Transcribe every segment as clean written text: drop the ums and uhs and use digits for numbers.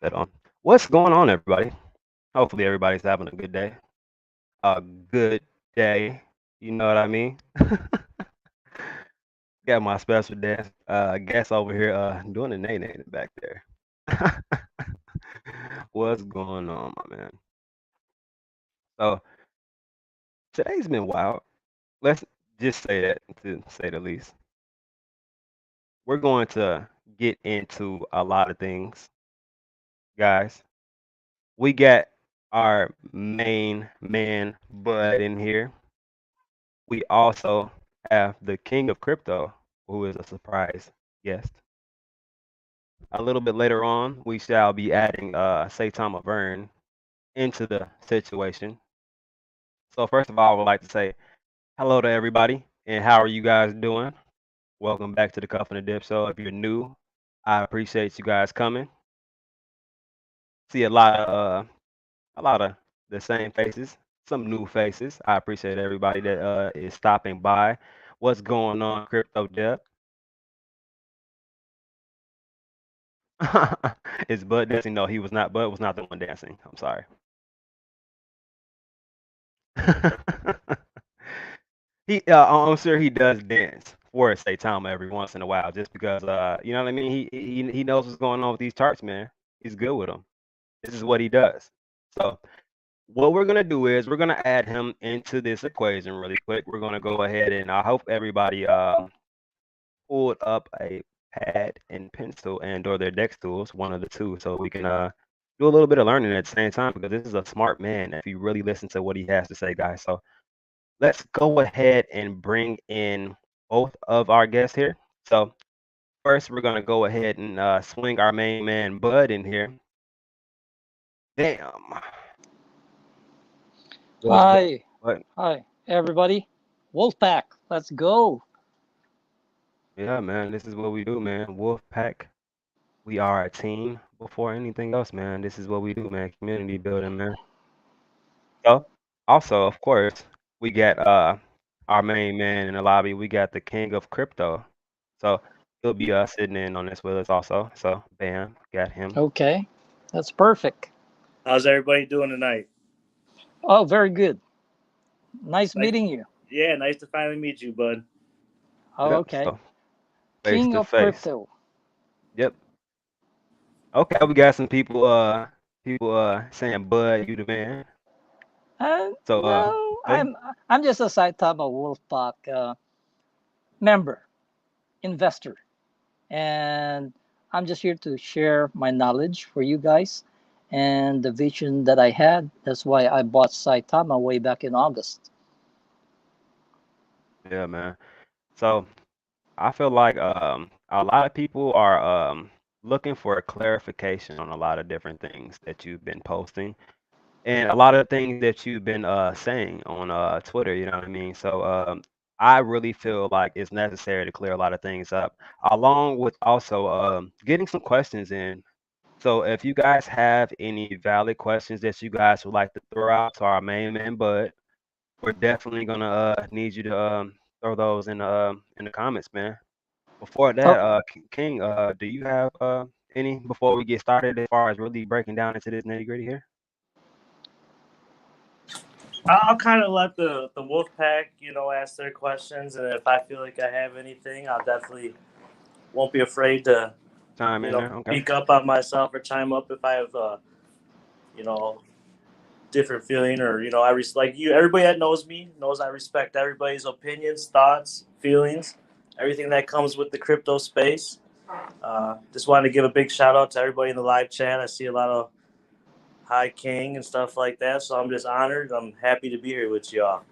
That on. What's going on, everybody? Hopefully, everybody's having a good day. A good day. You know what I mean? Got my special guest over here doing the nay nay back there. What's going on, my man? So today's been wild. Let's just say that to say the least. We're going to get into a lot of things, guys. We got our main man Bud in here. We also have the king of crypto, who is a surprise guest. A little bit later on, we shall be adding Saitama Vern into the situation. So first of all, I would like to say hello to everybody, and how are you guys doing? Welcome back to the Cuffin and Dip Show. If you're new, I appreciate you guys coming. See a lot of the same faces, some new faces. I appreciate everybody that is stopping by. What's going on, Crypto Dip? Is Bud dancing? No, he was not. Bud was not the one dancing. I'm sorry. I'm sure he does dance for Saitama every once in a while, just because you know what I mean. He knows what's going on with these charts, man. He's good with them. This is what he does. So what we're gonna do is we're gonna add him into this equation really quick. We're gonna go ahead and I hope everybody pulled up a pad and pencil and or their deck tools, one of the two, so we can do a little bit of learning at the same time, because this is a smart man if you really listen to what he has to say, guys. So let's go ahead and bring in both of our guests here. So first, we're gonna go ahead and swing our main man Bud in here. Damn. What's good? Hi, What? hi, everybody. Wolfpack, let's go. Yeah, man. This is what we do, man. Wolfpack. We are a team before anything else, man. This is what we do, man. Community building, man. So, also, of course, we got our main man in the lobby. We got the king of crypto. So he'll be sitting in on this with us also. So bam, got him. Okay, that's perfect. How's everybody doing tonight? Oh, very good. Nice Nice, meeting you. yeah, nice to finally meet you, bud. Oh, Yep. okay. So face King to of face. crypto. Yep. Okay, we got some people saying Bud, you the man. So No, okay. I'm just a Saitama Wolfpack member, investor, and I'm just here to share my knowledge for you guys and the vision that I had. That's why I bought Saitama way back in August. Yeah, man. So I feel like a lot of people are looking for clarification on a lot of different things that you've been posting and a lot of things that you've been saying on Twitter, you know what I mean? So I really feel like it's necessary to clear a lot of things up, along with also getting some questions in. So if you guys have any valid questions that you guys would like to throw out to our main man, Bud, we're definitely gonna need you to throw those in the comments, man. Before that, Oh, King, do you have any before we get started as far as really breaking down into this nitty gritty here? I'll kind of let the wolf pack, ask their questions, and if I feel like I have anything, I'll definitely won't be afraid to, Time in there, okay. speak up on myself or chime up if I have, you know, different feeling or like you. Everybody that knows me knows I respect everybody's opinions, thoughts, feelings, everything that comes with the crypto space. Just wanted to give a big shout out to everybody in the live chat. I see a lot of Hi King and stuff like that. So I'm just honored. I'm happy to be here with y'all.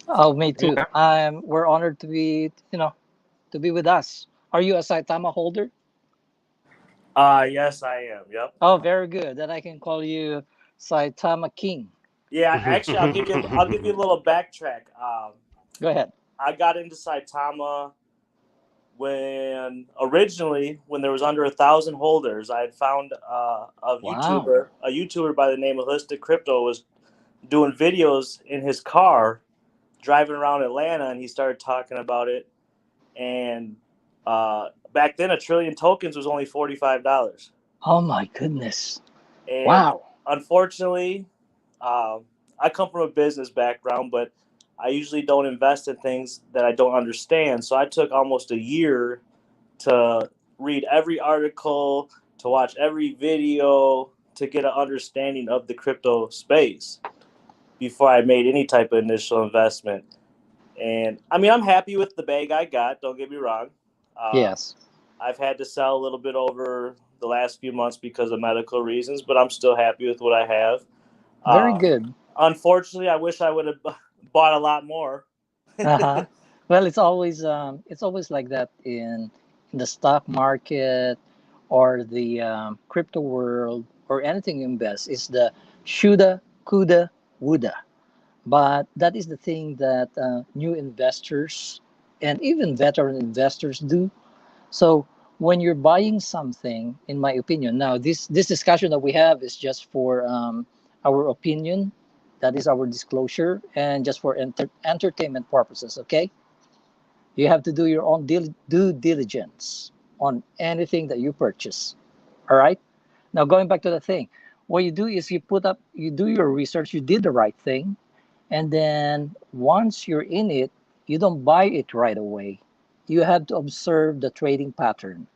oh, me too. Okay. We're honored to be, to be with us. Are you a Saitama holder? Yes, I am. Yep. Oh, very good. Then I can call you Saitama King. Yeah, actually, I'll give you a little backtrack. Go ahead. I got into Saitama when there was under 1,000 holders. I had found Wow. a YouTuber by the name of Holistic Crypto was doing videos in his car driving around Atlanta, and he started talking about it. And back then, a trillion tokens was only $45. Oh my goodness. And Wow. unfortunately, um, I come from a business background, but I usually don't invest in things that I don't understand. So I took almost a year to read every article, to watch every video, to get an understanding of the crypto space before I made any type of initial investment. And I mean, I'm happy with the bag I got. Don't get me wrong. Uh, Yes. I've had to sell a little bit over the last few months because of medical reasons, but I'm still happy with what I have. Very Uh, good. Unfortunately, I wish I would have bought a lot more. Uh-huh. Well, it's always like that in the stock market or the crypto world or anything you invest. It's the shoulda, coulda, woulda. But that is the thing that new investors and even veteran investors do. So when you're buying something, in my opinion, now this discussion that we have is just for our opinion. That is our disclosure and just for entertainment purposes. Okay, you have to do your own due diligence on anything that you purchase. All right. Now going back to the thing, what you do is you do your research. You did the right thing, and then once you're in it, you don't buy it right away. You have to observe the trading pattern,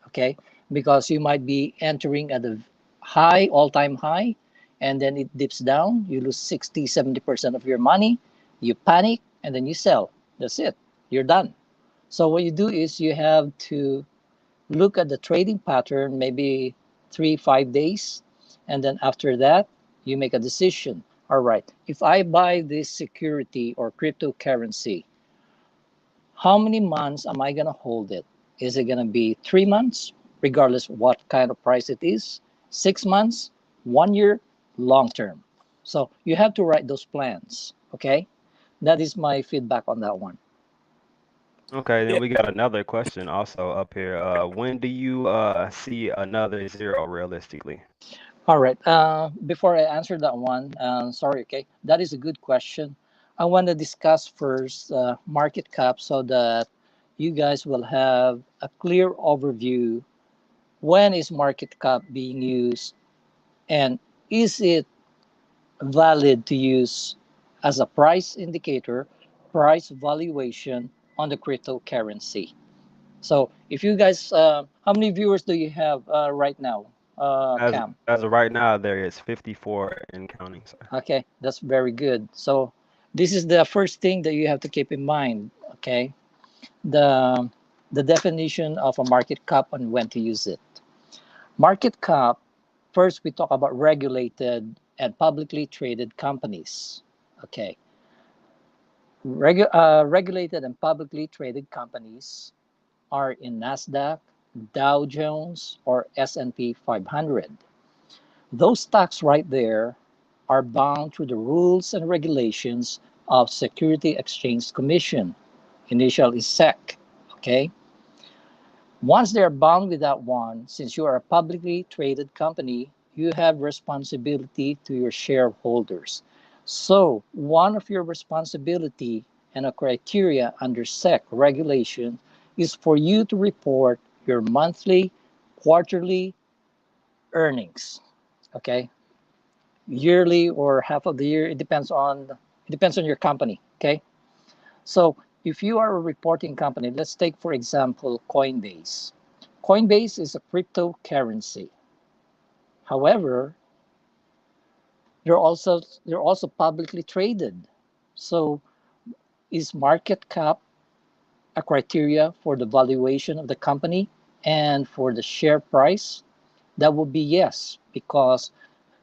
okay? Because you might be entering at a high, all-time high, and then it dips down. You lose 60, 70% of your money. You panic, and then you sell. That's it. You're done. So what you do is you have to look at the trading pattern, maybe 3, 5 days, and then after that, you make a decision. All right, if I buy this security or cryptocurrency, how many months am I going to hold it? Is it going to be 3 months, regardless what kind of price it is? 6 months, 1 year, long term. So you have to write those plans. Okay. That is my feedback on that one. Okay, then Yeah, we got another question also up here. When do you see another zero realistically? All right. Before I answer that one, sorry, okay, that is a good question. I want to discuss first market cap so that you guys will have a clear overview. When is market cap being used, and is it valid to use as a price indicator, price valuation on the cryptocurrency? So, if you guys, how many viewers do you have right now, As Cam? as of right now, there is 54 and counting, sir. Okay, that's very good. So, this is the first thing that you have to keep in mind. Okay, the the definition of a market cap and when to use it. Market cap, first we talk about regulated and publicly traded companies. Okay. Regulated and publicly traded companies are in NASDAQ, Dow Jones, or S&P 500. Those stocks right there are bound through the rules and regulations of Security Exchange Commission. Initial is SEC. Okay. Once they are bound with that one, since you are a publicly traded company, you have responsibility to your shareholders. So one of your responsibility and a criteria under SEC regulation is for you to report your monthly, quarterly earnings. Okay, yearly or half of the year. It depends on your company. Okay, so if you are a reporting company, let's take for example Coinbase. Coinbase is a cryptocurrency. However, they're also publicly traded. So is market cap a criteria for the valuation of the company and for the share price? That would be yes, because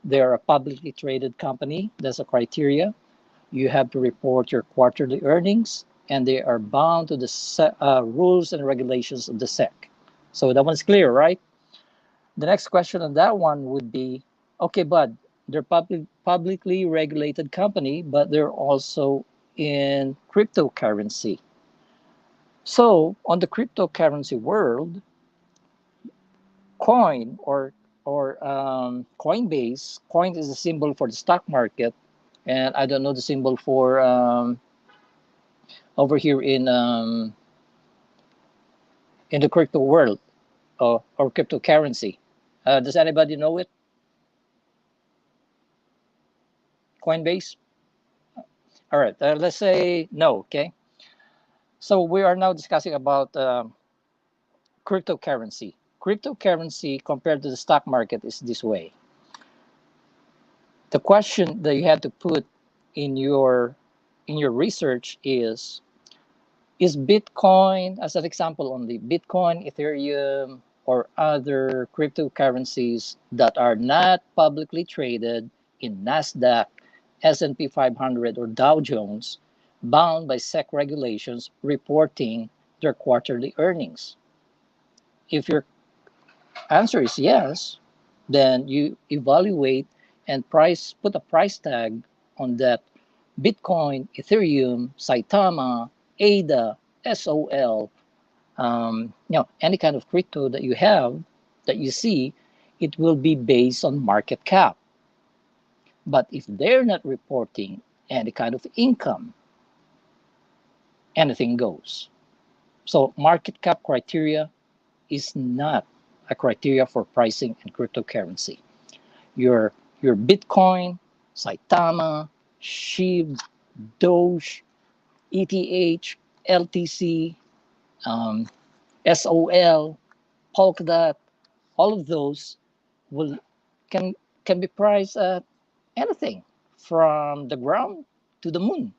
they're a publicly traded company. That's a criteria. You have to report your quarterly earnings, and they are bound to the rules and regulations of the SEC. So that one's clear, right? The next question on that one would be, okay, but they're publicly regulated company, but they're also in cryptocurrency. So on the cryptocurrency world, coin coin is a symbol for the stock market, and I don't know the symbol for over here in the crypto world or cryptocurrency. Does anybody know it? Coinbase? All right, let's say no, okay? So we are now discussing about cryptocurrency. Cryptocurrency compared to the stock market is this way. The question that you have to put in your research is Bitcoin, as an example only, Bitcoin, Ethereum, or other cryptocurrencies that are not publicly traded in NASDAQ, S&P 500, or Dow Jones, bound by SEC regulations reporting their quarterly earnings? If your answer is yes, then you evaluate and put a price tag on that Bitcoin, Ethereum, Saitama, ADA, SOL, any kind of crypto that you have, that you see, it will be based on market cap. But if they're not reporting any kind of income, anything goes. So market cap criteria is not a criteria for pricing in cryptocurrency. Your Bitcoin, Saitama, SHIB, Doge, ETH, LTC, um, SOL, Polkadot, all of those will can can be priced at anything from the ground to the moon.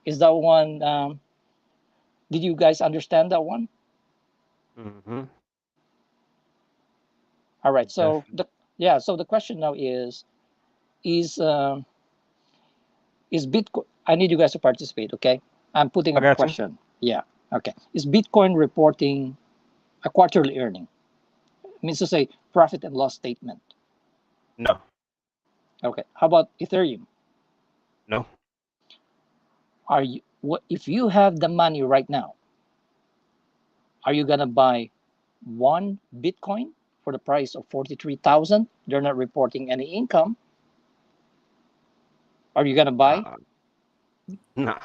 Is that one? Did you guys understand that one? Mm-hmm. All right. So Definitely. so the question now is um, is Bitcoin? I need you guys to participate. Okay, I'm putting I up a got you. question. Yeah. Okay. Is Bitcoin reporting a quarterly earning? It means to say profit and loss statement. No, Okay. How about Ethereum? no. Are you what if you have the money right now? Are you gonna buy one Bitcoin for the price of 43,000? They're not reporting any income. Are you gonna buy? Nah,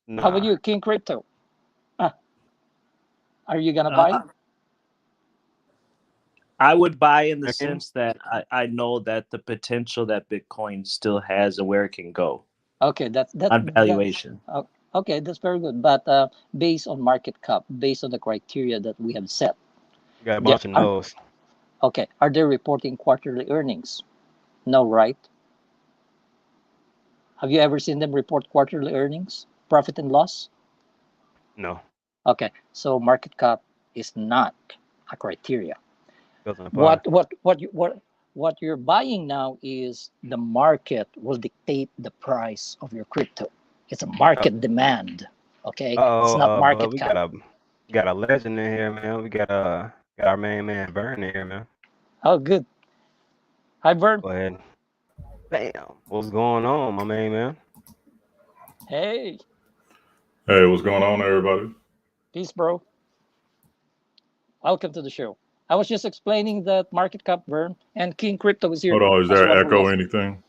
nah, How about nah. you, King Crypto? Ah, are you gonna buy? Uh, I would buy in the Again? sense that I know that the potential that Bitcoin still has and where it can go Okay, on that's valuation. okay. That's very good. But based on market cap, based on the criteria that we have set, You got a there bunch of are no's. okay. Are they reporting quarterly earnings? No, right? Have you ever seen them report quarterly earnings, profit and loss? No, Okay, so market cap is not a criteria. doesn't apply. What you're buying now is the market will dictate the price of your crypto. It's a Uh market demand. Okay, it's oh, not but market cap. we got a legend in here, man. We got our main man Vern in here, man. Oh, good. Hi, Vern. Go ahead. Bam. What's going on, my main man? Hey, Hey, what's going on, everybody? peace, bro. Welcome to the show. I was just explaining that market cap, Vern, and King Crypto is here Hold on, is as there well for echo loss. anything?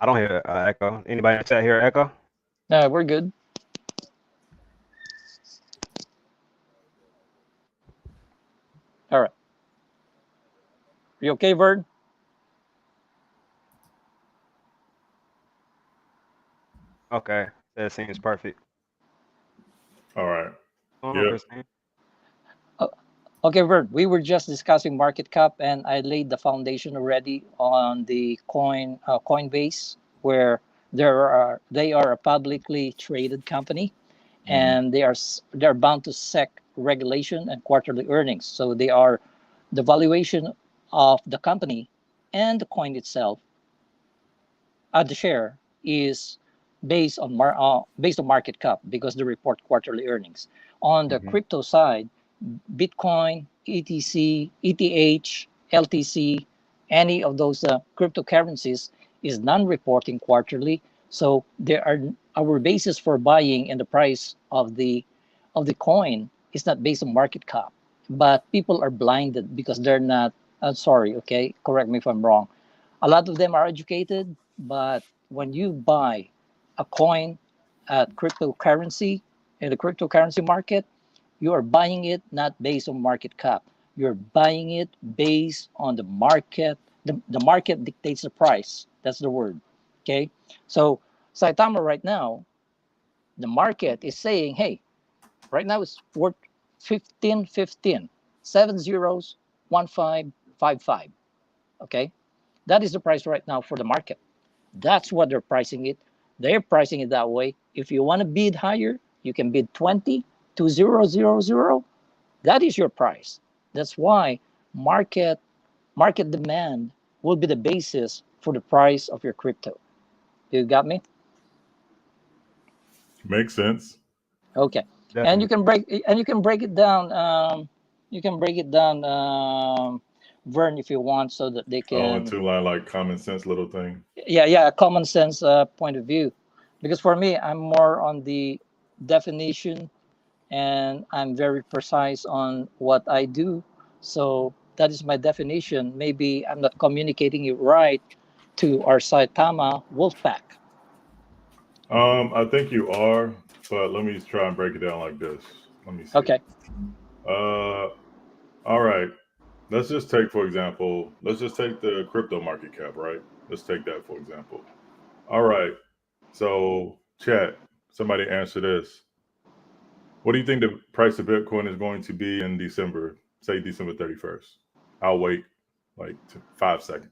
I don't hear echo. Anybody in the chat hear echo? No, we're good. All right. You okay, Vern? Okay, that seems perfect. All right. Hold on, Yep. Christine. Uh, Okay, Vern, we were just discussing market cap, and I laid the foundation already on the Coinbase, where they are a publicly traded company, Mhm. and they're bound to SEC regulation and quarterly earnings. So they are the valuation of the company and the coin itself, the share is based on market cap because they report quarterly earnings. On the Mhm. crypto side, Bitcoin, ETC, ETH, LTC, any of those cryptocurrencies is non-reporting quarterly. So there are our basis for buying and the price of the coin is not based on market cap. But people are blinded because they're not. Sorry, okay, correct me if I'm wrong. A lot of them are educated, but when you buy a coin at cryptocurrency in the cryptocurrency market, you are buying it not based on market cap. You're buying it based on the market. The market dictates the price. That's the word. Okay. So Saitama right now, the market is saying, hey, right now it's worth 15.15, 7 zeros, 1555. Okay. That is the price right now for the market. That's what they're pricing it. They're pricing it that way. If you want to bid higher, you can bid 20 to 000. That is your price. That's why market market demand will be the basis for the price of your crypto. You got me? Makes sense. Okay. And Definitely. you can break it down. You can break it down, Vern, if you want, so that they Oh, can. into like common sense little thing. Yeah, a common sense point of view. Because for me, I'm more on the definition, and I'm very precise on what I do. So that is my definition. Maybe I'm not communicating it right to our Saitama Wolfpack. I think you are, but let me try and break it down like this. Let me see. Okay. Uh, all right. Let's just take, for example, let's just take the crypto market cap, right? Let's take that for example. All right. So, chat, somebody answer this. What do you think the price of Bitcoin is going to be in December? Say December 31st. I'll wait like 5 seconds.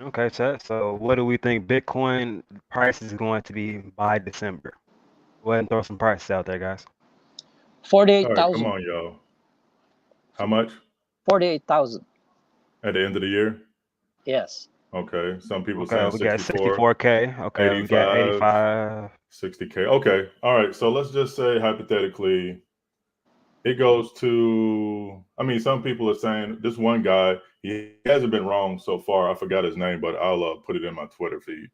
Okay, chat. So what do we think Bitcoin price is going to be by December? Go ahead and throw some prices out there, guys. All right, come 48,000. on, y'all. How much 48,000. at the end of the year? Yes. Okay. Some people Okay, saying we got 64, 64K. Okay, we got 85, 85. 60K. Okay. All right. So let's just say hypothetically it goes to, I mean, some people are saying this one guy, he hasn't been wrong so far. I forgot his name, but I'll put it in my Twitter feed.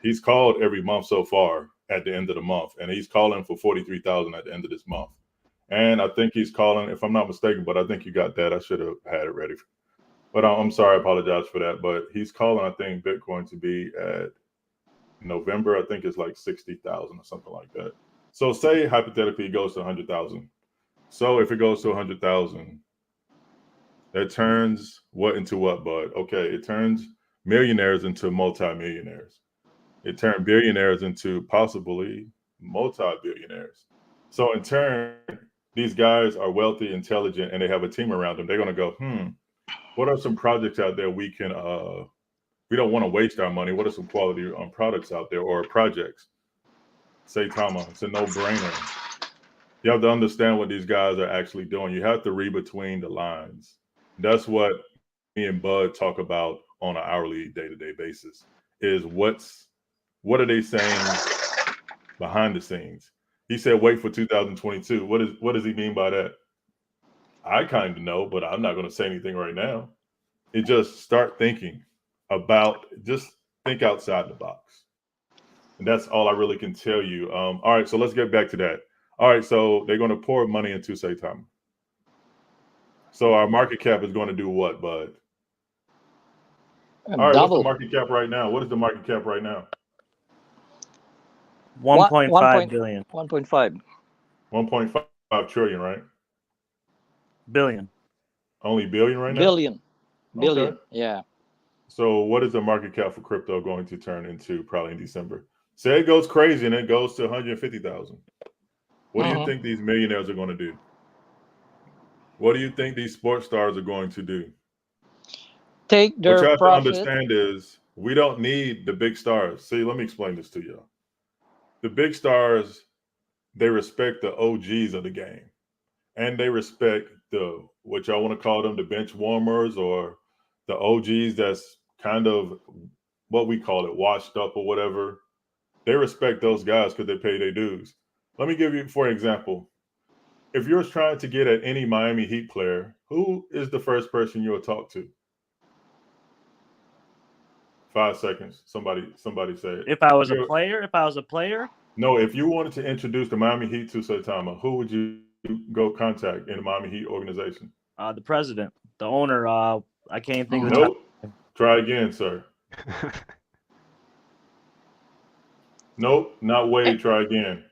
He's called every month so far at the end of the month, and he's calling for 43,000 at the end of this month. And I think he's calling, if I'm not mistaken, but I think you got that. I should have had it ready. But I'm sorry, I apologize for that. But he's calling, I think, Bitcoin to be at November. I think it's like 60,000 or something like that. So say hypothetically it goes to 100,000. So if it goes to 100,000, that turns what into what, bud? Okay, it turns millionaires into multimillionaires. It turned billionaires into possibly multi-billionaires. So in turn, these guys are wealthy, intelligent, and they have a team around them. They're going to go, what are some projects out there we can, we don't want to waste our money. What are some quality products out there or projects? Saitama, it's a no-brainer. You have to understand what these guys are actually doing. You have to read between the lines. That's what me and Bud talk about on an hourly, day-to-day basis. Is what are they saying behind the scenes? He said, "Wait for 2022." What does he mean by that? I kind of know, but I'm not going to say anything right now. It just start thinking about. Just think outside the box. And that's all I really can tell you. All right, so let's get back to that. All right, so they're going to pour money into Saitama. So our market cap is going to do what, bud? All right, what's the Double. market cap right now? What is the market cap right now? 1.5 billion. 1.5 1.5 trillion, right? Billion. Only billion right now? billion. Okay. Yeah. So what is the market cap for crypto going to turn into probably in December? Say it goes crazy and it goes to 150,000. What do you think these millionaires are going to do? What do you think these sports stars are going to do? Take What their you have to profit. understand is we don't need the big stars. See, let me explain this to you. The big stars, they respect the OGs of the game. And they respect the, what y'all want to call them, the bench warmers or the OGs that's kind of what we call it, washed up or whatever. They respect those guys because they pay their dues. Let me give you, for example, if you're trying to get at any Miami Heat player, who is the first person you'll talk to? 5 seconds. Somebody say it. If I was a player, No, if you wanted to introduce the Miami Heat to Saitama, who would you go contact in the Miami Heat organization? the president, the owner. I can't think of the Nope. Try again, sir. Nope, not Wade. Try again.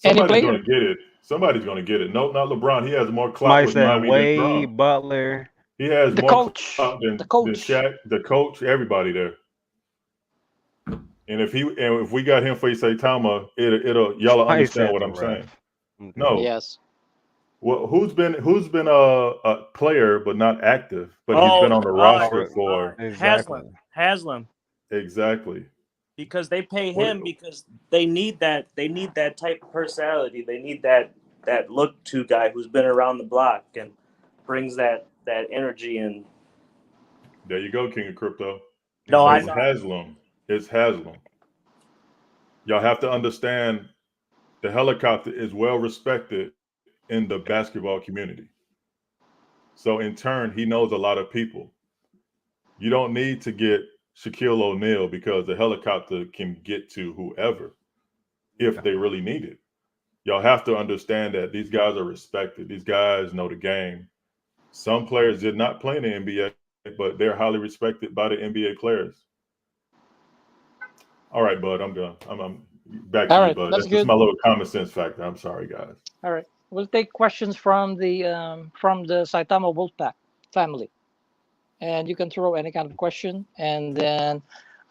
Any Somebody's player. going to get it. Somebody's going to get it. No, not LeBron. He has more clout Somebody with said Miami than Wade, Trump. Butler. He has The more coach, clout the than coach. Shaq, the coach, everybody there. And if we got him for Saitama, it'll y'all Somebody understand said what the I'm saying. ref. Okay. No. Yes. Well, who's been a player but not active, but he's been Oh, on the roster Oh, for exactly. Haslam, exactly. because they pay What him because they need that. They need that type of personality. They need that look to guy who's been around the block and brings that energy. And there you go, King of Crypto. no, So I it's know. Haslam. It's Haslam. Y'all have to understand the helicopter is well respected in the basketball community. So in turn, he knows a lot of people. You don't need to get Shaquille O'Neal because the helicopter can get to whoever if they really need it. Y'all have to understand that these guys are respected. These guys know the game. Some players did not play in the NBA, but they're highly respected by the NBA players. All right, Bud, I'm back to All you, right, Bud. that's That's just good. my little common sense factor. I'm sorry, guys. All right, we'll take questions from the Saitama Wolfpack family, and you can throw any kind of question, and then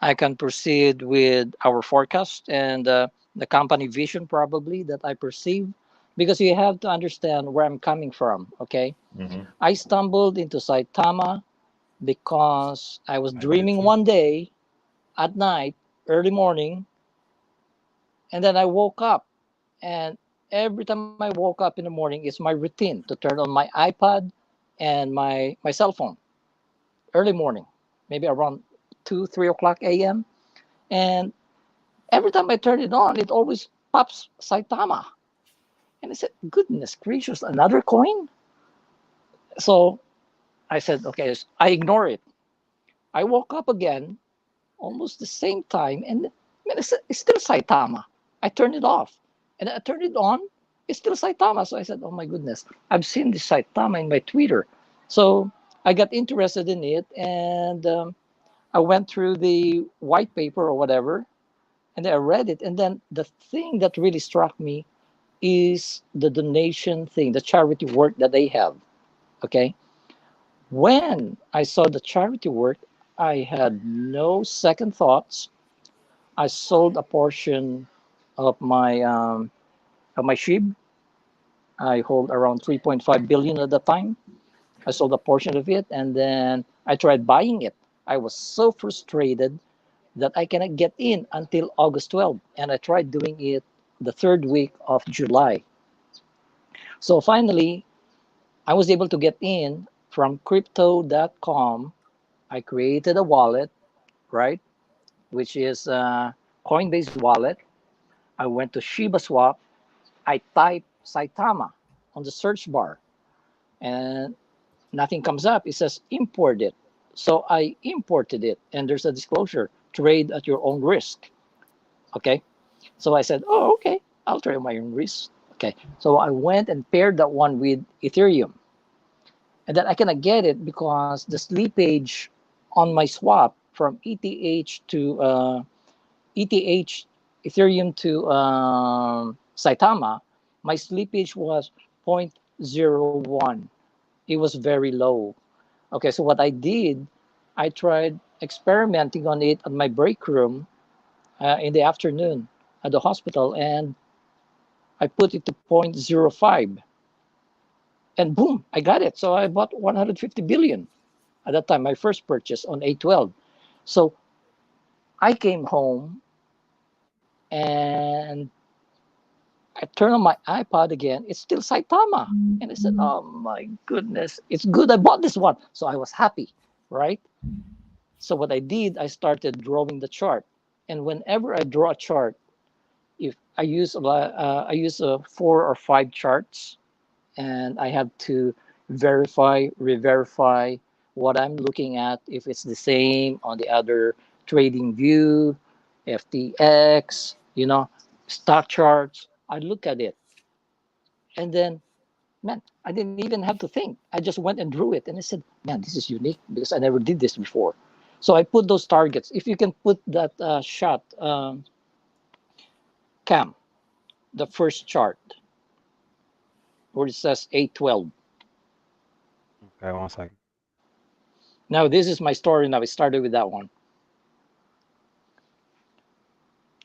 I can proceed with our forecast and the company vision probably that I perceive, because you have to understand where I'm coming from. Okay, Mm-hmm. I stumbled into Saitama because I was I did dreaming too. one day at night, early morning, and then I woke up. And every time I woke up in the morning, it's my routine to turn on my iPad and my cell phone early morning, maybe around 2, 3 o'clock a.m. And every time I turn it on, it always pops Saitama. And I said, goodness gracious, another coin? So I said, okay, I ignore it. I woke up again almost the same time, and man, it's still Saitama. I turned it off, and I turned it on. It's still Saitama. So I said, "Oh my goodness, I've seen this Saitama in my Twitter." So I got interested in it, and I went through the white paper or whatever, and I read it. And then the thing that really struck me is the donation thing, the charity work that they have. Okay, when I saw the charity work, I had no second thoughts. I sold a portion of my SHIB. I hold around 3.5 billion at the time. I sold a portion of it, and then I tried buying it. I was so frustrated that I cannot get in until August 12th, and I tried doing it the third week of July. So finally, I was able to get in from crypto.com. I created a wallet, right, which is a Coinbase wallet. I went to Shiba Swap. I type Saitama on the search bar, and nothing comes up. It says import it. So I imported it, and there's a disclosure: trade at your own risk. Okay. So I said, oh, okay, I'll trade at my own risk. Okay. So I went and paired that one with Ethereum. And then I cannot get it because the slippage on my swap from ETH to ETH, Ethereum to Saitama, my slippage was 0.01. It was very low. Okay, so what I did, I tried experimenting on it at my break room in the afternoon at the hospital, and I put it to 0.05, and boom, I got it. So I bought 150 billion at that time, my first purchase on 812. So I came home and I turned on my iPod again. It's still Saitama. And I said, oh my goodness, it's good I bought this one. So I was happy, right? So what I did, I started drawing the chart. And whenever I draw a chart, if I use 4 or 5 charts, and I have to verify, re-verify what I'm looking at, if it's the same on the other trading view, FTX, stock charts. I look at it, and then, man, I didn't even have to think. I just went and drew it, and I said, man, this is unique because I never did this before. So I put those targets. If you can put that shot, Cam, the first chart. where it says 812. Okay, 1 second. Now, this is my story. Now, I started with that one.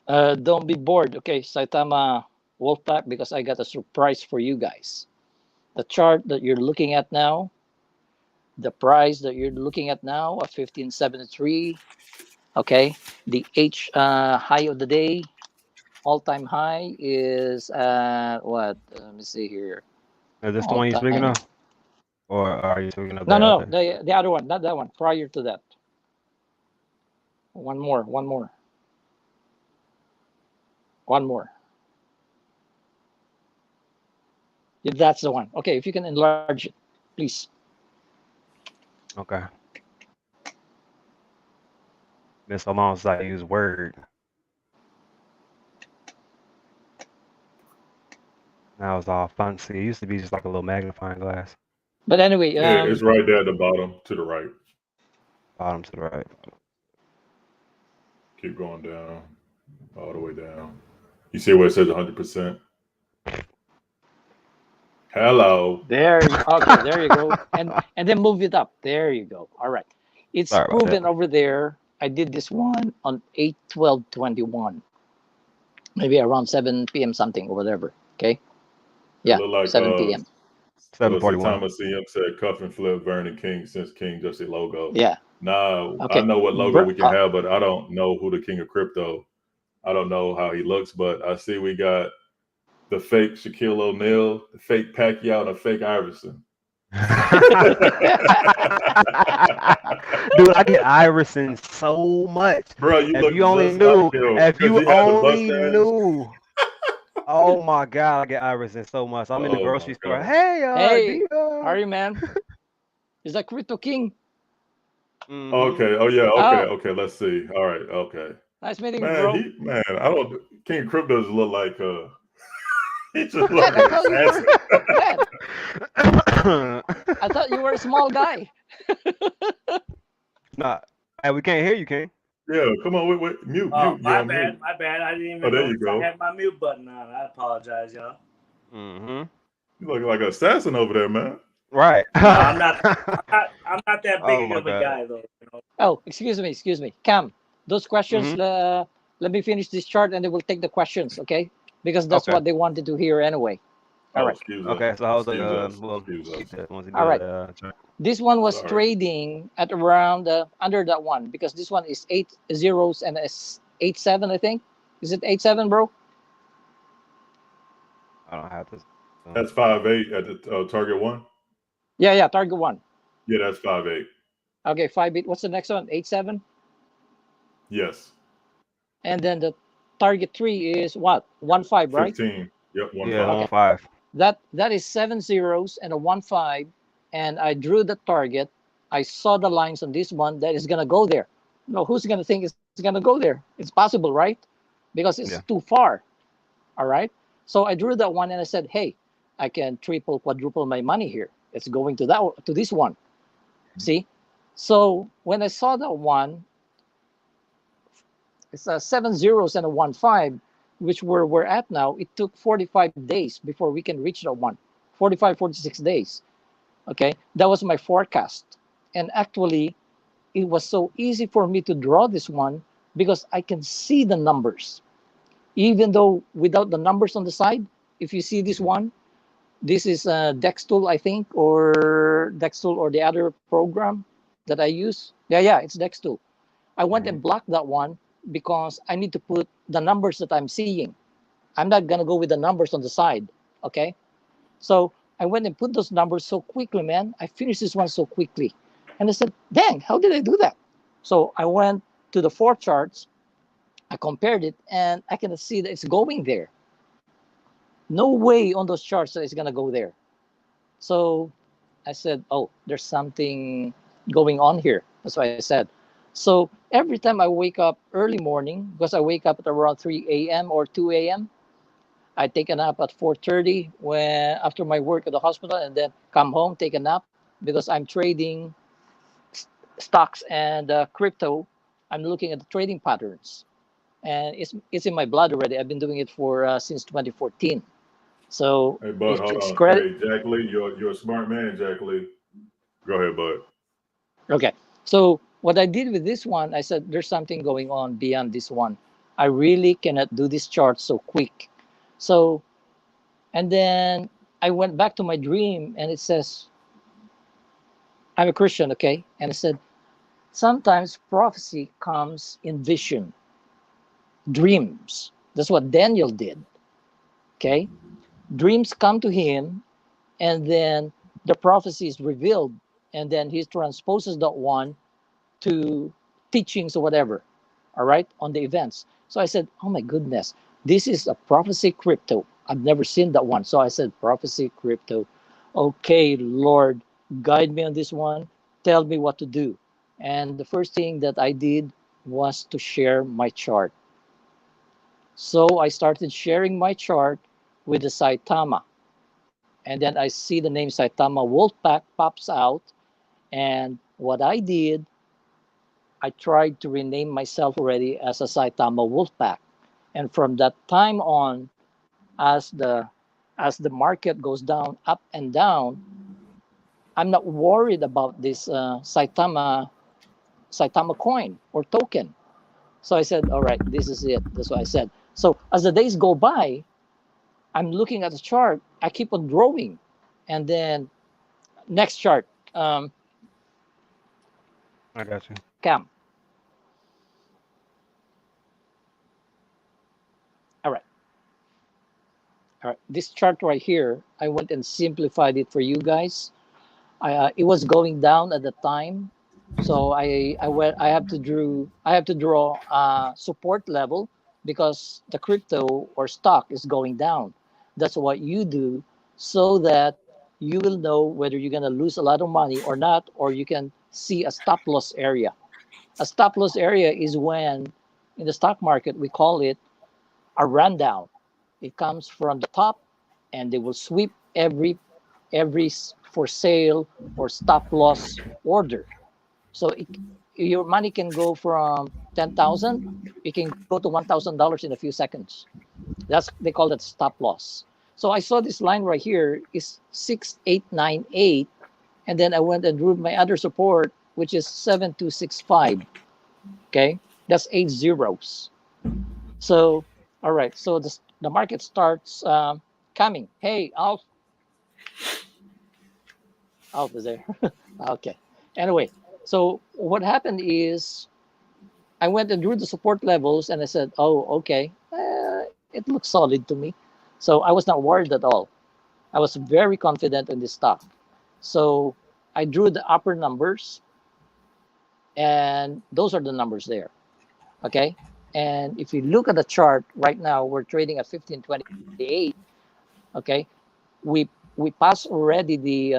Don't be bored, okay, Saitama Wolfpack, because I got a surprise for you guys. The chart that you're looking at now, the price that you're looking at now at 1573, okay, the high of the day, all-time high is what? Let me see here. Is this the one you're speaking All-time. of? Or are you speaking of No, the no, no, other? the other one, not that one. Prior to that, one more, one more, one more. If that's the one, okay. If you can enlarge it, please. Okay. Miss almost I use Word. Now it's all fancy. It used to be just like a little magnifying glass. But anyway, Yeah, it's right there at the bottom to the right. Bottom to the right. Keep going down, all the way down. You see where it says 100%? Hello. there. Okay, there you go. And then move it up. There you go. All right. It's Sorry about proven that. over there. I did this one on 8/12/21, maybe around 7 p.m. something or whatever. Okay. It Yeah, look like 7 p.m. 741. Saitama CM said Cuffin flip Vern and King since King just a logo. Yeah. Nah, I Okay. know what logo we can have, but I don't know who the king of crypto. I don't know how he looks, but I see we got the fake Shaquille O'Neal, the fake Pacquiao, and a fake Iverson. Dude, I get Iverson so much. Bro, you If look you only just knew, like him. if 'Cause you he had the only mustache. knew. Oh my God, I get Iverson so much. I'm in the Oh grocery my store. God. Hey, Hey, D, how are you, man? Is that Crypto King? Mhm. Okay. Oh yeah. Oh, Okay. Let's see. All right. Okay. nice meeting you, Man, bro. I don't. King of Crypto doesn't look like he just look Man, like I an thought you were assassin. man. I thought you were a small guy. Nah, hey, we can't hear you, King. Yeah, come on, wait, mute. Oh, You're my on bad, mute. my bad. I didn't Oh, even there you notice I go. had my mute button on. I apologize, y'all. Mhm. You look like an assassin over there, man. Right. No, I'm not. I'm not that Oh big my of a God. guy, though. You know? Oh, excuse me. Cam, those questions, Mhm. let me finish this chart and then we'll take the questions, okay? Because that's Okay. what they wanted to hear anyway. All Oh, right. excuse us. Okay. So how's the Excuse us. well, Excuse keep us. that once you All do right. that chart. This one was Sorry. trading at around under that one because this one is 8 zeros and 8/7, I think. Is it 8/7, bro? I don't have this. That's 5'8" at the target one. Yeah, target one. Yeah, that's 5'8". Okay, 5/8. What's the next one? 8/7. Yes, And then the target three is what? 1/5, right? 15. Yep, Yeah, 1'5". 1 5. That is 7 zeros and a 1/5, and I drew the target. I saw the lines on this one that is gonna go there. No, who's gonna think it's gonna go there? It's possible, right? Because it's Yeah. too far. All right. So I drew that one and I said, hey, I can triple, quadruple my money here. It's going to this one. See? So when I saw that one, it's a 7 zeros and a 1/5, which we're at now. It took 45 days before we can reach that one. 45, 46 days. Okay. That was my forecast. And actually, it was so easy for me to draw this one because I can see the numbers. Even though without the numbers on the side, if you see this one, this is a Dex tool, I think, or Dex tool or the other program that I use. Yeah, it's Dex tool. I went and blocked that one because I need to put the numbers that I'm seeing. I'm not gonna go with the numbers on the side. Okay. So I went and put those numbers so quickly, man. I finished this one so quickly. And I said, dang, how did I do that? So I went to the four charts, I compared it, and I can see that it's going there. No way on those charts that it's gonna go there. So I said, oh, there's something going on here. That's why I said. So every time I wake up early morning, because I wake up at around 3 a.m. or 2 a.m., I take a nap at 4:30 when after my work at the hospital, and then come home, take a nap because I'm trading stocks and crypto. I'm looking at the trading patterns, and it's in my blood already. I've been doing it for since 2014. So Hey, Bud, hold it's on. credit. Hey, Jack Lee, you're a smart man, Jack Lee. Go ahead, Bud. Okay. So what I did with this one, I said there's something going on beyond this one. I really cannot do this chart so quick. So and then I went back to my dream and it says I'm a Christian, okay? And I said sometimes prophecy comes in vision, dreams. That's what Daniel did, okay? Dreams come to him and then the prophecy is revealed and then he transposes that one to teachings or whatever, all right, on the events. So I said, oh my goodness, this is a prophecy crypto. I've never seen that one. So I said, prophecy crypto. Okay, Lord, guide me on this one. Tell me what to do. And the first thing that I did was to share my chart. So I started sharing my chart with the Saitama. And then I see the name Saitama Wolfpack pops out. And what I did, I tried to rename myself already as a Saitama Wolfpack. And from that time on, as the market goes down, up and down, I'm not worried about this Saitama coin or token. So I said, all right, this is it. That's what I said. So as the days go by, I'm looking at the chart. I keep on growing, and then next chart, I got you. Cam. All right. All right, this chart right here, I went and simplified it for you guys. It was going down at the time, so I have to draw a support level because the crypto or stock is going down. That's what you do so that you will know whether you're gonna lose a lot of money or not, or you can see a stop loss area. A stop loss area is when in the stock market we call it a rundown. It comes from the top and they will sweep every for sale or stop loss order. So your money can go from 10,000, it can go to $1,000 in a few seconds. That's they call that stop loss. So I saw this line right here is 6898, and then I went and drew my other support, which is 7265. Okay, that's 8 zeros. So all right, so the market starts coming. Hey, Alf is there. Okay. Anyway, so what happened is I went and drew the support levels and I said, oh, okay, it looks solid to me. So I was not worried at all. I was very confident in this stock. So I drew the upper numbers and those are the numbers there. Okay. And if you look at the chart right now, we're trading at 1528. Okay. We we passed already the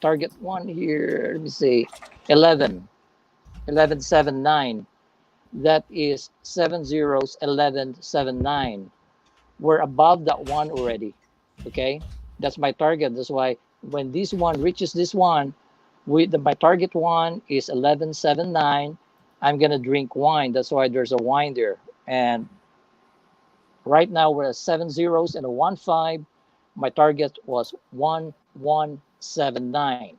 target one here. Let me see, 11. 1179. That is 70s 1179. We're above that one already. Okay, that's my target. That's why when this one reaches this one, my target one is 1179. I'm gonna drink wine. That's why there's a wine there. And right now we're at 7 zeros and a 1 5. My target was 1179.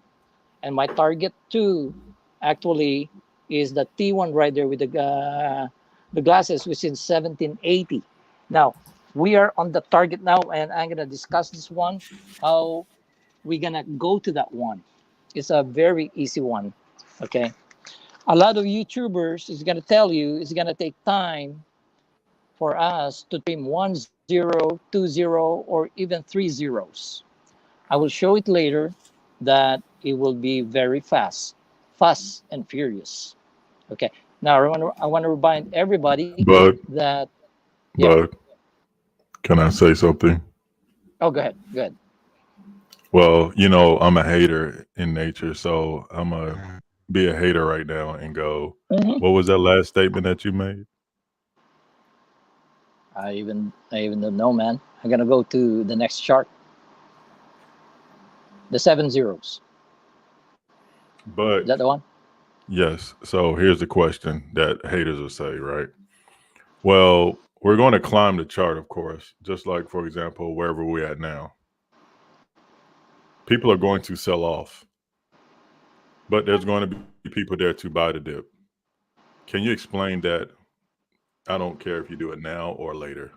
And my target two actually is the T1 right there with the glasses, which is 1780. Now we are on the target now, and I'm gonna discuss this one. How we gonna go to that one? It's a very easy one. Okay, a lot of YouTubers is gonna tell you it's gonna take time for us to dream 1 0, 2 0, or even 3 zeros. I will show it later that it will be very fast and furious. Okay. Now I want to remind everybody Bud, that yeah. Bud, can I say something? Oh, go ahead. Go ahead. Well, I'm a hater in nature, so I'm a be a hater right now and go. Mhm. What was that last statement that you made? I even don't know, man. I'm gonna go to the next chart. The 7 zeros. Is But that the one? yes, so here's the question that haters will say, right? Well, we're going to climb the chart, of course, just like, for example, wherever we're at now. People are going to sell off, but there's going to be people there to buy the dip. Can you explain that? I don't care if you do it now or later,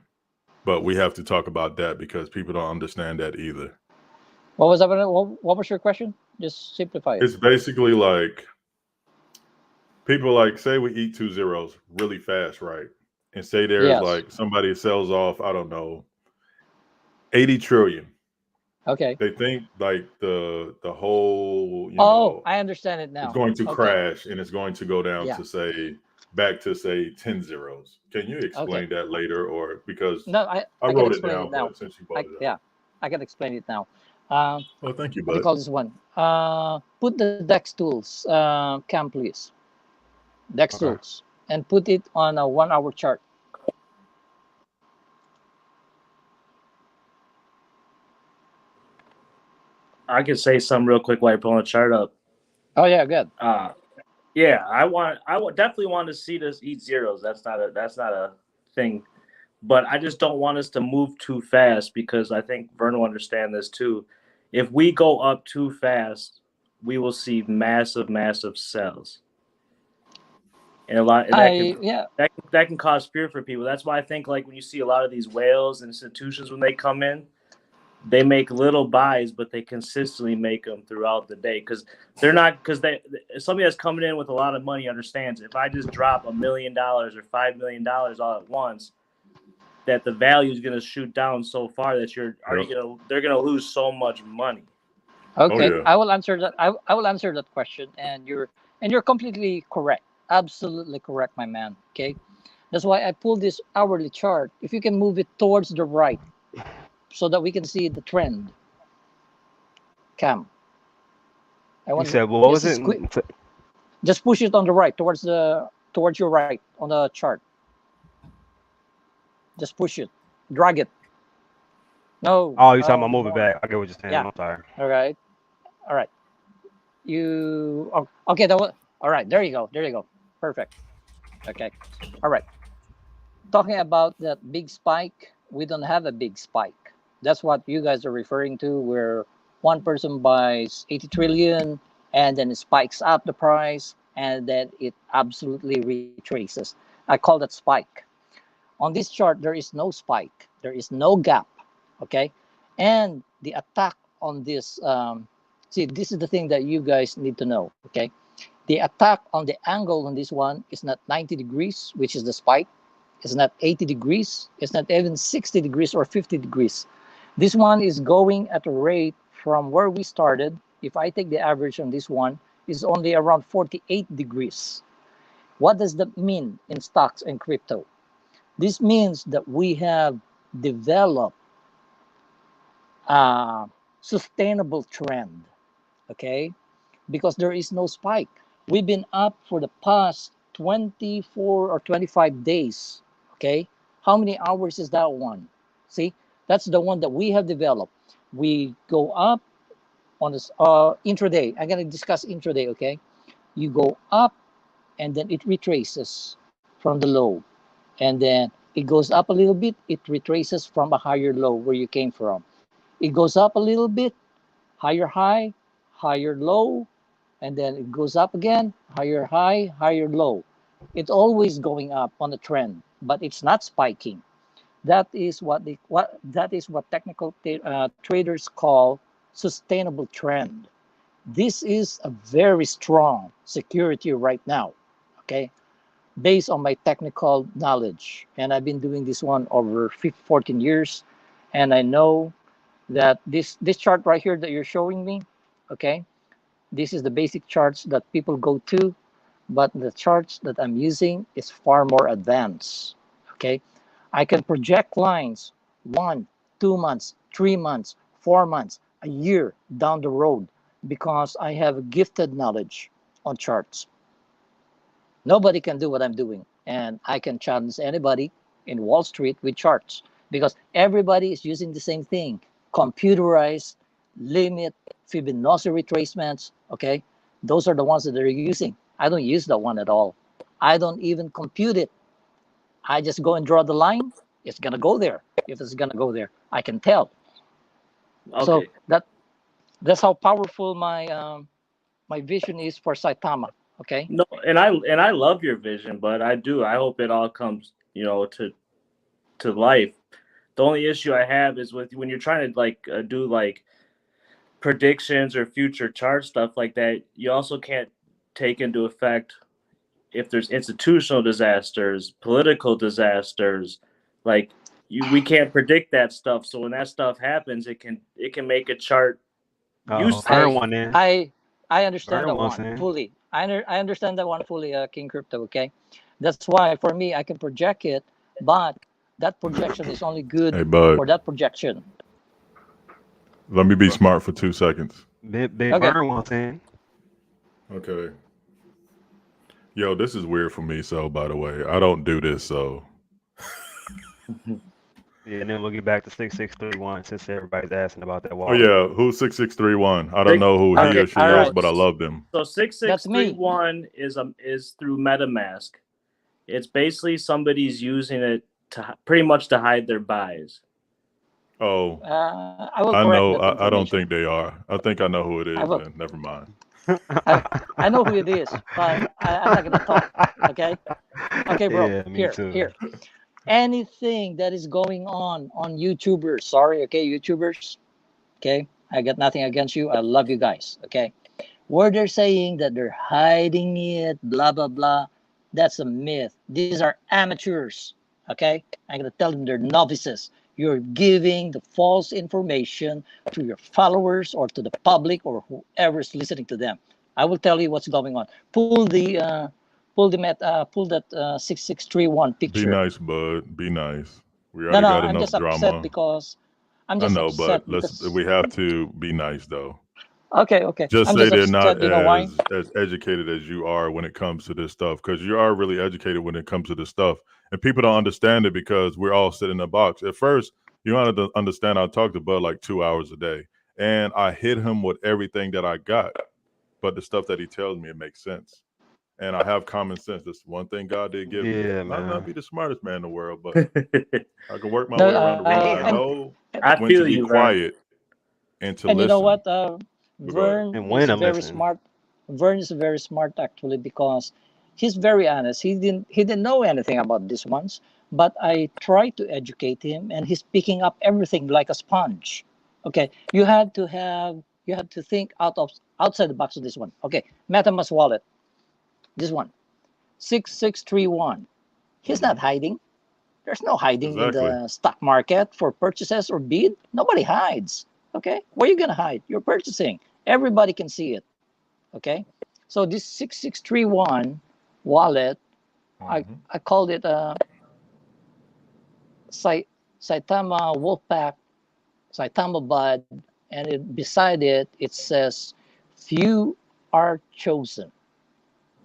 but we have to talk about that because people don't understand that either. What was that? What was your question? Just simplify it. It's basically like people like say we eat 2 zeros really fast, right? And say there's Yes. like somebody sells off, I don't know, 80 trillion. Okay. They think like the whole, Oh, I understand it it's now. going to Okay. crash and it's going to go down Yeah. to say back to say 10 zeros. Can you explain Okay. that later, or because No, I I can wrote it explain down, it now. but since you brought it up. Yeah, I can explain it now. Well, thank you, What do you bud. call this one? Put the Dex tools, Cam, please. Dex Okay. tools, and put it on a 1 hour chart. I can say something real quick while you're pulling the chart up. Oh yeah, good. Yeah, I would definitely want to see this eat zeros. That's not a thing. But I just don't want us to move too fast because I think Vern will understand this too. If we go up too fast, we will see massive sells. And a lot and that can cause fear for people. That's why I think like when you see a lot of these whales and institutions when they come in, they make little buys, but they consistently make them throughout the day because somebody that's coming in with a lot of money understands if I just drop $1 million or $5 million all at once, that the value is going to shoot down so far that they're going to lose so much money. Okay, Oh, yeah. I will answer that. I will answer that question, and you're completely correct. Absolutely correct, my man. Okay, that's why I pulled this hourly chart. If you can move it towards the right, so that we can see the trend. Cam, I You want said, well, what was just it? just push it on the right towards your right on the chart. Just push it, drag it. No. Oh, you talking about More. moving back? I get what you're saying. Yeah. I'm sorry. All right. All right. Okay. That was all right. There you go. There you go. Perfect. Okay. All right. Talking about that big spike, we don't have a big spike. That's what you guys are referring to, where one person buys 80 trillion and then it spikes up the price and then it absolutely retraces. I call that spike. On this chart, there is no spike, there is no gap. Okay. And the attack on this, see, this is the thing that you guys need to know. Okay. The attack on the angle on this one is not 90 degrees, which is the spike. It's not 80 degrees. It's not even 60 degrees or 50 degrees. This one is going at a rate from where we started. If I take the average on this one, is only around 48 degrees. What does that mean in stocks and crypto? This means that we have developed a sustainable trend, okay? Because there is no spike. We've been up for the past 24 or 25 days, okay? How many hours is that one? See, that's the one that we have developed. We go up on this intraday. I'm going to discuss intraday, okay? You go up and then it retraces from the low. And then it goes up a little bit, it retraces from a higher low where you came from. It goes up a little bit, higher high, higher low, and then it goes up again, higher high, higher low. It's always going up on a trend, but it's not spiking. That is what technical traders call sustainable trend. This is a very strong security right now. Okay, based on my technical knowledge, and I've been doing this one over 14 years, and I know that this chart right here that you're showing me, okay, this is the basic charts that people go to, but the charts that I'm using is far more advanced. Okay, I can project lines 1, 2 months, 3 months, 4 months, a year down the road because I have gifted knowledge on charts. Nobody can do what I'm doing, and I can challenge anybody in Wall Street with charts because everybody is using the same thing: computerized limit, Fibonacci retracements. Okay, those are the ones that they're using. I don't use that one at all. I don't even compute it. I just go and draw the line. It's gonna go there. If it's gonna go there, I can tell. So Okay. that's how powerful my vision is for Saitama. Okay. No, and I love your vision, but I hope it all comes, to life. The only issue I have is with when you're trying to do like predictions or future chart stuff like that. You also can't take into effect if there's institutional disasters, political disasters, like we can't predict that stuff. So when that stuff happens, it can make a chart Oh, useless. Vern one in. I understand Vern that wants one in. fully. I understand that one fully, King Crypto. Okay, that's why for me I can project it, but that projection is only good Hey, bud. for that projection. Let me be smart for 2 seconds. Big Okay. Vern wants in. Okay. Yo, this is weird for me. So, by the way, I don't do this. So, Yeah, and then we'll get back to 6631 since everybody's asking about that oh wall. yeah, who's 6631? I don't know who he Okay, or she all is, right. but I love them. So 6631 is through MetaMask. It's basically somebody's using it to pretty much to hide their buys. Oh, I will I correct know. that I don't information. think they are. I think I know who it I is. will. Then never mind. I know who it is, but I'm not gonna talk. Okay. Okay, bro. Yeah, me Here, too. here. Anything that is going on YouTubers. Sorry, okay, YouTubers. Okay, I got nothing against you. I love you guys. Okay, where they're saying that they're hiding it, blah blah blah. That's a myth. These are amateurs. Okay, I'm gonna tell them they're novices. You're giving the false information to your followers or to the public or whoever's listening to them. I will tell you what's going on. Pull that 6631 Be picture. nice, bud. Be nice. We No, already no, got I'm enough just upset drama. because I'm I just know, but upset let's. because We have to be nice, though. okay. Just I'm say just they're upset. not You know why? as educated as you are when it comes to this stuff, because you are really educated when it comes to this stuff, and people don't understand it because we're all sitting in a box. At first, you want to understand. I talked to Bud like 2 hours a day, and I hit him with everything that I got, but the stuff that he tells me, it makes sense, and I have common sense. That's one thing God did give me. Yeah, Might not man. be the smartest man in the world, but I can work my No, way around the room. I and know I when to feel be you, Vern. quiet and to and you know listen. what? But go ahead. Vern And is when to very listen. smart. Vern is very smart actually because he's very honest. He didn't know anything about these ones, but I tried to educate him, and he's picking up everything like a sponge. Okay, you have to think outside the box of this one. Okay, MetaMask wallet, this one, 6631. He's not Mhm. hiding. There's no hiding in Exactly. the stock market for purchases or bid. Nobody hides. Okay, where are you gonna hide? You're purchasing. Everybody can see it. Okay, so this 6631 wallet, I Mhm. I called it Saitama Wolfpack, Saitama Bud, and beside it says, "Few are chosen."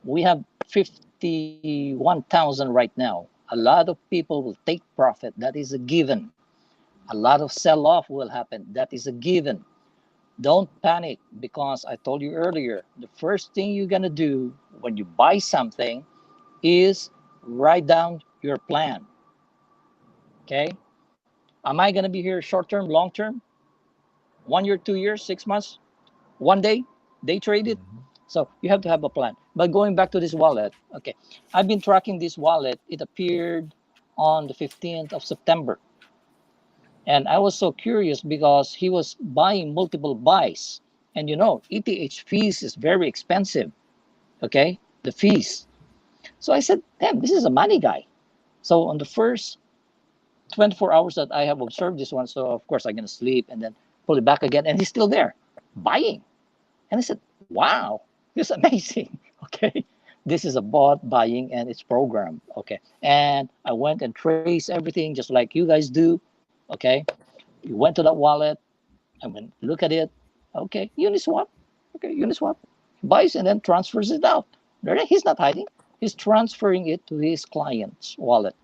We have 51,000 right now. A lot of people will take profit. That is a given. A lot of sell off will happen. That is a given. Don't panic because I told you earlier the first thing you're going to do when you buy something is write down your plan. Okay. Am I going to be here short term, long term, 1 year, 2 years, 6 months, one day trade it? Mhm. So you have to have a plan. But going back to this wallet, okay, I've been tracking this wallet. It appeared on the 15th of September. And I was so curious because he was buying multiple buys. And ETH fees is very expensive. Okay, the fees. So I said, damn, this is a money guy. So on the first 24 hours that I have observed this one, so of course I'm gonna sleep and then pull it back again, and he's still there buying. And I said, wow, this is amazing. Okay. This is a bot buying and it's programmed. Okay. And I went and traced everything just like you guys do. Okay. You went to that wallet and went look at it. Okay. Uniswap. Okay. Uniswap. He buys and then transfers it out. He's not hiding. He's transferring it to his client's wallet.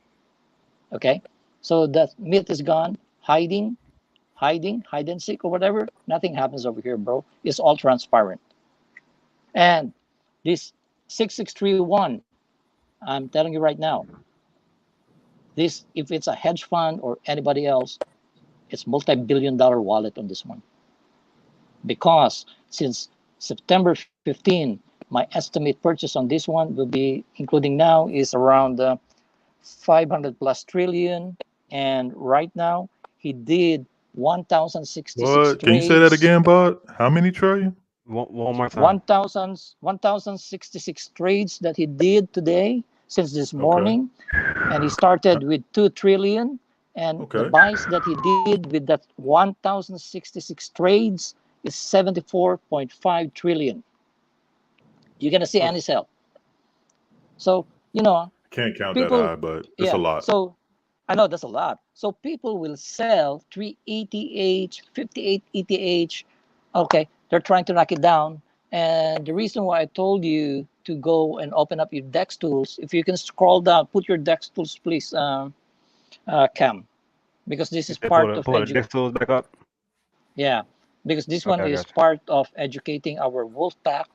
Okay. So that myth is gone. Hide and seek or whatever. Nothing happens over here, bro. It's all transparent. And this 6631, I'm telling you right now, This, if it's a hedge fund or anybody else, it's multi-billion-dollar wallet on this one. Because since September 15, my estimate purchase on this one will be, including now, is around 500 plus trillion. And right now, he did 1,066 What? Can you say that trades. again, bud? How many trillion? One more time. 1,066 trades that he did today since this Okay. morning. And he started with 2 trillion. And the Okay. buys that he did with that 1,066 trades is 74.5 trillion. You're going to see Hmm. any sell. So, you know, Can't count that people, high, but it's a yeah. lot. So I know that's a lot. So people will sell 3 ETH, 58 ETH. Okay, they're trying to knock it down. And the reason why I told you to go and open up your DEX tools, if you can scroll down, put your DEX tools, please, Cam, because this You is said part of pull the desk tools back up. yeah, because this one Okay, I is got you. part of educating our wolf pack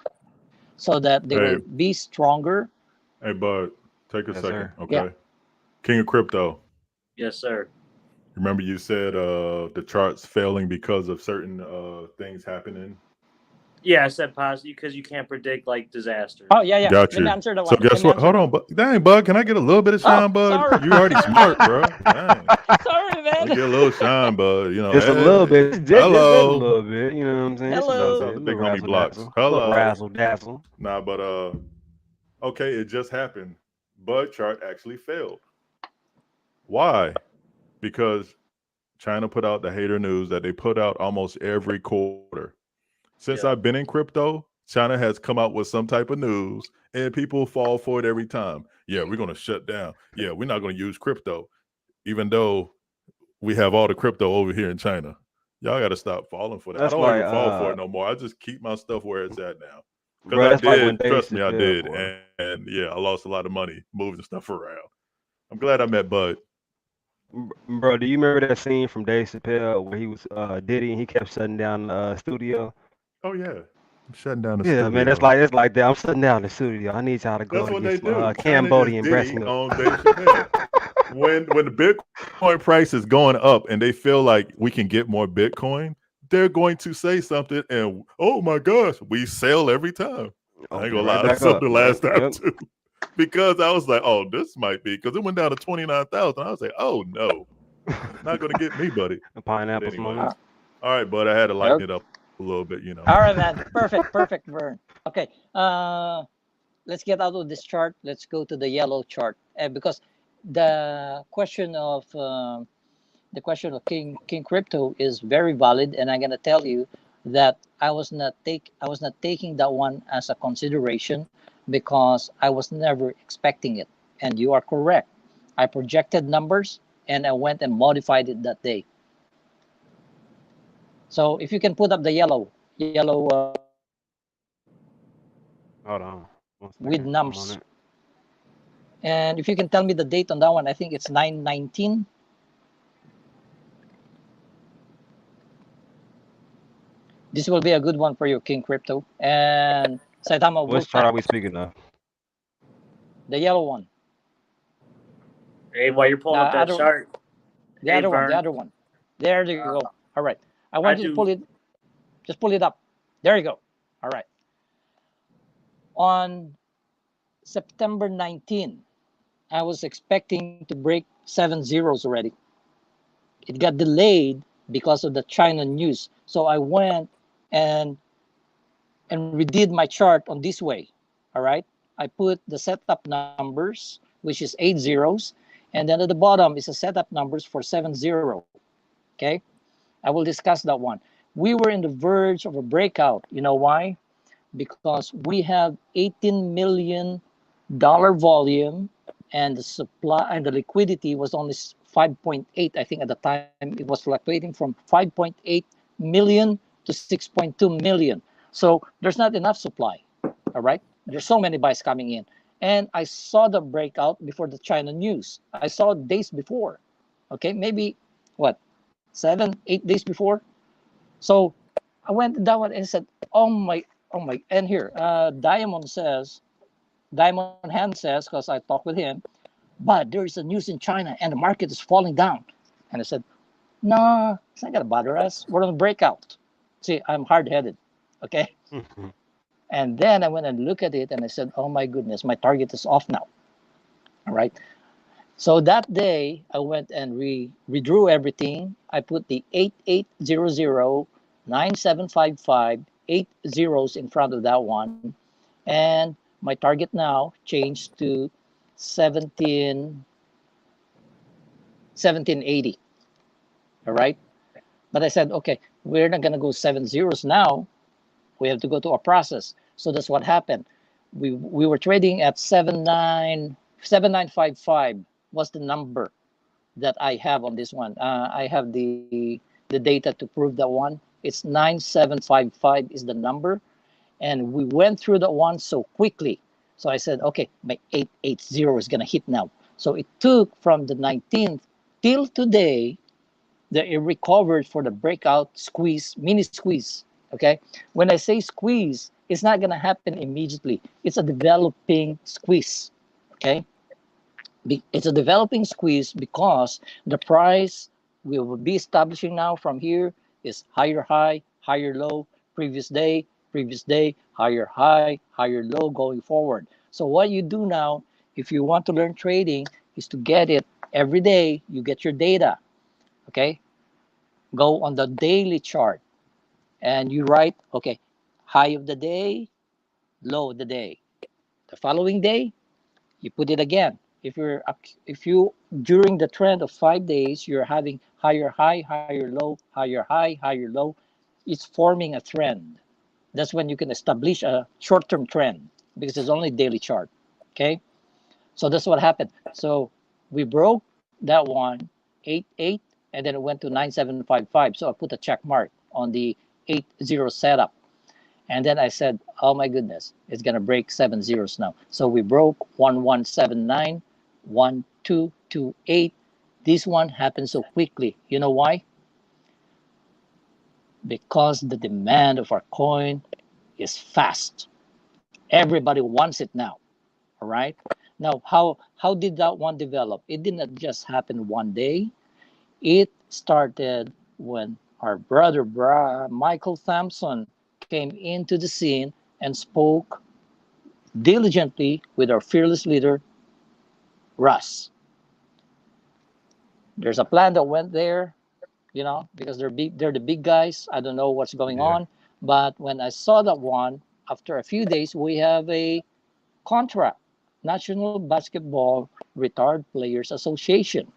so that they Hey, will be stronger. hey, bud, take a Yes, second, sir. Yeah. okay? King of Crypto. Yes, sir. Remember you said the charts failing because of certain things happening. Yeah, I said positive because you can't predict like disasters. Oh yeah, yeah. Got Let me you. answer that So one. Let guess me what? answer Hold that on, one. dang, bud, can I get a little bit of Oh, shine, bud? sorry. You already smart, bro. Dang. Sorry, I'll man. get a little shine, bud. You know, Just a little hey, bit. Just a hello. little bit. You know what I'm saying? Just a little Hello. bit. A So they little call me razzle blocks. dazzle. A little Hello. razzle dazzle. Nah, but okay, it just happened. Bud chart actually failed. Why? Because China put out the hater news that they put out almost every quarter. Since Yeah. I've been in crypto, China has come out with some type of news and people fall for it every time. Yeah, we're going to shut down. Yeah, we're not going to use crypto, even though we have all the crypto over here in China. Y'all got to stop falling for that. I That's don't like even fall for it no more. I just keep my stuff where it's at now. Because bro. I That's like when did, Dave trust me, I Chappelle, did. boy. And yeah, I lost a lot of money moving stuff around. I'm glad I met Bud. Bro, do you remember that scene from Dave Chappelle where he was Diddy and he kept shutting down the studio? Oh, yeah. I'm shutting down the Yeah, man, studio. it's like that. I'm shutting down the studio. I need y'all to go That's and what get they some do. China is Cambodian breast Diddy milk. on Dave Chappelle. When the Bitcoin price is going up and they feel like we can get more Bitcoin, they're going to say something and oh my gosh, we sell every time. I ain't Open it gonna right lie, I back sold up. the Yep, last time yep. too. Because I was like, oh, this might be because it went down to 29,000. I was like, oh no, not gonna get me, buddy. The But pineapples anyway. moment. All right, bud. I had to lighten Okay. it up a little bit, you know. All right, man. Perfect, perfect, Vern. Okay. Let's get out of this chart. Let's go to the yellow chart, because the question of King Crypto is very valid, and I'm gonna tell you that I was not taking that one as a consideration because I was never expecting it. And you are correct. I projected numbers and I went and modified it that day. So if you can put up the yellow Hold on. One with second. I'm on nums, it. and if you can tell me the date on that one, I think it's 9/19. This will be a good one for you, King Crypto and Saitama Which chart Wolfpack. are we speaking of? The yellow one. Hey, while you're pulling up that Other, chart, the hey other one. The Vern, other one. There you go. All right. I I want you to pull do. it. Just pull it up. There you go. All right. On September 19, I was expecting to break 7 zeros already. It got delayed because of the China news. So I went and redid my chart on this way. All right. I put the setup numbers, which is 8 zeros, and then at the bottom is the setup numbers for 7 0. Okay. I will discuss that one. We were in the verge of a breakout. You know why? Because we have $18 million volume, and the supply and the liquidity was only 5.8. I think at the time it was fluctuating from 5.8 million to 6.2 million. So there's not enough supply. All right, there's so many buys coming in, and I saw the breakout before the China news. I saw it days before. Okay, maybe what, 7, 8 days before. So I went that one and said, oh my. And here, Diamond Hand says, because I talked with him, but there is a news in China and the market is falling down. And I said, no, it's not gonna bother us. We're on a breakout. See, I'm hard-headed. Okay. Mhm. And then I went and looked at it and I said, oh my goodness, my target is off now. All right. So that day I went and redrew everything. I put the 8800 9755 8 zeros in front of that one. And my target now changed to 17 1780. All right. But I said, okay, we're not going to go 7 zeros now. We have to go to a process. So that's what happened. We were trading at 7955 was the number that I have on this one. I have the data to prove that one. It's 9755 is the number, and we went through that one so quickly. So I said, okay, my 880 is gonna hit now. So it took from the 19th till today that it recovered for the breakout squeeze, mini squeeze. Okay, when I say squeeze, it's not gonna happen immediately. It's a developing squeeze. Okay, it's a developing squeeze because the price we will be establishing now from here is higher high, higher low, previous day, higher high, higher low going forward. So what you do now, if you want to learn trading, is to get it every day. You get your data, okay? Go on the daily chart and you write, okay, high of the day, low of the day. The following day, you put it again. If you during the trend of 5 days you're having higher high, higher low, higher high, higher low, it's forming a trend. That's when you can establish a short-term trend because it's only daily chart. Okay, so that's what happened. So we broke that one 8-8, and then it went to 9755. So I put a check mark on the 8-0 setup. And then I said, oh my goodness, it's going to break 7 zeros now. So we broke 1179, 1228. This one happened so quickly. You know why? Because the demand of our coin is fast. Everybody wants it now. All right. Now, how did that one develop? It didn't just happen one day. It started when our brother Michael Thompson came into the scene and spoke diligently with our fearless leader, Russ. There's a plan that went there, because they're the big guys. I don't know what's going Yeah. on. But when I saw that one, after a few days, we have a contract, National Basketball Retired Players Association.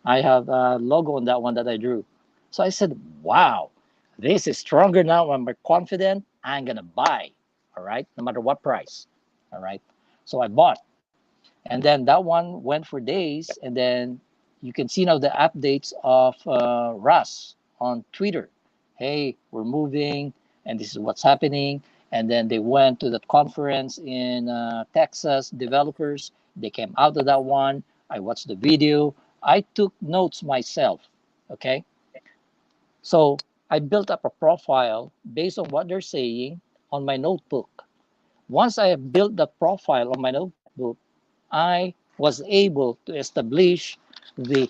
I have a logo on that one that I drew. So I said, wow, this is stronger now. I'm more confident. I'm going to buy. All right. No matter what price. All right. So I bought. And then that one went for days. And then you can see now the updates of Russ on Twitter. Hey, we're moving and this is what's happening. And then they went to that conference in Texas, developers. They came out of that one. I watched the video. I took notes myself. Okay. So I built up a profile based on what they're saying on my notebook. Once I have built that profile on my notebook, I was able to establish the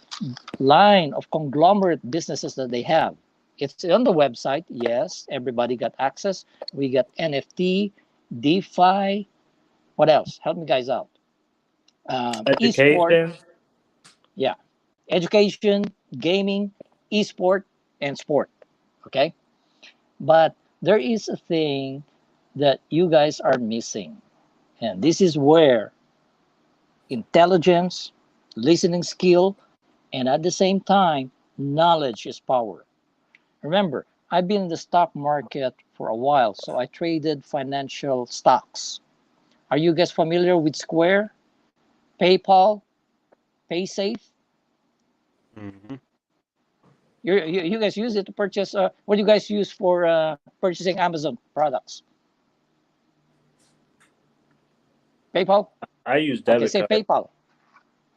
line of conglomerate businesses that they have. It's on the website. Yes, everybody got access. We got NFT, DeFi. What else? Help me guys out. Esport, Education. yeah, education, gaming, esport, and sport. Okay, but there is a thing that you guys are missing, and this is where intelligence, listening skill, and at the same time, knowledge is power. Remember, I've been in the stock market for a while, so I traded financial stocks. Are you guys familiar with Square, PayPal, PaySafe? Hmm. You guys use it to purchase. What do you guys use for purchasing Amazon products? PayPal? I use Okay, debit say card. PayPal.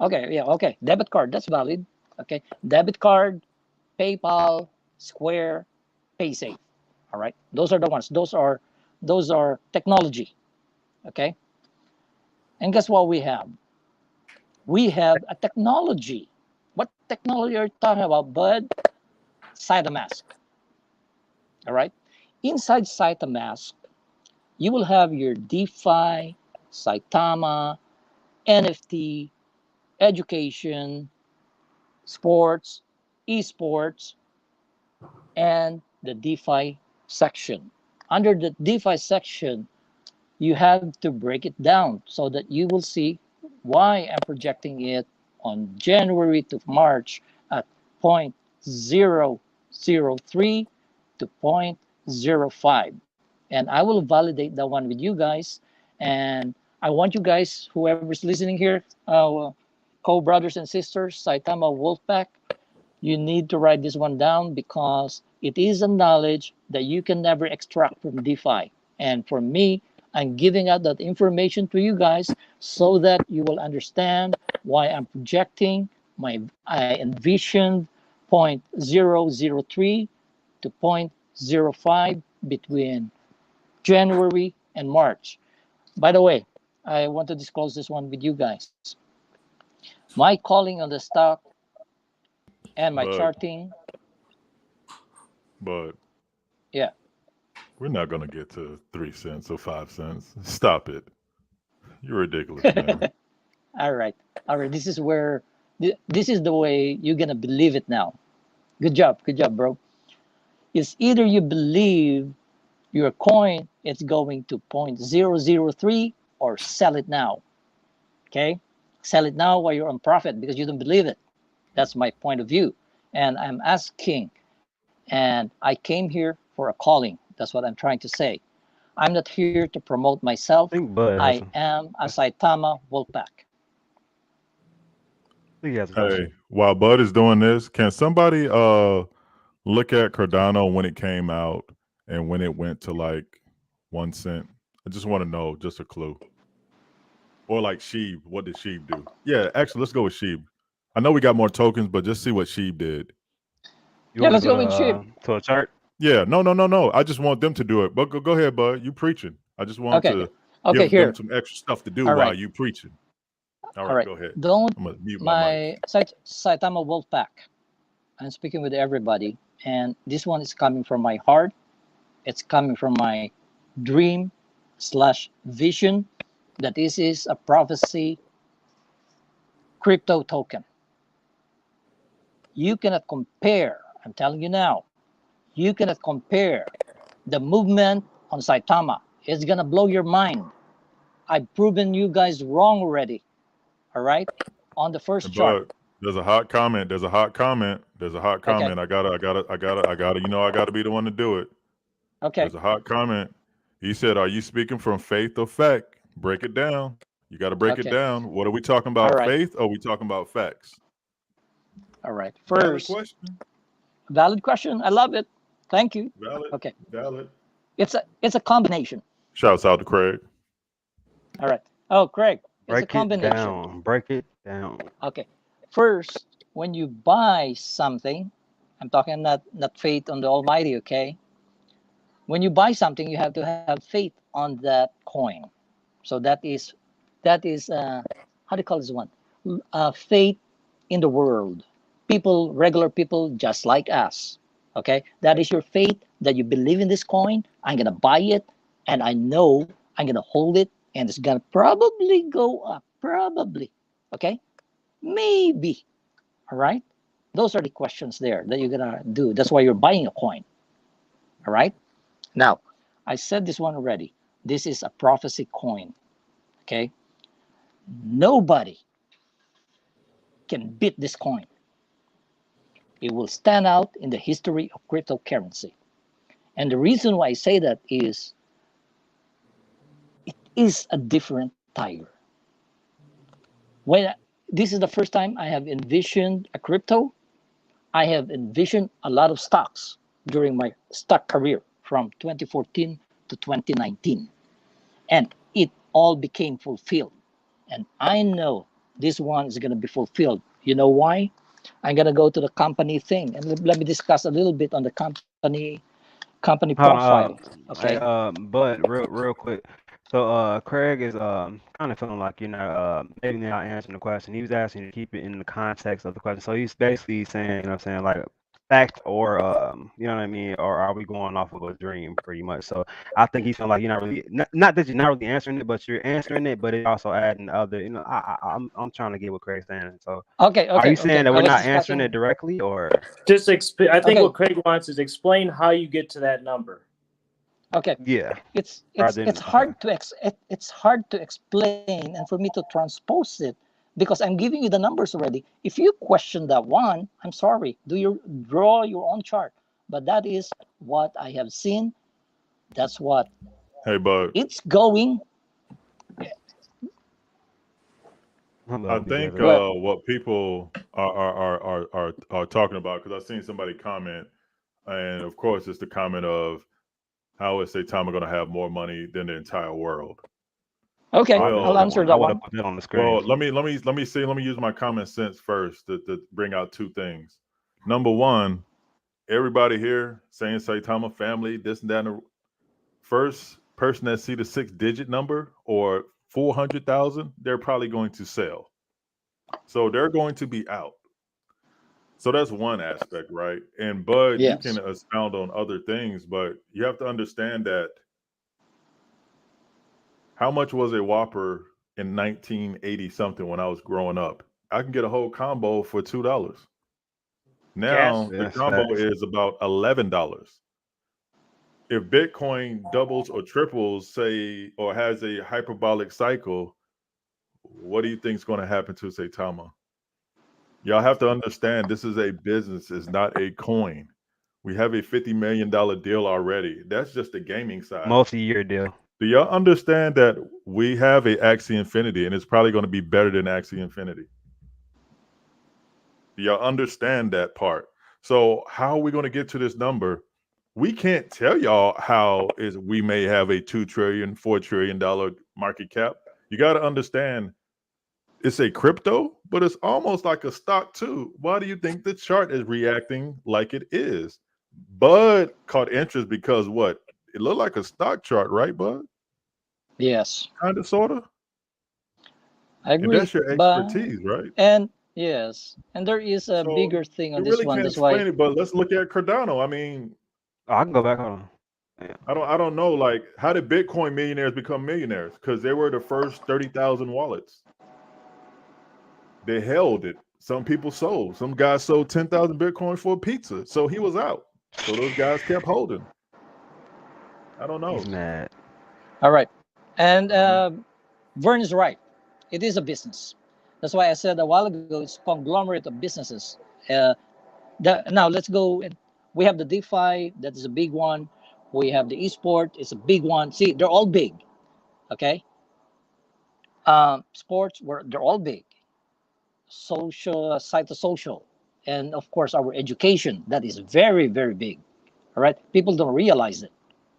Okay, yeah, okay. Debit card, that's valid. Okay, debit card, PayPal, Square, PaySafe. All right, those are the ones. Those are technology. Okay, and guess what we have? We have a technology. What technology are you talking about, bud? Saitamask. All right. Inside Saitamask, you will have your DeFi, Saitama, NFT, education, sports, esports, and the DeFi section. Under the DeFi section, you have to break it down so that you will see why I'm projecting it on January to March at 0.003 to 0.05. And I will validate that one with you guys. And I want you guys, whoever's listening here, co-brothers and sisters, Saitama Wolfpack, you need to write this one down because it is a knowledge that you can never extract from DeFi. And for me, I'm giving out that information to you guys so that you will understand why I'm projecting I envisioned 0.003 to 0.05 between January and March. By the way, I want to disclose this one with you guys. My calling on the stock and my But charting, but yeah. we're not gonna get to 3 cents or 5 cents. Stop it. You're ridiculous, man. All right. All right. This is the way you're going to believe it now. Good job. Good job, bro. It's either you believe your coin is going to 0.003 or sell it now. Okay? Sell it now while you're on profit because you don't believe it. That's my point of view. And I'm asking, and I came here for a calling. That's what I'm trying to say. I'm not here to promote myself. I think Bud has I am a Saitama Wolfpack. I think he has a question. Hey, while Bud is doing this, can somebody look at Cardano when it came out and when it went to like 1 cent? I just want to know, just a clue. Or like Sheeb, what did Sheeb do? Yeah, actually, let's go with Sheeb. I know we got more tokens, but just see what Sheeb did. You Yeah, want let's to go go with Chip. to a chart? Yeah, no. I just want them to do it. But go ahead, Bud. You preaching. I just want Okay. to Okay, give them here. some extra stuff to do All while right. you preaching. All All right, right. go ahead. Don't I'm gonna mute my mic. my Saitama Wolfpack. I'm speaking with everybody, and this one is coming from my heart. It's coming from my dream slash vision that this is a prophecy crypto token. You cannot compare, I'm telling you now, you cannot compare the movement on Saitama. It's gonna blow your mind. I've proven you guys wrong already. All right? On the first chart. But there's a hot comment. There's a hot comment. Okay. I gotta. You know, I gotta be the one to do it. Okay. There's a hot comment. He said, "Are you speaking from faith or fact? Break it down. You got to break it Okay. down. What are we talking All about? right. Faith or are we talking about facts?" All right. Valid First, question. valid question. I love it. Thank you. Valid. Okay. Valid. It's a combination. Shouts out to Craig. All right. Oh, Craig, it's a Break it combination. down. Break it down. Okay. First, when you buy something, I'm talking not faith on the Almighty, okay? When you buy something, you have to have faith on that coin. So that is how do you call this one? Faith in the world. People, regular people just like us. Okay? That is your faith that you believe in this coin. I'm gonna buy it and I know I'm gonna hold it and it's gonna probably go up. Probably. Okay? Maybe. All right? Those are the questions there that you're gonna do. That's why you're buying a coin. All right? Now, I said this one already. This is a prophecy coin. Okay? Nobody can beat this coin. It will stand out in the history of cryptocurrency. And the reason why I say that is it is a different tiger. When this is the first time I have envisioned a crypto, I have envisioned a lot of stocks during my stock career from 2014 to 2019. And it all became fulfilled. And I know this one is going to be fulfilled. You know why? I'm going to go to the company thing and let me discuss a little bit on the company Hold profile. on. Okay. Bud, real quick. So Craig is kind of feeling like you're not maybe not answering the question. He was asking you to keep it in the context of the question. So he's basically saying, you know what I'm saying, like fact or you know what I mean, or are we going off of a dream pretty much? So I think he's feeling like you're not really not that you're not really answering it, but you're answering it, but it's also adding other, you know, I'm trying to get what Craig's saying. So Okay, are okay, you saying okay. that I we're was not answering discussing. it directly or Just I think Okay, what Craig wants is explain how you get to that number. okay. yeah, It's rather it's than it's okay. hard to it's hard to explain and for me to transpose it because I'm giving you the numbers already. If you question that one, I'm sorry. Draw your own chart. But that is what I have seen. That's what Hey, but it's going. I I love you, think David. Well, what people are talking about, because I've seen somebody comment, and of course it's the comment of how is Saitama going to have more money than the entire world? okay, I I'll missed Well, that answer one. I that would have one. put that on the screen. well, let me use my common sense first to bring out two things. Number one, everybody here saying Saitama family, this and that. And the first person that see the 6-digit number or 400,000, they're probably going to sell. So they're going to be out. So that's one aspect, right? And Bud, you can Yes. expound on other things, but you have to understand that how much was a Whopper in 1980 something when I was growing up? I can get a whole combo for $2. Cash. Now the Yes, combo facts. is about $11. If Bitcoin doubles or triples, say, or has a hyperbolic cycle, what do you think is going to happen to Saitama? Y'all have to understand this is a business, it's not a coin. We have a $50 million deal already. That's just the gaming side. Multi-year deal. Do y'all understand that we have a Axie Infinity and it's probably going to be better than Axie Infinity? Do y'all understand that part? So how are we going to get to this number? We can't tell y'all how is we may have a $2 trillion, $4 trillion market cap. You got to understand it's a crypto, but it's almost like a stock too. Why do you think the chart is reacting like it is? Bud caught interest because what? It looked like a stock chart, right, Bud? Yes. Kind of, sort of. I And agree. that's your But expertise, right? and yes, and there is a So bigger thing on you this really one. can't That's why explain it, but let's look at Cardano. I mean, Oh, I can go back. Hold on. Yeah. I don't know. Like, how did Bitcoin millionaires become millionaires? Because they were the first 30,000 wallets. They held it. Some people sold. Some guys sold 10,000 Bitcoin for a pizza. So he was out. So those guys kept holding. I don't He's know. mad. all right. And I don't know. Vern is right. It is a business. That's why I said a while ago it's conglomerate of businesses. Uh, now let's go. We have the DeFi, that is a big one. We have the esport, it's a big one. See, they're all big. Okay. Sports, they're all big. Social, psychosocial, and of course our education. That is very, very big. All right. People don't realize it.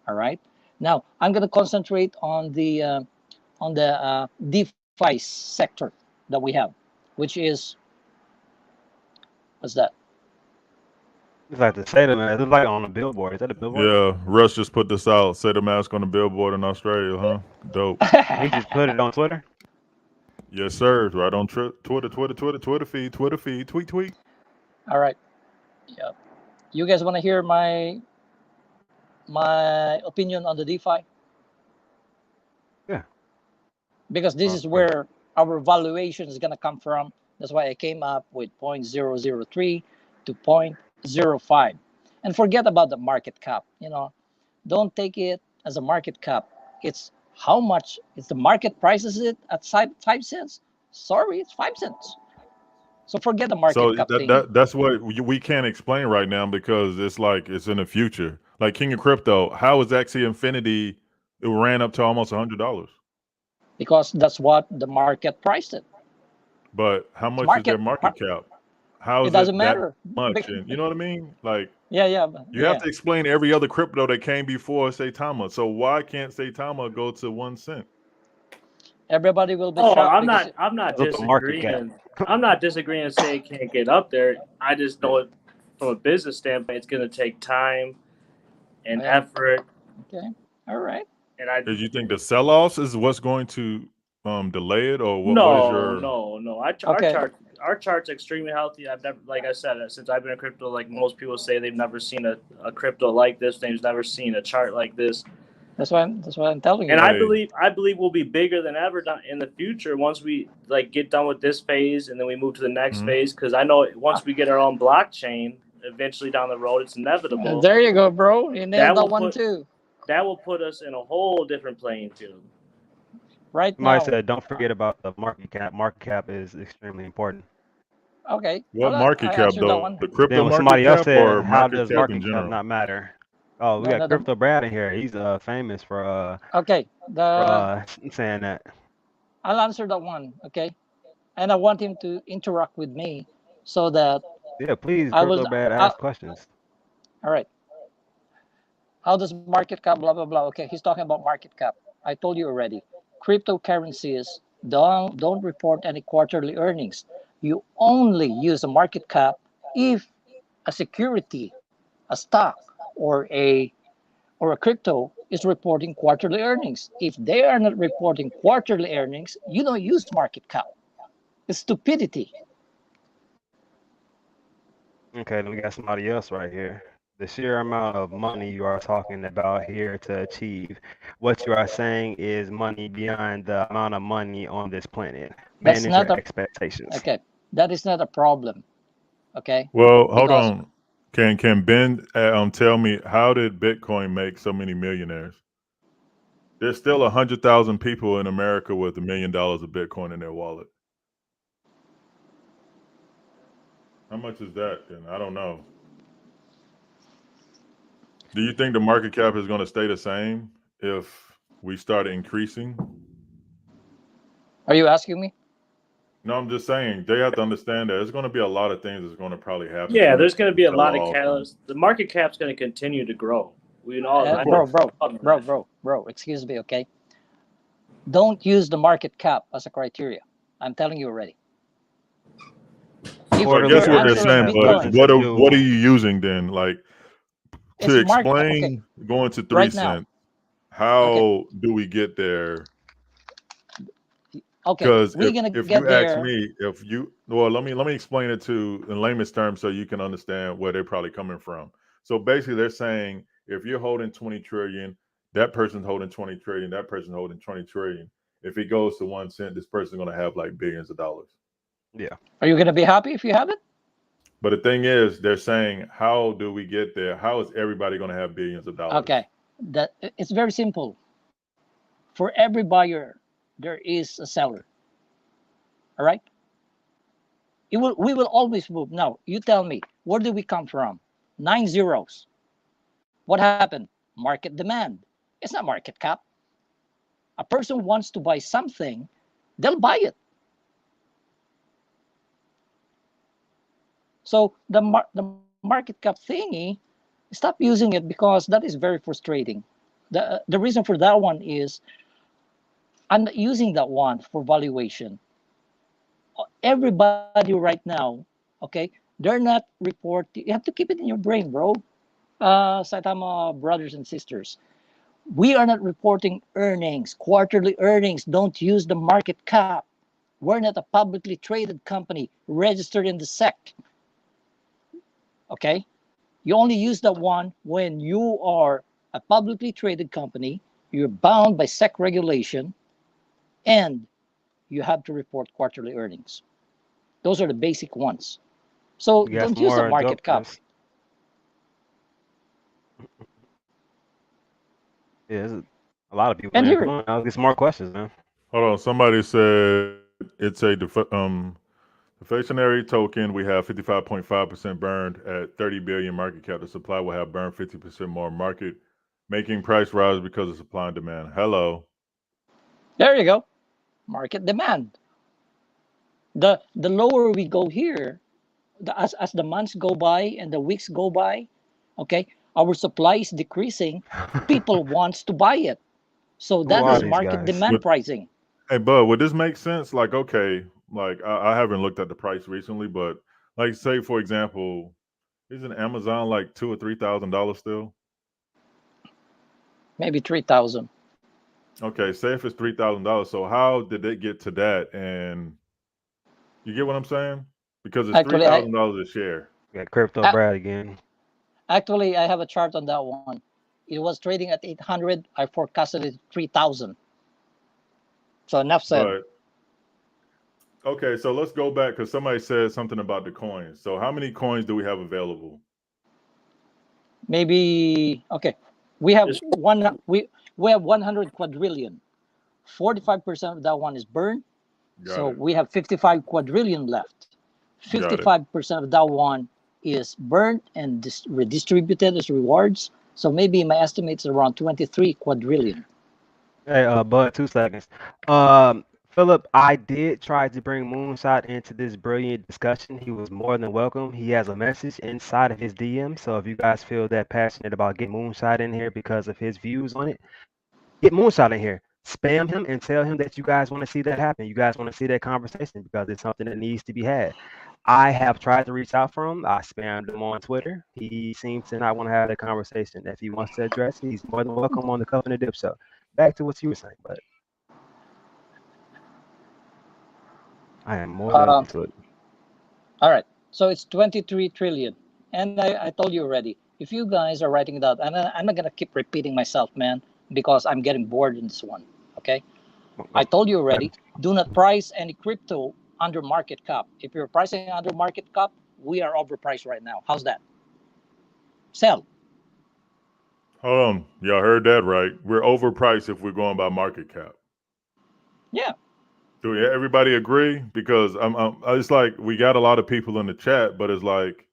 All right. Now I'm going to concentrate on the DeFi sector that we have, which is what's that? It's like the Sailor Man. It's like on a billboard. Is that a billboard? Yeah, Russ just put this out. Say the mask on the billboard in Australia, huh? Dope. He just put it on Twitter. Yes, sir. Right on Twitter feed, tweet. All right. Yeah. You guys want to hear my opinion on the DeFi? Yeah. Because this is Okay. where our valuation is going to come from. That's why I came up with 0.003 to 0.05. And forget about the market cap. Don't take it as a market cap. It's how much is the market prices it at 5 cents. Sorry, it's 5 cents. So forget the market So cap thingy. that's what we can't explain right now because it's like it's in the future. Like King of Crypto, how is Axie Infinity? It ran up to almost $100. Because that's what the market priced it. But how It's much is their market. market cap? How It is doesn't it that matter. much? And you know what I mean? Like Yeah, yeah, you have yeah. to explain every other crypto that came before Saitama. So why can't Saitama go to 1 cent? Everybody will be Oh, shocked because I'm not Because of the market cap. disagreeing. I'm not disagreeing and saying it can't get up there. I just know it from a business standpoint. It's going to take time and yeah. effort. Okay, all right. And I Did you think the sell-offs is what's going to delay it, or what? no, What is your? no. Okay. Our chart's extremely healthy. I've never, like I said, since I've been in crypto, like most people say, they've never seen a crypto like this. They've never seen a chart like this. That's why I'm telling And you. I believe we'll be bigger than ever in the future once we like get done with this phase and then we move to the next phase. Because I know once we get our own blockchain, eventually down the road, it's inevitable. There you go, bro. You nailed that one too. That will put us in a whole different playing field. Right Somebody now. said, don't forget about the market cap. Market cap is extremely important. Okay. What Well, market I cap answered that though? one. The crypto Then when market somebody else cap said, or how market does cap in market cap general? not matter? Oh, we No, got no, Crypto Brad in here. He's famous for Okay. saying that. I'll answer that one. Okay. And I want him to interact with me so that Yeah, please, I will. Crypto Brad, ask questions. All right. How does market cap, blah, blah, blah. Okay. He's talking about market cap. I told you already. Cryptocurrencies don't report any quarterly earnings. You only use a market cap if a security, a stock, or a crypto is reporting quarterly earnings. If they are not reporting quarterly earnings, you don't use market cap. It's stupidity. Okay, then we got somebody else right here. The sheer amount of money you are talking about here to achieve. What you are saying is money beyond the amount of money on this planet. That's Manage not your a expectations. okay. That is not a problem. Okay. Well, hold Because on. Can Ben tell me how did Bitcoin make so many millionaires? There's still 100,000 people in America with $1 million of Bitcoin in their wallet. How much is that? Then I don't know. Do you think the market cap is going to stay the same if we start increasing? are you asking me? No, I'm just saying they have to understand that there's going to be a lot of things that's going to probably happen. Yeah, there's going to be a sell lot of off. catalysts. The market cap's going to continue to grow. We all, I Bro, know. bro. Excuse me. Okay. Don't use the market cap as a criteria. I'm telling you already. So I Quarterly guess what they're answer is saying, but Bitcoin. what are you using then? Like to It's market. explain Okay. going to 3 Right now. cents, how do we get there? Okay. Because We're gonna if get you ask there. me, let me explain it to in layman's terms so you can understand where they're probably coming from. So basically they're saying if you're holding 20 trillion, that person's holding 20 trillion, that person's holding 20 trillion. If it goes to 1 cent, this person's gonna have like billions of dollars. Yeah. Are you gonna be happy if you have it? But the thing is, they're saying, how do we get there? How is everybody going to have billions of dollars? Okay. That it's very simple. For every buyer, there is a seller. All right. We will always move. Now, you tell me, where do we come from? 9 zeros. What happened? Market demand. It's not market cap. A person wants to buy something, they'll buy it. So the market cap thingy, stop using it because that is very frustrating. The reason for that one is I'm not using that one for valuation. Everybody right now, okay, they're not reporting. You have to keep it in your brain, bro. Saitama brothers and sisters, we are not reporting earnings, quarterly earnings. Don't use the market cap. We're not a publicly traded company registered in the SEC. Okay, you only use that one when you are a publicly traded company. You're bound by SEC regulation, and you have to report quarterly earnings. Those are the basic ones. So You got don't some use the more market cap. jokers. Yeah, there's a lot of people And in here. Come here, on, I'll get some more questions, man. Hold on. Somebody said it's a deflationary token. We have 55.5% burned at 30 billion market cap. The supply will have burned 50% more market, making price rise because of supply and demand. Hello. there you go. Market demand. The lower we go here, as the months go by and the weeks go by, okay, our supply is decreasing. People wants to buy it. So Who that are is these market guys? demand pricing. Hey, Bud, would this make sense? Like, okay, like I haven't looked at the price recently, but like, say for example, isn't Amazon like $2,000 or $3,000 still? Maybe 3,000. Okay, say if it's $3,000. So how did they get to that? And you get what I'm saying? Because it's three Actually, I thousand dollars a share. Got crypto a- Brad again. actually I have a chart on that one. It was trading at 800. I forecasted it 3,000. So enough said. But okay, so let's go back because somebody said something about the coins. So how many coins do we have available? Maybe okay. We have Just one. We have 100 quadrillion. 45% of that one is burned. Got So it. we have 55 quadrillion left. Got it. 55% of that one is burned and redistributed as rewards. So maybe my estimate is around 23 quadrillion. Hey, Bud, 2 seconds. Philip, I did try to bring Moonshot into this brilliant discussion. He was more than welcome. He has a message inside of his DM. So if you guys feel that passionate about getting Moonshot in here because of his views on it, get Moonshot in here. Spam him and tell him that you guys want to see that happen. You guys want to see that conversation because it's something that needs to be had. I have tried to reach out for him. I spammed him on Twitter. He seems to not want to have that conversation. If he wants to address it, he's more than welcome on the Cuffin and Dip show. Back to what you were saying, but I am more than Uh, open to it. all right. So it's 23 trillion. And I told you already, if you guys are writing it out, and I'm not going to keep repeating myself, man, because I'm getting bored in this one. Okay. I told you already, do not price any crypto under market cap. If you're pricing under market cap, we are overpriced right now. How's that? Sell. Hold on. Y'all heard that right. We're overpriced if we're going by market cap. Yeah. Do everybody agree? Because it's like we got a lot of people in the chat, but it's like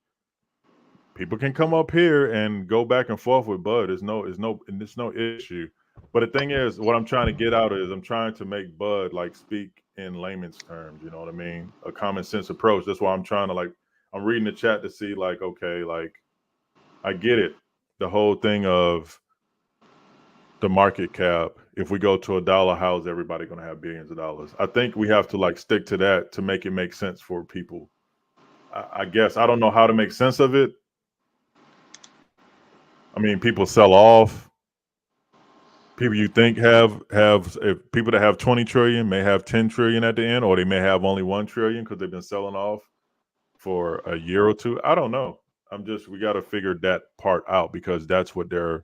people can come up here and go back and forth with Bud. It's no issue. But the thing is, what I'm trying to get out is I'm trying to make Bud like speak in layman's terms. You know what I mean? A common sense approach. That's why I'm trying to like I'm reading the chat to see like okay, like I get it. The whole thing of the market cap. If we go to $1, how's everybody going to have billions of dollars? I think we have to like stick to that to make it make sense for people. I guess I don't know how to make sense of it. I mean, people sell off. People you think have if people that have 20 trillion may have 10 trillion at the end, or they may have only 1 trillion because they've been selling off for a year or two. I don't know. We got to figure that part out because that's what their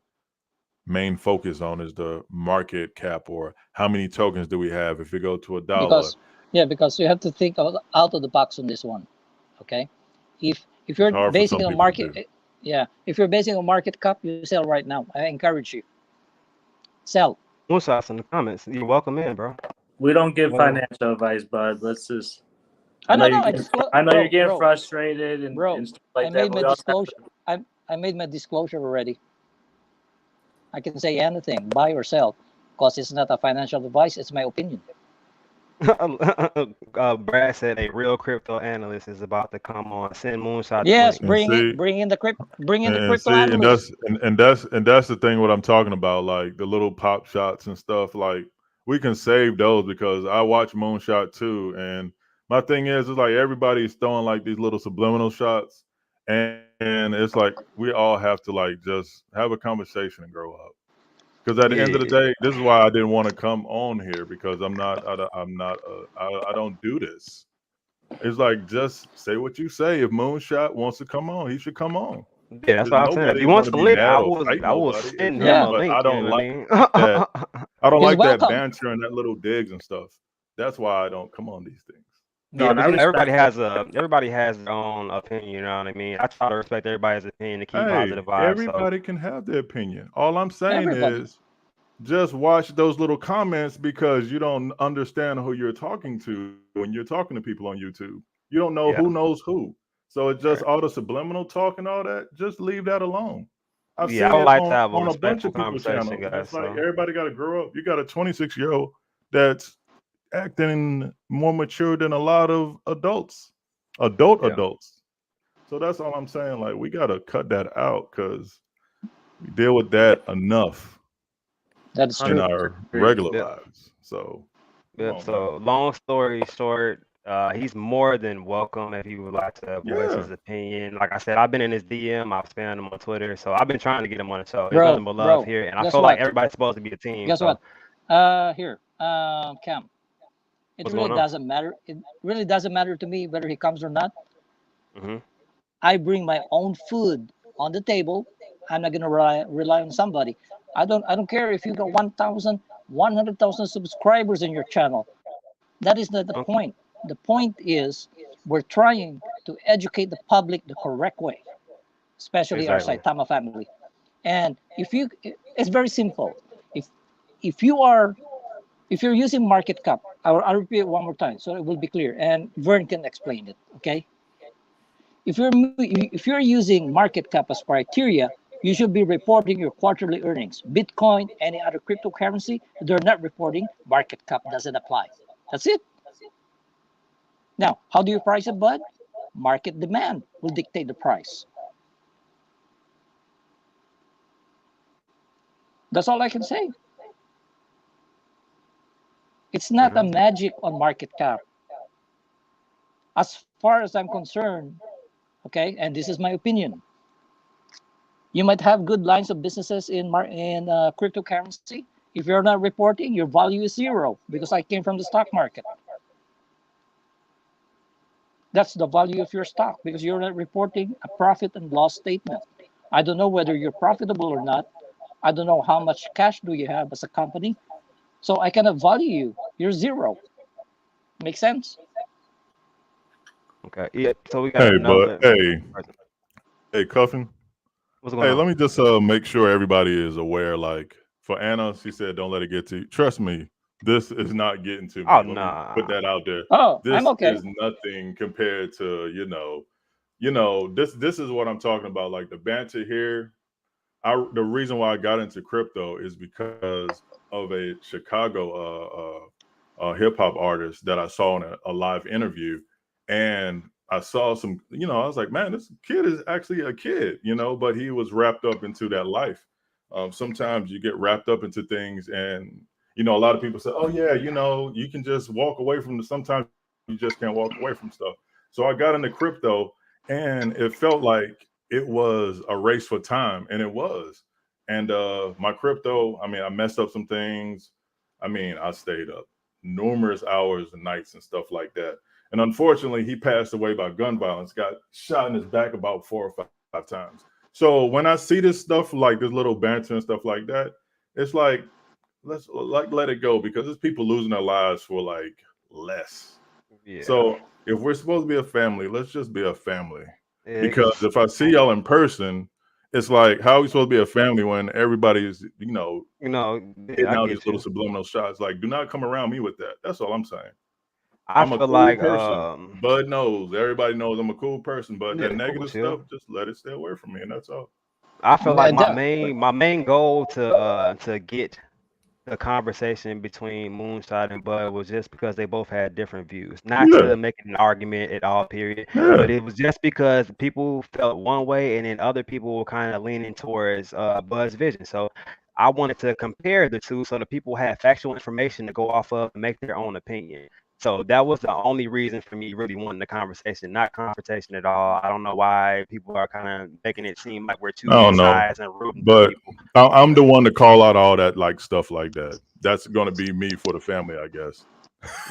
main focus on is the market cap or how many tokens do we have. If we go to $1, Because you have to think out of the box on this one. Okay. If it's you're hard for basing some on people to market, do. yeah, if you're basing on market cap, you sell right now. I encourage you. Sell. Moonshot's in the comments. You're welcome in, bro. we don't give Well, financial advice, bud. Let's just. I I know don't know. you're getting, Bro, I know you're getting bro, frustrated and, bro. and stuff I like that. made But my we also have disclosure. I made my disclosure already. I can say anything, buy or sell, because it's not a financial advice. It's my opinion. Brad said a real crypto analyst is about to come on. Send Moonshot the Yes, link. And see, bring in the and crypto see, and analyst. that's the thing. What I'm talking about, like the little pop shots and stuff. Like we can save those because I watch Moonshot too. And my thing is like everybody's throwing like these little subliminal shots, and it's like we all have to like just have a conversation and grow up. Because at the end of the Yeah. day, this is why I didn't want to come on here because I don't do this. It's like just say what you say. If Moonshot wants to come on, he should come on. Yeah, that's what I'm saying. If Nobody he is going wants to the be link, mad or fight I will nobody. send him Yeah. a But link. I You know don't what I like mean? that. I don't He's like that welcome. banter and that little digs and stuff. That's why I don't come on these things. No, Yeah, and but I you know, respect everybody has their own opinion. You know what I mean? I try to respect everybody's opinion to keep Hey, positive vibes. So everybody can have their opinion. All I'm saying Everybody. is just watch those little comments because you don't understand who you're talking to when you're talking to people on YouTube. You don't know yeah, who knows who. So it's just right. all the subliminal talk and all that. Just leave that alone. I've Yeah, I seen would it like to have a on a bunch respectful of people's conversation, channels. And guys. it's like So everybody got to grow up. You got a 26-year-old that's acting more mature than a lot of adults, yeah, adults. So that's all I'm saying. Like we got to cut that out because we deal with that enough That's in true. 100% our agree. regular yep, lives. So come yep. on, man. So long story short, he's more than welcome if he would like to voice Yeah. his opinion. Like I said, I've been in his DM. I've spammed him on Twitter. So I've been trying to get him on the show. There's nothing but love Bro. here, and I Guess feel like what? everybody's supposed to be a team. Guess So what? Here, Cam. It What's really going on? doesn't matter. It really doesn't matter to me whether he comes or not. Hmm. I bring my own food on the table. I'm not gonna rely on somebody. I don't care if you got 1,000, 100,000 subscribers in your channel. That is not the Okay. point. The point is we're trying to educate the public the correct way, especially our Exactly. Saitama family. And if you, it's very simple. If if you are if you're using market cap, I'll repeat it one more time so it will be clear, and Vern can explain it. Okay, if you're using market cap as criteria, you should be reporting your quarterly earnings. Bitcoin, any other cryptocurrency, they're not reporting. Market cap doesn't apply. That's it. Now, how do you price it, bud? Market demand will dictate the price. That's all I can say. It's not a Hmm. magic on market cap. As far as I'm concerned, okay, and this is my opinion, you might have good lines of businesses in cryptocurrency. If you're not reporting, your value is zero because I came from the stock market. That's the value of your stock because you're not reporting a profit and loss statement. I don't know whether you're profitable or not. I don't know how much cash do you have as a company. So I cannot value you. You're zero. Make sense? Okay. Yeah. So we got Hey, but another person. hey, Cuffin. What's going Hey, on? let me just make sure everybody is aware. Like for Anna, she said, "Don't let it get to you." Trust me, this is not getting to Oh me. Let me put nah. that out there. Oh, I'm This okay. is nothing compared to this is what I'm talking about. Like the banter here. The reason why I got into crypto is because of a Chicago hip hop artist that I saw in a live interview, and I saw some. I was like, man, this kid is actually a kid, but he was wrapped up into that life. Sometimes you get wrapped up into things, and a lot of people say, oh yeah, you can just walk away from the. Sometimes you just can't walk away from stuff. So I got into crypto, and it felt like it was a race for time, and it was. And my crypto, I mean, I messed up some things. I mean, I stayed up numerous hours and nights and stuff like that. And unfortunately, he passed away by gun violence, got shot in his back about 4 or 5 times. So when I see this stuff like this little banter and stuff like that, it's like, let's like let it go because there's people losing their lives for like less. Yeah. So if we're supposed to be a family, let's just be a family. Because Ex- if I see y'all in person, it's like, how are we supposed to be a family when everybody is, hitting I out these get little you. subliminal shots? Like, do not come around me with that. That's all I'm saying. I I'm a feel cool like person. Bud knows. Everybody knows I'm a cool person. But that yeah, cool, negative stuff, chill. just let it stay away from me, and that's all. I feel like And my main goal to get the conversation between Moonshot and Bud was just because they both had different views. Not Yeah, to make it an argument at all, period, yeah. but it was just because people felt one way and then other people were kind of leaning towards Bud's vision. So I wanted to compare the two so the people had factual information to go off of and make their own opinion. So that was the only reason for me really wanting the conversation, not confrontation at all. I don't know why people are kind of making it seem like we're I don't choosing know, sides and rooting for but people. I'm the one to call out all that like stuff like that. That's gonna be me for the family, I guess.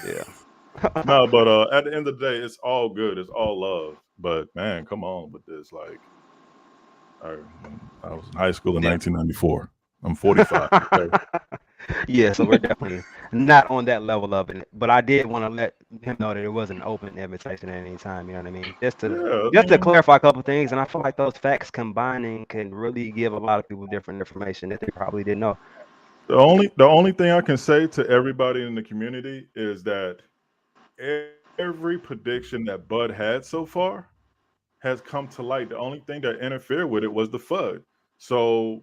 Yeah. No, but at the end of the day, it's all good. It's all love. But man, come on with this. Like, I was in high school in Yeah. 1994. I'm 45. Okay. Yeah, so we're definitely not on that level of it. But I did want to let him know that it was an open invitation at any time, you know what I mean? Just to Yeah, I just to mean, clarify a couple things, and I feel like those facts combining can really give a lot of people different information that they probably didn't know. the only thing I can say to everybody in the community is that every prediction that Bud had so far has come to light. The only thing that interfered with it was the FUD. So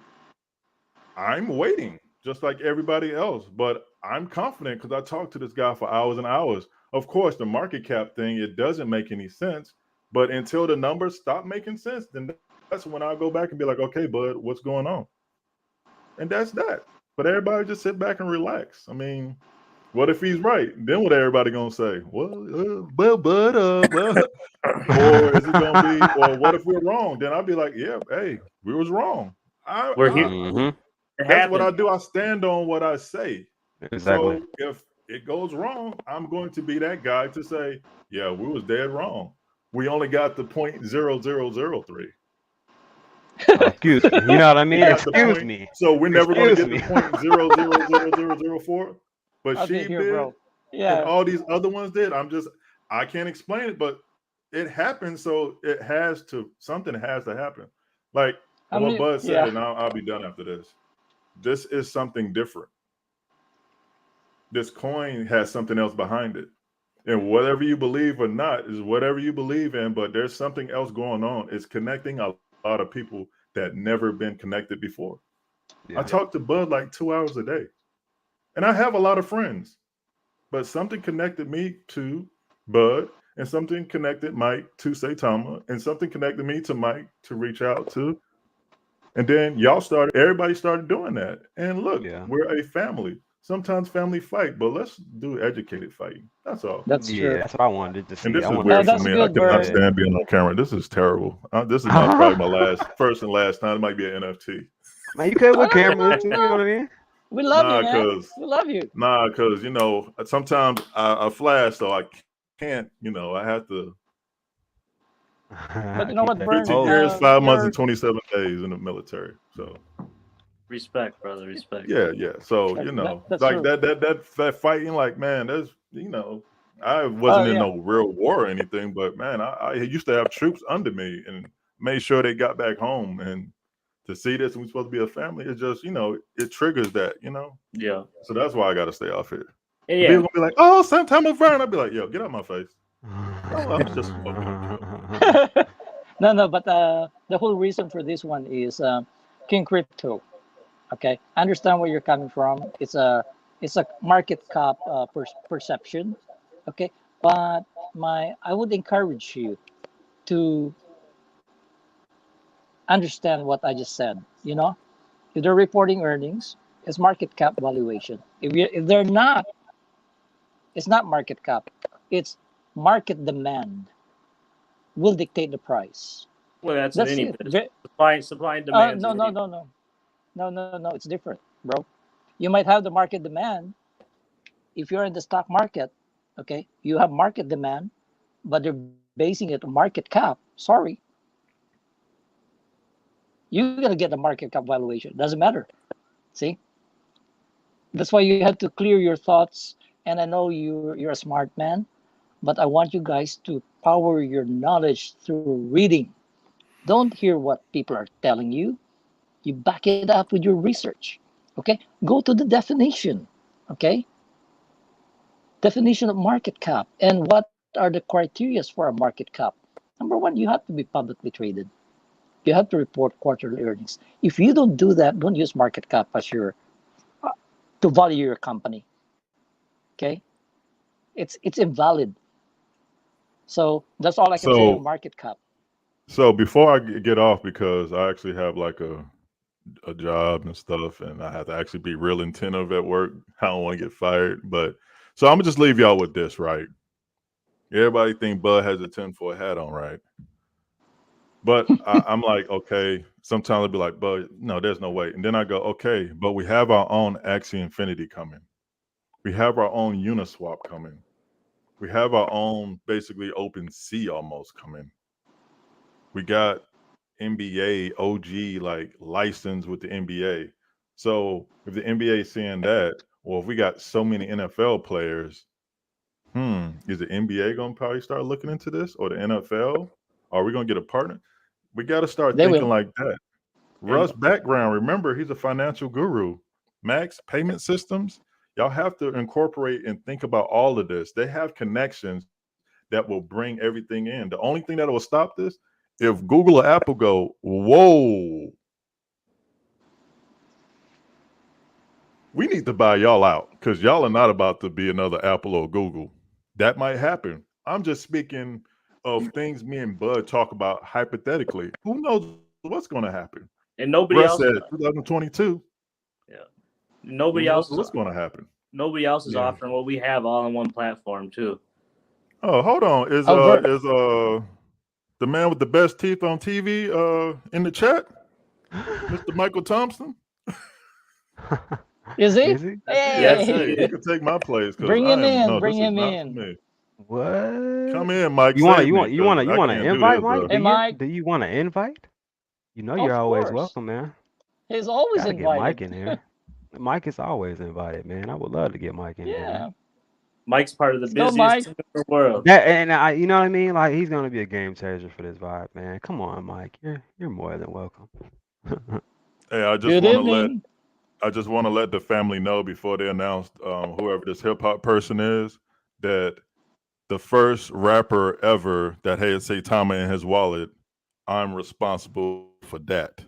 I'm waiting, just like everybody else. But I'm confident because I talked to this guy for hours and hours. Of course, the market cap thing, it doesn't make any sense. But until the numbers stop making sense, then that's when I'll go back and be like, okay, bud, what's going on? And that's that. But everybody just sit back and relax. I mean, what if he's right? Then what everybody gonna say? Well, or is it gonna be? Or what if we're wrong? Then I'll be like, yeah, hey, we was wrong. I, We're here. I Hmm. It that's what happened. I do. I stand on what I say. Exactly. So if it goes wrong, I'm going to be that guy to say, yeah, we was dead wrong. We only got the 0.0003. Excuse me. You know what I We mean? got the Excuse point. me. So we're never going to Excuse get the me. 0.000004. But Okay, she here, did, bro. and Yeah. all these other ones did. I can't explain it, but it happened. So something has to happen. Like I what mean, Bud said, yeah. and I'll be done after this. This is something different. This coin has something else behind it. And whatever you believe or not is whatever you believe in, but there's something else going on. It's connecting a lot of people that never been connected before. I Yeah. talk to Bud like 2 hours a day. And I have a lot of friends, but something connected me to Bud, and something connected Mike to Saitama, and something connected me to Mike to reach out to. And then everybody started doing that. And look, Yeah. we're a family. Sometimes family fight, but let's do educated fighting. That's all. That's Yeah. true. That's what I wanted to And see. this I is wanted to weird for That's see. me. I good, cannot Vern. stand being on camera. This is terrible. This is probably my first and last time. It might be an NFT. Man, you could Oh, with no, no, cameras no, too. You no. know what I mean? We love you, man. Cause We love you. sometimes I flash, so I can't. I have to. But you know Keep what, that 15 Vern? years, composure. 5 months, You're and 27 days in the military. So Respect, brother. Respect. yeah. So that's like true. that fighting, like man, I Oh wasn't in yeah. no real war or anything, but man, I used to have troops under me and made sure they got back home. And to see this, and we're supposed to be a family, it's just it triggers that. Yeah. So that's why I got to stay off here. And People yeah. gonna be like, "Oh, Saitama Vern," I'll be like, "Yo, get out my face." Oh, I was just smoking a joke. No, but the whole reason for this one is King Crypto. Okay, I understand where you're coming from. It's a market cap perception. Okay, but I would encourage you to understand what I just said. If they're reporting earnings, it's market cap valuation. If they're not, it's not market cap. It's market demand will dictate the price. Well, that's in That's any it. business. Supply and demands No, in no, any. no, no, no. It's different, bro. You might have the market demand if you're in the stock market. Okay, you have market demand, but they're basing it on market cap. Sorry, you're gonna get the market cap valuation. Doesn't matter. See, that's why you have to clear your thoughts. And I know you're a smart man, but I want you guys to power your knowledge through reading. Don't hear what people are telling you. You back it up with your research. Okay, go to the definition. Okay, definition of market cap and what are the criteria for a market cap. Number one, you have to be publicly traded. You have to report quarterly earnings. If you don't do that, don't use market cap as your to value your company. Okay, it's invalid. So that's all I can say on So, market cap. before I get off, because I actually have like a job and stuff, and I have to actually be real attentive at work. I don't want to get fired, but so I'm gonna just leave y'all with this, right? Everybody think Bud has a tinfoil hat on, right? But I'm like, okay. Sometimes I'll be like, Bud, no, there's no way. And then I go, okay, but we have our own Axie Infinity coming. We have our own Uniswap coming. We have our own basically open sea almost coming. We got NBA OG like license with the NBA. So if the NBA is seeing that, well, if we got so many NFL players, is the NBA gonna probably start looking into this, or the NFL? Are we gonna get a partner? We got to start They thinking will. like that. And Russ background, remember, he's a financial guru. Max payment systems, y'all have to incorporate and think about all of this. They have connections that will bring everything in. The only thing that will stop this, if Google or Apple go, whoa, we need to buy y'all out because y'all are not about to be another Apple or Google. That might happen. I'm just speaking of things me and Bud talk about hypothetically. Who knows what's going to happen? nobody Russ else. said 2022. Yeah. Who Nobody knows else is. what's going to happen? Nobody else is Yeah. offering what we have all on one platform too. Oh, hold on. Is the man with the best teeth on TV in the chat? Mr. Michael Thompson? Is he? Is he? Yes, he Hey, Hey, he is. could take my place because bring I him am in. no. Bring This is him not for in. me. What? Come in, Mike. You want to Save you me want you because want to you I want to can't do invite this, Mike? bro. Do Hey, you Mike. do you want to invite? You know you're Of always course. welcome, man. He's always Gotta get Mike invited. in here. Mike is always invited, man. I would love to get Mike in here, Yeah. man. Mike's part of the Let's go, busiest Mike. team in the world. That and you know what I mean? Like he's gonna be a game changer for this vibe, man. Come on, Mike. You're more than welcome. Hey, Good evening. I just want to let the family know before they announce whoever this hip hop person is that the first rapper ever that had Saitama in his wallet, I'm responsible for that.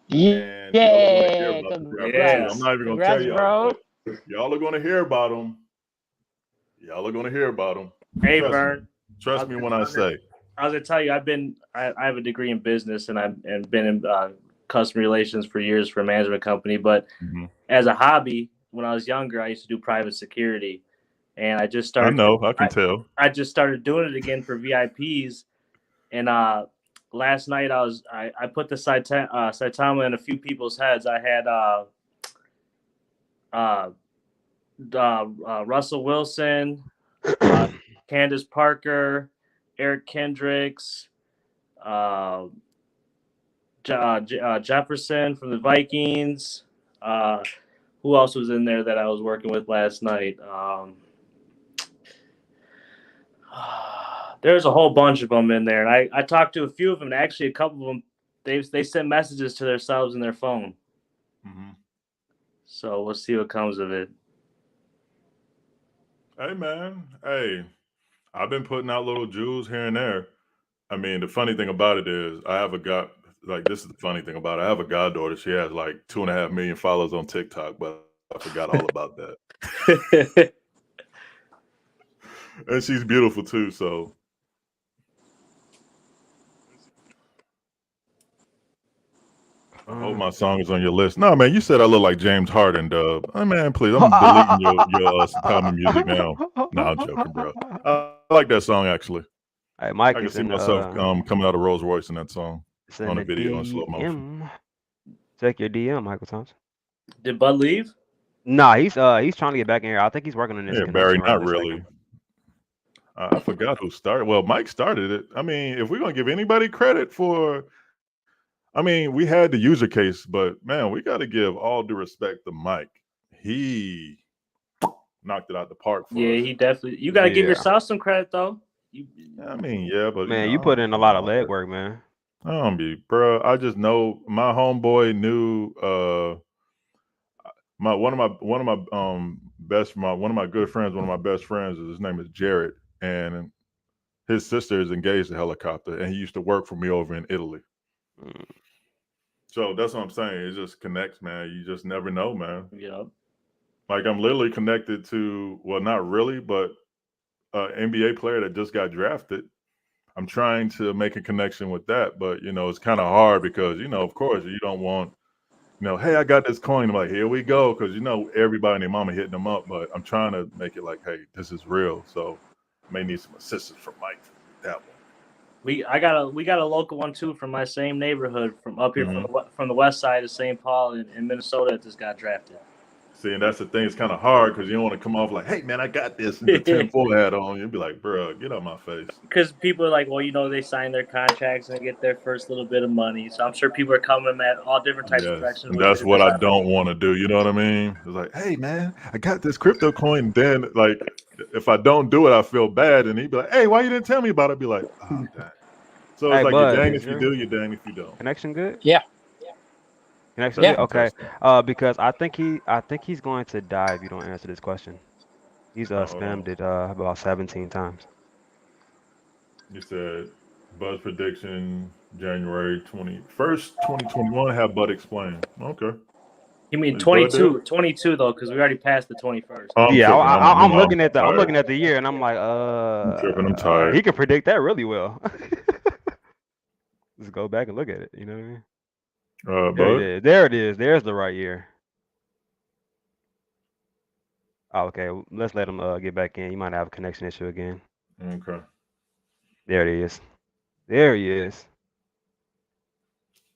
And y'all are going to hear Yeah. about this rapper too. I'm Congrats. Yes. not even going to tell Congrats, y'all, bro. but y'all are going to hear about him. Y'all are going to hear about him. Hey, Trust me. Vern. Trust me when I say. I was gonna tell you, I have a degree in business and I've been in customer relations for years for a management company. But as a hobby, when I was younger, I used to do private security, and I just I started. know. I can tell. I just started doing it again for VIPs, and last night I put the Saitama in a few people's heads. I had Russell Wilson, Candace Parker, Eric Kendricks. Jefferson from the Vikings. Who else was in there that I was working with last night? There's a whole bunch of them in there, and I talked to a few of them. And actually, a couple of them they sent messages to themselves in their phone. So we'll see what comes of it. Hey man, hey, I've been putting out little jewels here and there. I mean, the funny thing about it is, I have a god. Like, this is the funny thing about it. I have a goddaughter. She has like 2.5 million followers on TikTok, but I forgot all about that. And she's beautiful too. So I hope my song is on your list. No, man, you said I look like James Harden, dub. Oh, man, please, I'm deleting your Saitama music now. No, I'm joking, bro. I like that song actually. Hey, I Mike can is see in myself the coming out of Rolls Royce in that song it's in on a the video in slow motion. DM. Check your DM, Michael Thompson. Did Bud leave? Nah, he's trying to get back in here. I think he's working on this Yeah, Barry, connection right not this really. second. I forgot who started. Well, Mike started it. I mean, if we're gonna give anybody credit for, I mean, we had the user case, but man, we got to give all due respect to Mike. He knocked it out the park for Yeah, us. he definitely. You got to give Yeah. yourself some credit though. I mean, yeah, but Man, you you know, put in a lot of legwork, man. I don't be, bro. I just know my homeboy knew one of my good friends, one of my best friends, his name is Jared, and his sister is engaged to helicopter, and he used to work for me over in Italy. So that's what I'm saying. It just connects, man. You just never know, man. Yeah. Like, I'm literally connected to, well, not really, but an NBA player that just got drafted. I'm trying to make a connection with that, but you know, it's kind of hard because, you know, of course, you don't want, you know, hey, I got this coin. I'm like, here we go, because you know everybody and their mama hitting them up. But I'm trying to make it like, hey, this is real. So I may need some assistance from Mike with that one. We got a local one too from my same neighborhood from up here from the west side of St. Paul in Minnesota that just got drafted. See, and that's the thing. It's kind of hard because you don't want to come off like, hey, man, I got this, and the 10-4 hat on. You'd be like, bro, get out my face. Because people are like, well, you know, they sign their contracts and they get their first little bit of money. So I'm sure people are coming at all different types of directions. And that's what I don't want to do. You know what I mean? It's like, hey, man, I got this crypto coin. And then, like, if I don't do it, I feel bad. And he'd be like, hey, why you didn't tell me about it? I'd be like, oh, dang. So it's Hey, like, Bud, you're dang if you do, you're dang if you don't. Connection good? Yeah. Connection Yeah. good? Okay. Because I think he's going to die if you don't answer this question. He's spammed it about 17 times. You said Buzz prediction January 21st, 2021. Have Bud explain. Okay. You mean 22 though, because we already passed the 21st. Oh, Yeah, I'm looking at I'm looking at the year, and I'm like, I'm tripping. I'm tired. he can predict that really well. Just go back and look at it. You know what I mean? Bud. There it is. There's the right year. Oh, okay, let's let him get back in. You might have a connection issue again. Okay. There it is. There he is.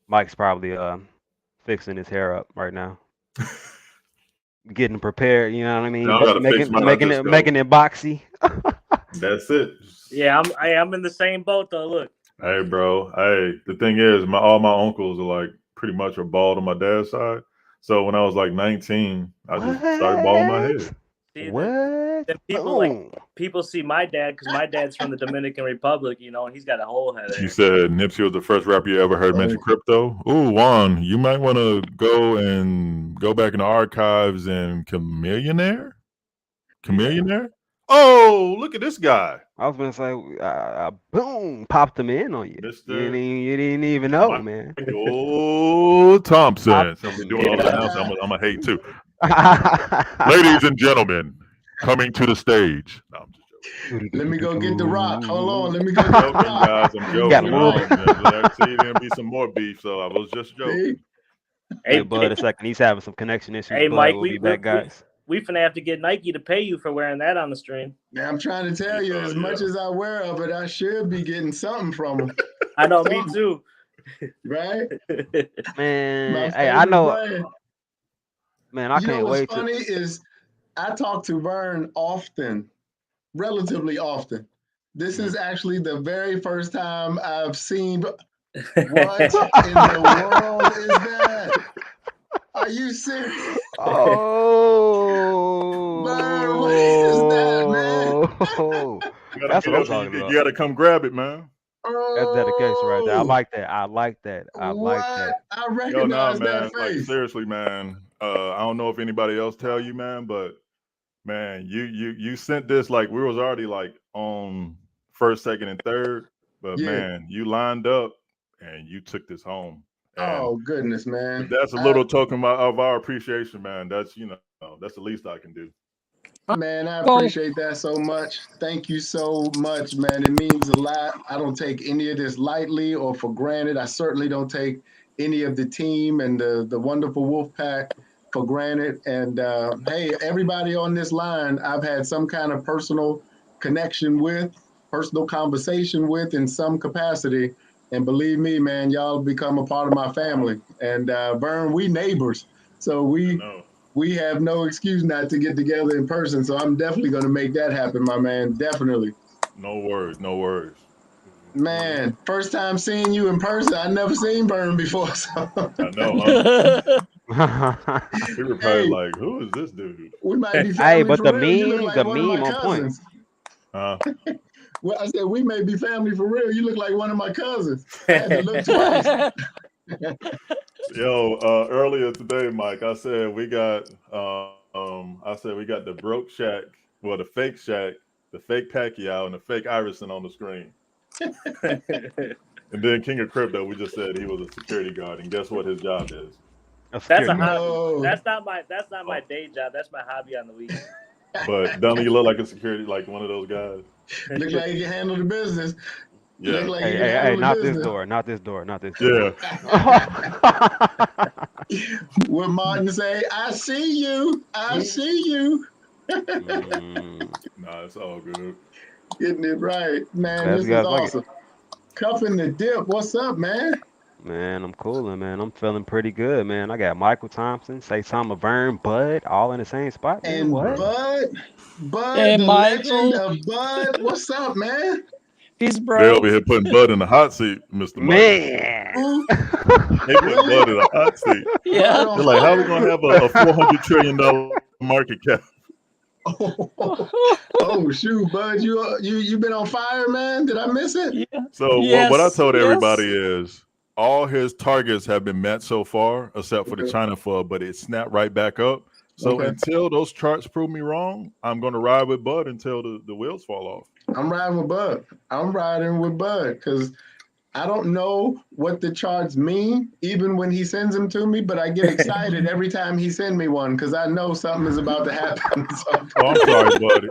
Mike's probably fixing his hair up right now. getting prepared. You know what I mean? Now I gotta fix mine. I just go. Making it boxy. That's it. Yeah, I'm in the same boat though. Look. Hey, bro. Hey, the thing is, all my uncles are like pretty much are bald on my dad's side. So when I was like 19, I just started balding my head. See, What? then people see my dad because my dad's from the Dominican Republic, you know, and he's got a whole head. She said Nipsey was the first rapper you ever heard mention crypto. Ooh, Juan, you might want to go back in the archives and Chameleonaire. Oh, look at this guy. I was gonna say, boom, popped them in on you. Mr. You didn't even know, man. Oh, Thompson. So we're doing all that now, so I'm gonna hate too. Ladies and gentlemen, coming to the stage. No, I'm just joking. Let me go get the rock. Hold on. Let me go get the rock. Guys, I'm joking. See, there'll be some more beef, so I was just joking. Hey, bud, a second. He's having some connection issues. Hey, Mike, we'll be back, guys. We finna have to get Nike to pay you for wearing that on the stream. Yeah, I'm trying to tell you, as much as I wear of it, I should be getting something from them. I know, me too. Right? Man, hey, I know. Brand. Man, I can't wait. What's funny is I talk to Vern often, relatively often. This is actually the very first time I've seen. What in the world is that? Are you serious? Oh, Vern, what is that, man? That's what I'm talking about. You gotta come grab it, man. That's dedication right there. I like that. I like that. I recognize Yo, nah, man. that face. Like seriously, man. I don't know if anybody else tell you, man, but man, you sent this like we was already like on first, second, and third, but man, you lined up and you took this home. And oh goodness, man! That's a little token of our appreciation, man. That's that's the least I can do. Man, I appreciate that so much. Thank you so much, man. It means a lot. I don't take any of this lightly or for granted. I certainly don't take any of the team and the wonderful Wolfpack for granted. And hey, everybody on this line, I've had some kind of personal connection with, personal conversation with in some capacity. And believe me, man, y'all become a part of my family. And Vern, we neighbors. So we have no excuse not to get together in person. So I'm definitely going to make that happen, my man. Definitely. No worries. No worries. Man, first time seeing you in person. I never seen Vern before. So. I know, huh? We were probably like, who is this dude? We might be family. Hey, but for the real. You look meme, like the one of meme my on cousins. point. Well, I said, we may be family for real. You look like one of my cousins. I had to look twice. Yo, earlier today, Mike, I said we got the broke Shaq, well, the fake Shaq, the fake Pacquiao, and the fake Iverson on the screen. And then King of Crypto, we just said he was a security guard, and guess what his job is? That's a hobby. That's not my day job. That's my hobby on the weekend. But don't you look like a security, like one of those guys? Look like you can handle the business. Yeah. Like hey, not this door. Yeah. What Martin say? I see you. I see you. Nah, it's all good. Getting it right, man. Glad this you is guys like awesome. Cuffin the dip. What's up, man? Man, I'm coolin', man. I'm feeling pretty good, man. I got Michael Thompson, Saitama Vern, Bud, all in the same spot, man. And what? Bud, Hey, the Michael. legend of Bud. What's up, man? Peace, bro. They over here putting Bud in the hot seat, Mr. Man. They put Bud in a hot seat. Yeah. They're like, how are we gonna have a $400 trillion market cap? Oh shoot, Bud, you been on fire, man. Did I miss it? Yeah. So what I told everybody is all his targets have been met so far, except for the China FUD, but it snapped right back up. So until those charts prove me wrong, I'm gonna ride with Bud until the wheels fall off. I'm riding with Bud. I'm riding with Bud because I don't know what the charts mean, even when he sends them to me, but I get excited every time he sends me one because I know something is about to happen. Oh, I'm sorry, Bud.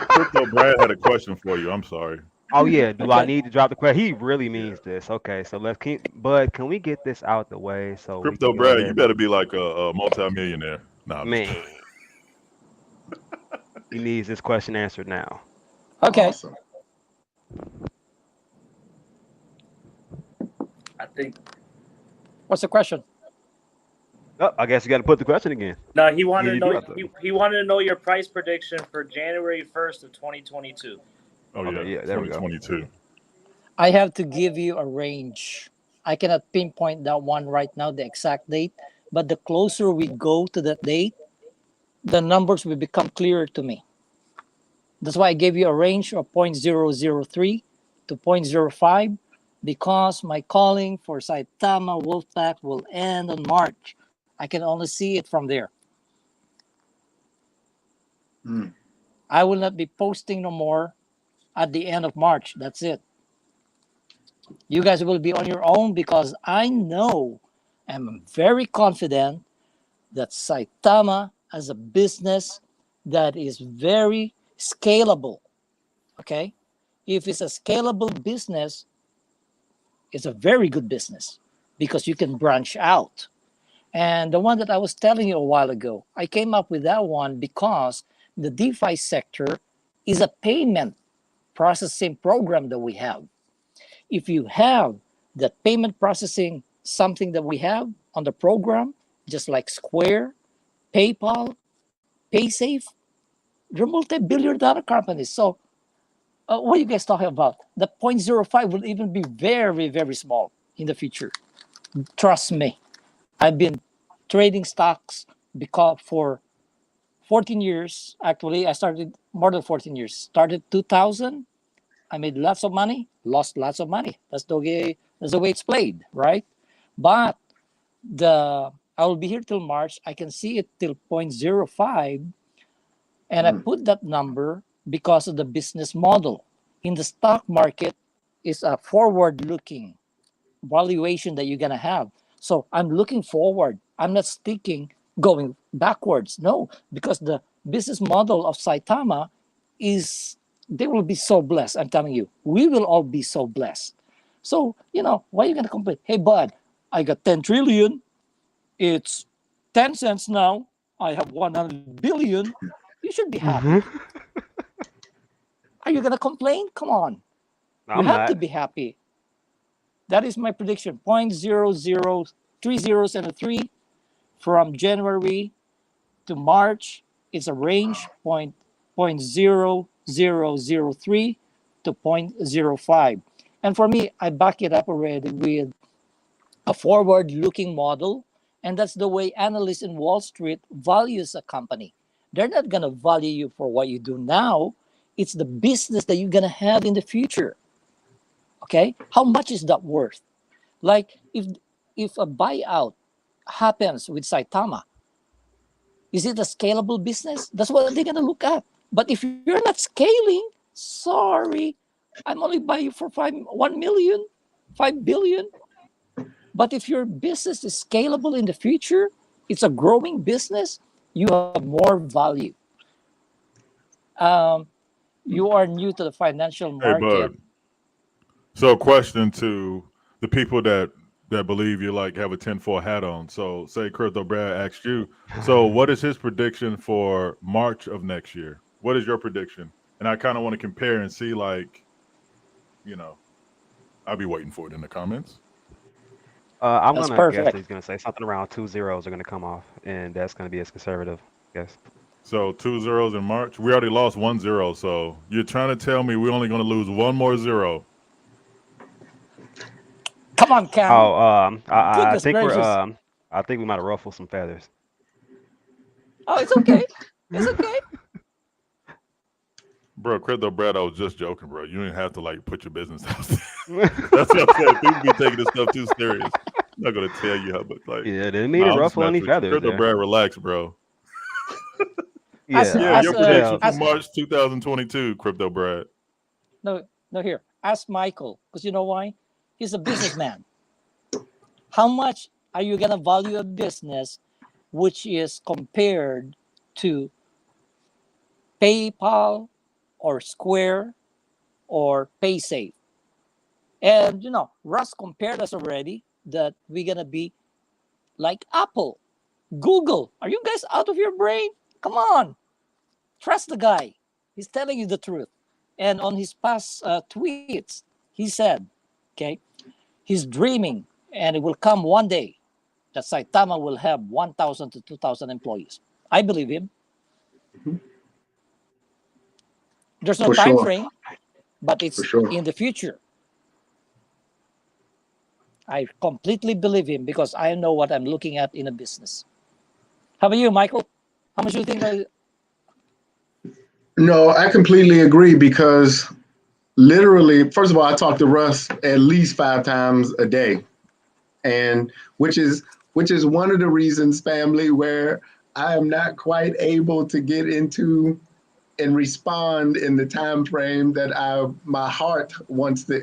Crypto Brad had a question for you. I'm sorry. Oh yeah, do I need to drop the question? He really means this. Okay, so let's keep. Bud, can we get this out the way? So Crypto Brad, you better be like a multi-millionaire. Nah, man. He needs this question answered now. Okay. Awesome. I think. What's the question? Oh, I guess you got to put the question again. No, he wanted Yeah, to you do know. have to. He wanted to know your price prediction for January 1st of 2022. Oh Okay, yeah, yeah, there we go. 2022. I have to give you a range. I cannot pinpoint that one right now, the exact date, but the closer we go to that date, the numbers will become clearer to me. That's why I gave you a range of 0.003 to zero point zero 0.05 because my calling for Saitama Wolfpack will end on March. I can only see it from there. Mm. I will not be posting no more at the end of March. That's it. You guys will be on your own because I know, I'm very confident that Saitama as a business that is very scalable. Okay? If it's a scalable business, it's a very good business because you can branch out. And the one that I was telling you a while ago, I came up with that one because the DeFi sector is a payment processing program that we have. If you have that payment processing, something that we have on the program, just like Square, PayPal, PaySafe, they're multi-billion dollar companies. So what are you guys talking about? The zero point zero 0.05 will even be very, very small in the future. Trust me. I've been trading stocks because for 14 years. Actually, I started more than 14 years. Started 2000. I made lots of money, lost lots of money. That's the way it's played, right? But the I will be here till March. I can see it till 0.05, and I Mm. put that number because of the business model. In the stock market, is a forward-looking valuation that you're gonna have. So I'm looking forward. I'm not sticking going backwards. No, because the business model of Saitama is they will be so blessed. I'm telling you, we will all be so blessed. So why are you gonna complain? Hey, bud, I got 10 trillion. It's 10 cents now. I have 100 billion. You should be happy. Mhm. Are you gonna complain? Come on, you I'm have to not. be happy. That is my prediction. 0.0030 zeros and a 3 from January to March. It's a range point 0.0003 to 0.05. And for me, I back it up already with a forward-looking model. And that's the way analysts in Wall Street values a company. They're not going to value you for what you do now. It's the business that you're going to have in the future. Okay? How much is that worth? Like if a buyout happens with Saitama, is it a scalable business? That's what they're gonna look at. But if you're not scaling, sorry, I'm only buying you for 1 million, 5 billion. But if your business is scalable in the future, it's a growing business, you have more value. Um, you are new to the financial Hey, market. bud. So, question to the people that believe you like have a tinfoil hat on. So, say Crypto Brad asked you. So, what is his prediction for March of next year? What is your prediction? And I kind of want to compare and see, like, you know, I'll be waiting for it in the comments. I'm That's gonna guess that perfect. he's gonna say something around 2 zeros are gonna come off, and that's gonna be his conservative guess. So 2 zeros in March. We already lost 1 0. So you're trying to tell me we're only going to lose one more zero? Come on, Cam. Oh, I Goodness think we're gracious. I think we might have ruffled some feathers. Oh, it's okay. It's okay. Bro, Crypto Brad, I was just joking, bro. You didn't have to like put your business out there. That's what I'm saying. People be taking this stuff too serious. I'm not gonna tell you how, but like, Yeah, didn't mean to nah, I'm just ruffle any messing with you. feathers Crypto there. Brad, relax, bro. As Yeah, Yeah, I as your can prediction tell. for as March 2022, Crypto Brad. no here. Ask Michael because you know why? He's a businessman. How much are you gonna value a business which is compared to PayPal or Square or PaySafe? And Russ compared us already that we're gonna be like Apple, Google. Are you guys out of your brain? Come on, trust the guy. He's telling you the truth. And on his past tweets, he said, okay, he's dreaming and it will come one day that Saitama will have 1,000 to 2,000 employees. I believe him. Mhm. There's no For time sure. frame, but it's For sure. in the future. I completely believe him because I know what I'm looking at in a business. How about you, Michael? How much do you think? No, I completely agree because literally, first of all, I talk to Russ at least 5 times a day, and which is one of the reasons, family, where I am not quite able to get into and respond in the time frame that my heart wants to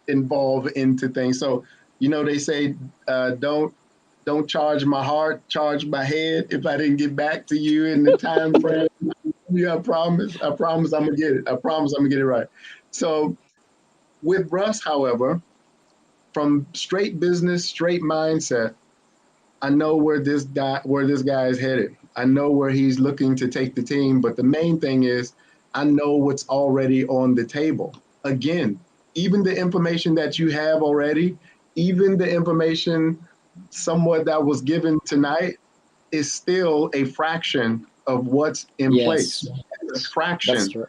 involve into things. So, they say, don't charge my heart, charge my head. If I didn't get back to you in the time frame, yeah, I promise I'm gonna get it. I promise I'm gonna get it right. So with Russ, however, from straight business, straight mindset, I know where this guy is headed. I know where he's looking to take the team. But the main thing is, I know what's already on the table. Again, even the information that you have already, even the information somewhat that was given tonight, is still a fraction of what's in place. It's a fraction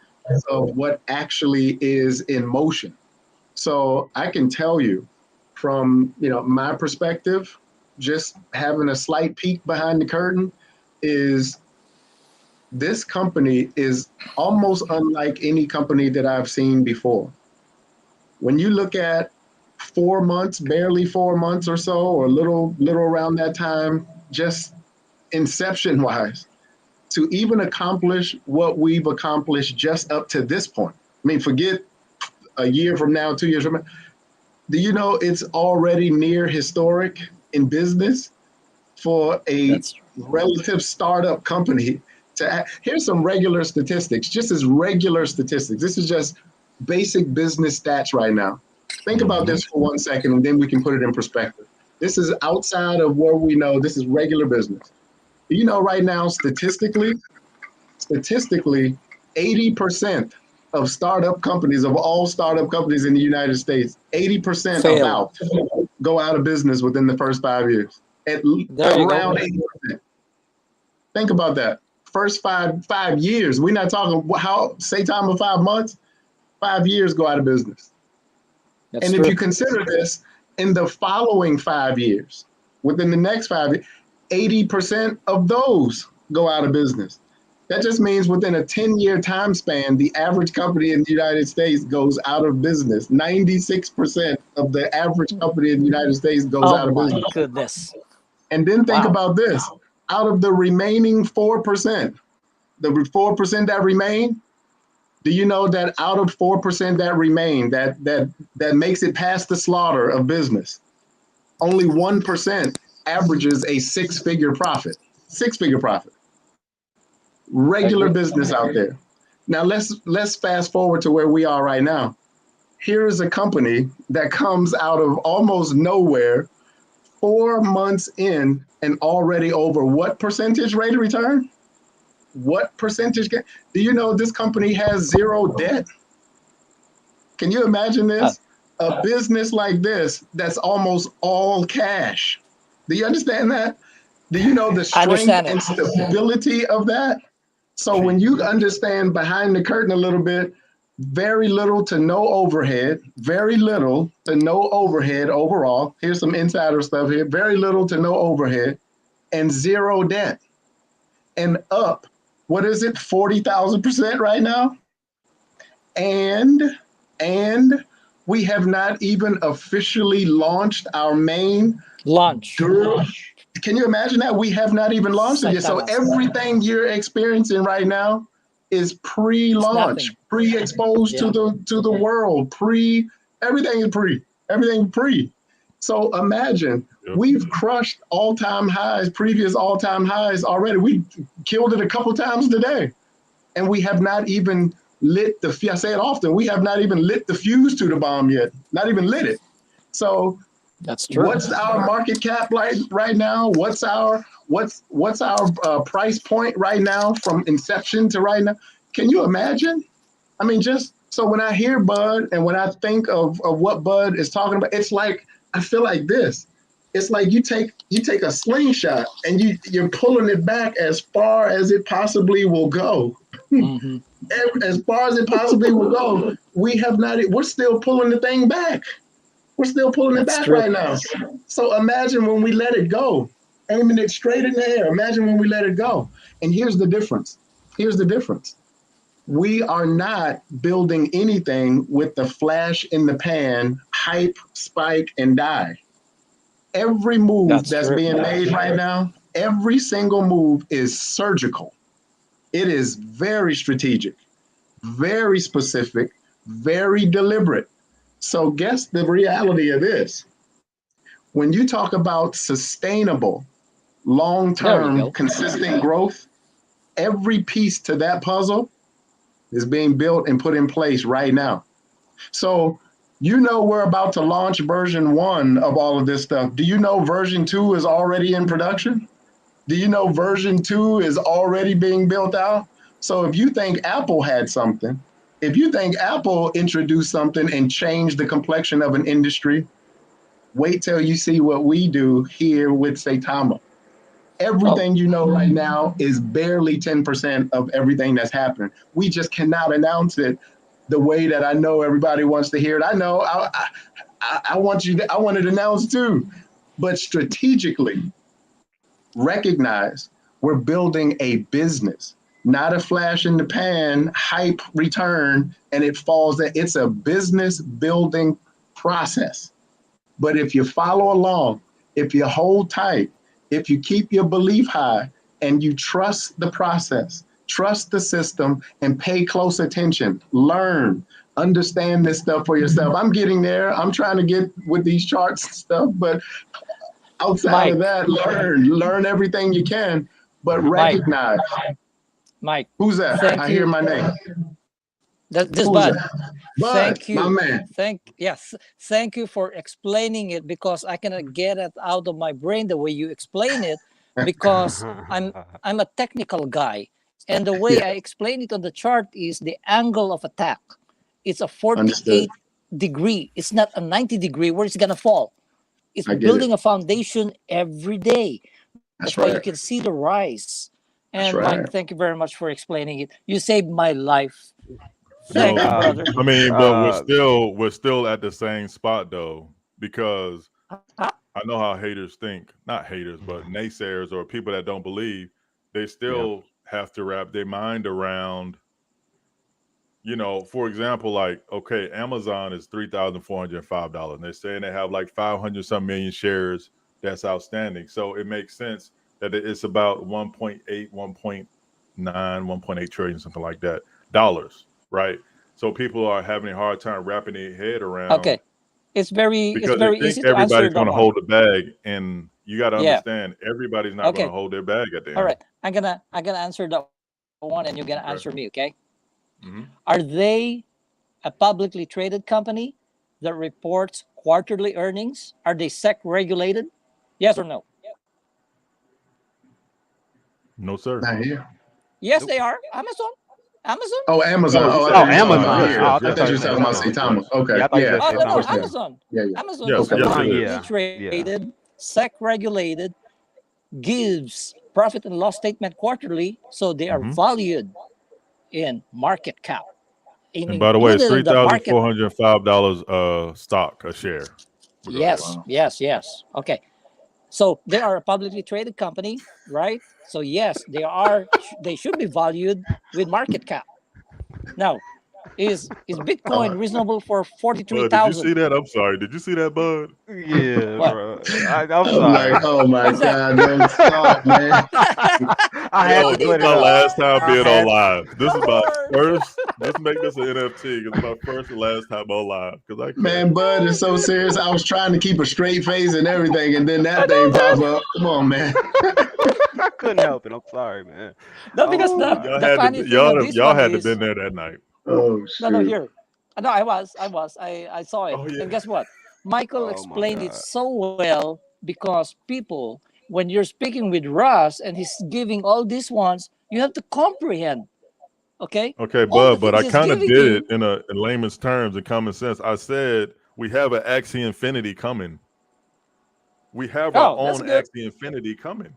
of what actually is in motion. So I can tell you from my perspective, just having a slight peek behind the curtain, is this company is almost unlike any company that I've seen before. When you look at 4 months, barely 4 months or so, or little around that time, just inception wise, to even accomplish what we've accomplished just up to this point. I mean, forget a year from now, 2 years from now. Do you know it's already near historic in business for a relative startup company to here's some regular statistics, just as regular statistics. This is just basic business stats right now. Think about this for 1 second, and then we can put it in perspective. This is outside of where we know this is regular business. Right now, statistically, 80% of startup companies, of all startup companies in the United States, 80% about go out of business within the first 5 years. Around 80%. Think about that. First five years. We're not talking how Saitama 5 months, 5 years go out of business. And if you consider this, in the following 5 years, within the next 5 years, 80% of those go out of business. That just means within a 10-year time span, the average company in the United States goes out of business. 96% of the average company in the United States goes out of business. Oh my goodness. And then think about this. Out of the remaining 4%, the 4% that remain, do you know that out of 4% that remain, that makes it past the slaughter of business, only 1% averages a six-figure profit. Six-figure profit. Regular business out there. Now let's fast forward to where we are right now. Here is a company that comes out of almost nowhere, 4 months in, and already over what percentage rate of return? What percentage? Do you know this company has zero debt? Can you imagine this? A business like this that's almost all cash. Do you understand that? Do you know the strength and stability of that? So when you understand behind the curtain a little bit, very little to no overhead, very little to no overhead overall. Here's some insider stuff here. Very little to no overhead and zero debt. And up, what is it, 40,000% right now? And we have not even officially launched our main launch. Can you imagine that? We have not even launched it yet. So everything you're experiencing right now is pre-launch, pre-exposed to the world, everything is pre. So imagine we've crushed previous all-time highs already. We killed it a couple times today, and we have not even lit I say it often, we have not even lit the fuse to the bomb yet, not even lit it. So that's true. What's our market cap right now? What's our price point right now from inception to right now? Can you imagine? I mean, just so when I hear Bud and when I think of what Bud is talking about, it's like I feel like this. It's like you take a slingshot and you're pulling it back as far as it possibly will go. Mm-hmm. As far as it possibly will go. We're still pulling the thing back. We're still pulling it That's back true. right now. So imagine when we let it go, aiming it straight in the air. Imagine when we let it go. And here's the difference. We are not building anything with the flash in the pan, hype, spike, and die. Every move that's being made right now, every single move is surgical. It is very strategic, very specific, very deliberate. So guess the reality of this. When you talk about sustainable, long-term, consistent growth, every piece to that puzzle is being built and put in place right now. So we're about to launch version 1 of all of this stuff. Do you know version 2 is already in production? Do you know version 2 is already being built out? So if you think Apple had something, if you think Apple introduced something and changed the complexion of an industry, wait till you see what we do here with Saitama. Everything you know right now is barely 10% of everything that's happening. We just cannot announce it the way that I know everybody wants to hear it. I know I want it announced too, but strategically recognize we're building a business, not a flash in the pan hype return and it falls. That it's a business building process. But if you follow along, if you hold tight, if you keep your belief high and you trust the process, trust the system, and pay close attention, learn, understand this stuff for yourself. I'm getting there. I'm trying to get with these charts and stuff, but outside of that, learn everything you can, but recognize. Mike. Who's that? I hear my name. This Bud. Thank you, my man. Thank you for explaining it, because I cannot get it out of my brain the way you explain it, because I'm a technical guy, and the way I explain it on the chart is the angle of attack. It's a 48 degree. It's not a 90 degree where it's gonna fall. It's building a foundation every day. That's why you can see the rise. And Mike, thank you very much for explaining it. You saved my life. Thank you, brother. I mean, but we're still at the same spot though, because I know how haters think. Not haters, but naysayers or people that don't believe. They still have to wrap their mind around. For example, like, okay, Amazon is $3,405, and they're saying they have like 500 some million shares that's outstanding. So it makes sense that it's about 1.8, 1.9, 1.8 trillion, something like that, dollars. Right, so people are having a hard time wrapping their head around. Okay, it's very easy to answer. Everybody's going to hold the bag, and you got to understand everybody's not going to hold their bag at the end. All right, I'm gonna answer that one, and you're gonna answer me. Okay. Are they a publicly traded company that reports quarterly earnings? Are they SEC regulated? Yes or no? No, sir. Not here. Yes, they are. Amazon. Oh, Amazon. Amazon. I thought you were talking about Saitama. Okay. Amazon. Amazon is publicly traded, SEC regulated, gives profit and loss statement quarterly, so they are valued in market cap. And by the way, it's $3,405 stock a share. Yes. Okay. So they are a publicly traded company, right? So yes, they should be valued with market cap. Now, is Bitcoin reasonable for 43,000? Did you see that? I'm sorry. Did you see that, Bud? Yeah, bro. I'm sorry. Like, oh my God, don't stop, man. This is my last time being on live. This is my first. Let's make this an NFT. It's my first and last time on live. Man, Bud is so serious. I was trying to keep a straight face and everything, and then that thing pop up. Come on, man. I couldn't help it. I'm sorry, man. No, because y'all had to been there that night. Oh, shoot. No, here. No, I was. I saw it. And guess what? Michael explained it so well, because people, when you're speaking with Russ and he's giving all these ones, you have to comprehend. Okay, but I kind of did it in layman's terms and common sense. I said we have an Axie Infinity coming. We have our Oh, that's own good. Axie Infinity coming.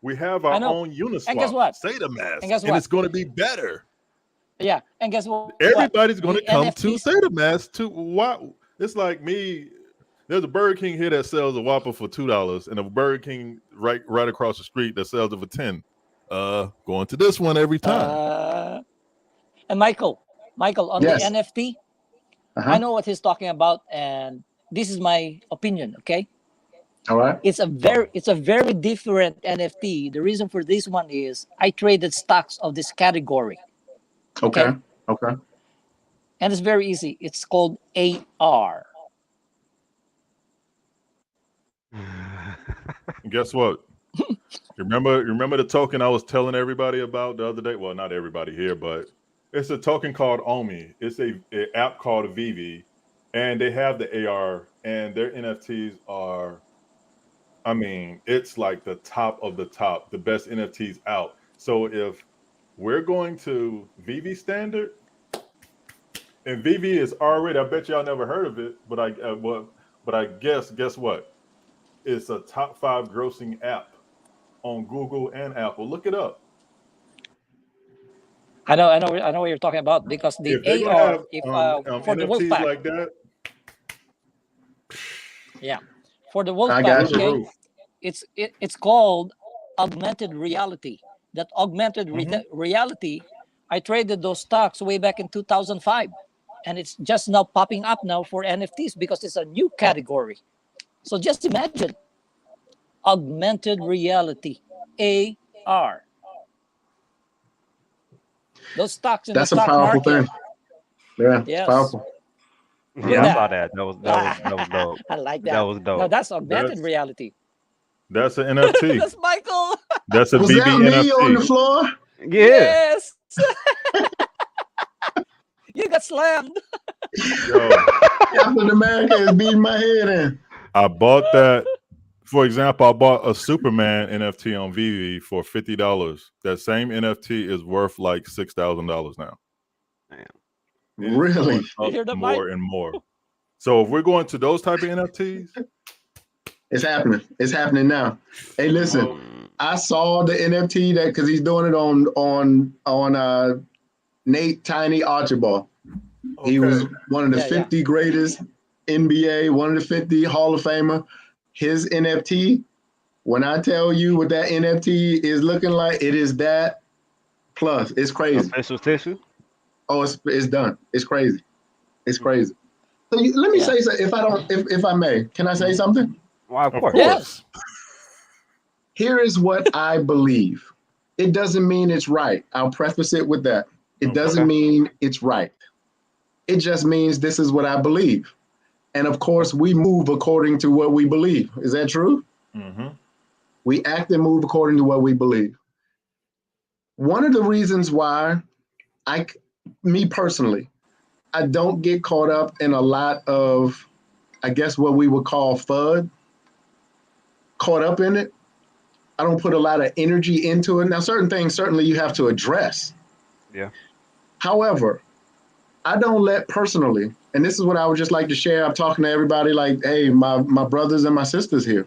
We have I our know. own And guess Uniswap, what? SataMask, And guess and what? it's going to be better. Yeah. And guess what? Everybody's going The to come to NFTs. SataMask to what? It's like me. There's a Burger King here that sells a Whopper for $2, and a Burger King right across the street that sells it for $10. Going to this one every time. And Michael, on the Yes. NFT, Uh-huh. I know what he's talking about, and this is my opinion. Okay, All right. it's a very different NFT. The reason for this one is I traded stocks of this category. Okay. Okay. And it's very easy. It's called AR. Guess what? Remember the token I was telling everybody about the other day? Well, not everybody here, but it's a token called Omi. It's a app called Vivi, and they have the AR, and their NFTs are, I mean, it's like the top of the top, the best NFTs out. So if we're going to Vivi standard, and Vivi is already, I bet y'all never heard of it, but I guess what? It's a top 5 grossing app on Google and Apple. Look it up. I know what you're talking about, because the If they're gonna AR, have if for the NFTs Wolfpack, like that, yeah, for the I Wolfpack, got through the okay, roof. it's called augmented reality. That augmented reality, I traded those stocks way back in 2005, and it's just now popping up now for NFTs because it's a new category. So just imagine augmented reality, AR. Those stocks in the That's a stock powerful market. thing. Yeah, it's Yes. powerful. Look Yeah, I at saw that. that. That was dope. I like That that. was No, dope. that's augmented That's reality. that's an NFT. That's Michael. That's a Was BB that me on the NFT. floor? Yeah. Yes. You got slammed. Yo, Captain America is beating my head in. I bought that. For example, I bought a Superman NFT on Vivi for $50. That same NFT is worth like $6,000 now. Damn. It's Really? going You up hear that, more Mike? and more. So if we're going to those type of NFTs, It's happening. It's happening now. Hey, listen, Mm. I saw the NFT that because he's doing it on Nate Tiny Archibald. He was one of the Yeah, yeah. 50 greatest NBA, one of the 50 Hall of Famer. His NFT, when I tell you what that NFT is looking like, it is that plus. It's crazy. Official tissue. Oh, it's done. It's crazy. It's crazy. So let me Yeah. say something. If I may, can I say something? Why, of of course. course. Yes. Here is what I believe. It doesn't mean it's right. I'll preface it with that. It doesn't Okay. mean it's right. It just means this is what I believe. And of course, we move according to what we believe. Is that true? Mm-hmm. We act and move according to what we believe. One of the reasons why me personally, I don't get caught up in a lot of, I guess what we would call FUD, caught up in it. I don't put a lot of energy into it. Now, certain things certainly you have to address. Yeah. However, I don't let personally, and this is what I would just like to share. I'm talking to everybody like, hey, my brothers and my sisters here.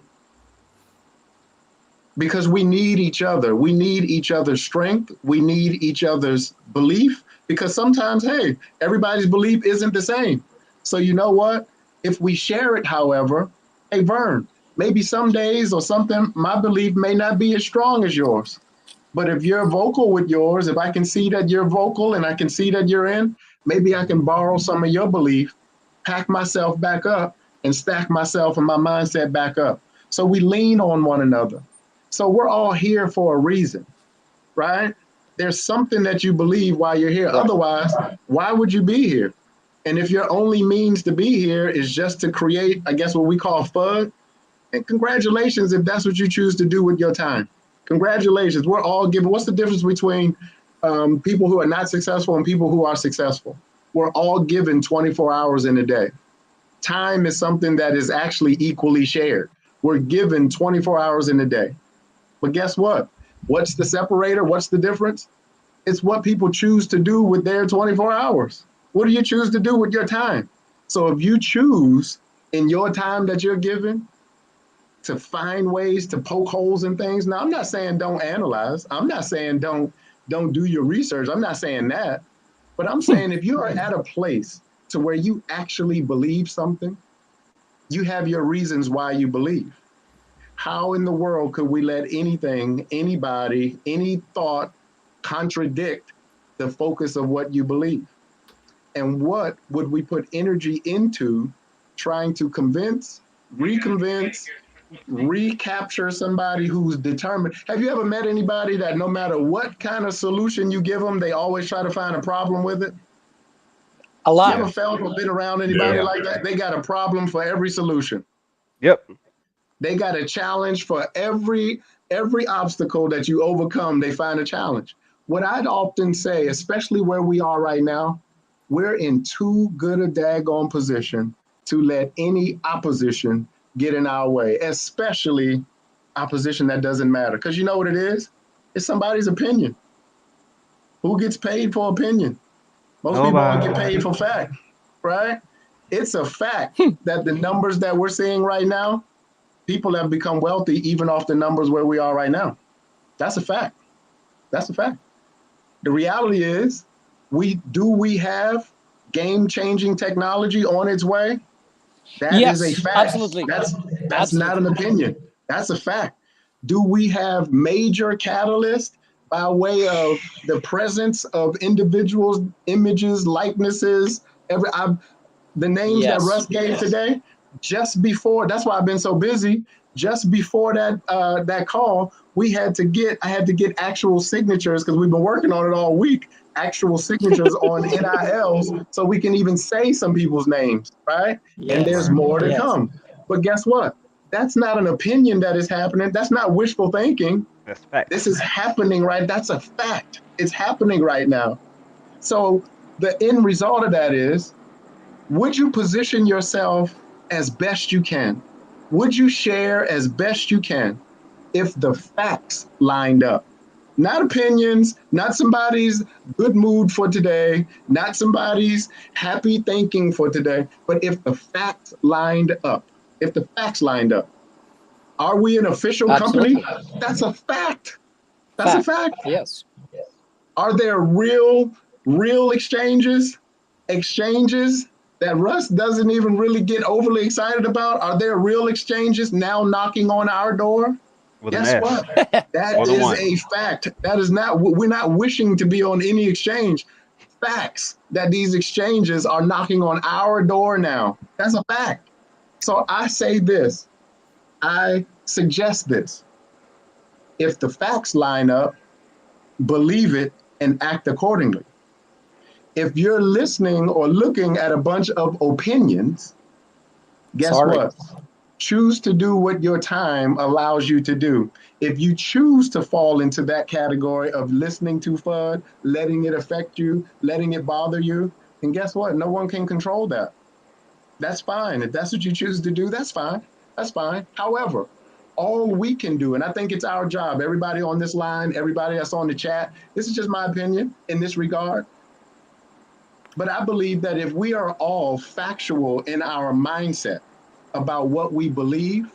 Because we need each other. We need each other's strength. We need each other's belief. Because sometimes, hey, everybody's belief isn't the same. So you know what? If we share it, however, hey, Vern, maybe some days or something, my belief may not be as strong as yours. But if you're vocal with yours, if I can see that you're vocal and I can see that you're in, maybe I can borrow some of your belief, pack myself back up, and stack myself and my mindset back up. So we lean on one another. So we're all here for a reason, right? There's something that you believe while you're here. Otherwise, why would you be here? And if your only means to be here is just to create, I guess, what we call FUD, and congratulations if that's what you choose to do with your time. Congratulations. We're all given. What's the difference between people who are not successful and people who are successful? We're all given 24 hours in a day. Time is something that is actually equally shared. We're given 24 hours in a day. But guess what? What's the separator? What's the difference? It's what people choose to do with their 24 hours. What do you choose to do with your time? So if you choose in your time that you're given to find ways to poke holes in things. Now, I'm not saying don't analyze. I'm not saying don't do your research. I'm not saying that. But I'm saying if you are at a place to where you actually believe something, you have your reasons why you believe. How in the world could we let anything, anybody, any thought contradict the focus of what you believe? And what would we put energy into trying to convince, reconvince, recapture somebody who's determined? Have you ever met anybody that no matter what kind of solution you give them, they always try to find a problem with it? A You lot. ever felt or been around anybody Yeah. like that? They got a problem for every solution. Yep. They got a challenge for every obstacle that you overcome. They find a challenge. What I'd often say, especially where we are right now, we're in too good a daggone position to let any opposition get in our way, especially opposition that doesn't matter. Because you know what it is? It's somebody's opinion. Who gets paid for opinion? Most people only get paid for fact, right? It's a fact that the numbers that we're seeing right now, people have become wealthy even off the numbers where we are right now. That's a fact. That's a fact. The reality is, we have game-changing technology on its way. That Yes, is a fact. absolutely. That's Absolutely. not an opinion. That's a fact. Do we have major catalysts by way of the presence of individuals, images, likenesses, the names that Yes. Russ gave today? Just before, that's why I've been so busy. Just before that call, I had to get actual signatures because we've been working on it all week. Actual signatures on NILs so we can even say some people's names, right? Yes. And there's more to Yes. come. But guess what? That's not an opinion that is happening. That's not wishful thinking. That's fact. This is happening, right? That's a fact. It's happening right now. So the end result of that is, would you position yourself as best you can? Would you share as best you can if the facts lined up? Not opinions, not somebody's good mood for today, not somebody's happy thinking for today, but if the facts lined up. If the facts lined up. Are we an official Absolutely. company? That's a fact. That's a fact. Yes. Are there real exchanges that Russ doesn't even really get overly excited about? Are there real exchanges now knocking on our door? With an Guess S. what? That More than is one. a fact. That is not, we're not wishing to be on any exchange. Facts that these exchanges are knocking on our door now. That's a fact. So I say this, I suggest this. If the facts line up, believe it and act accordingly. If you're listening or looking at a bunch of opinions, guess what? Choose to do what your time allows you to do. If you choose to fall into that category of listening to FUD, letting it affect you, letting it bother you, then guess what? No one can control that. That's fine. If that's what you choose to do, that's fine. That's fine. However, all we can do, and I think it's our job, everybody on this line, everybody that's on the chat, this is just my opinion in this regard. But I believe that if we are all factual in our mindset about what we believe,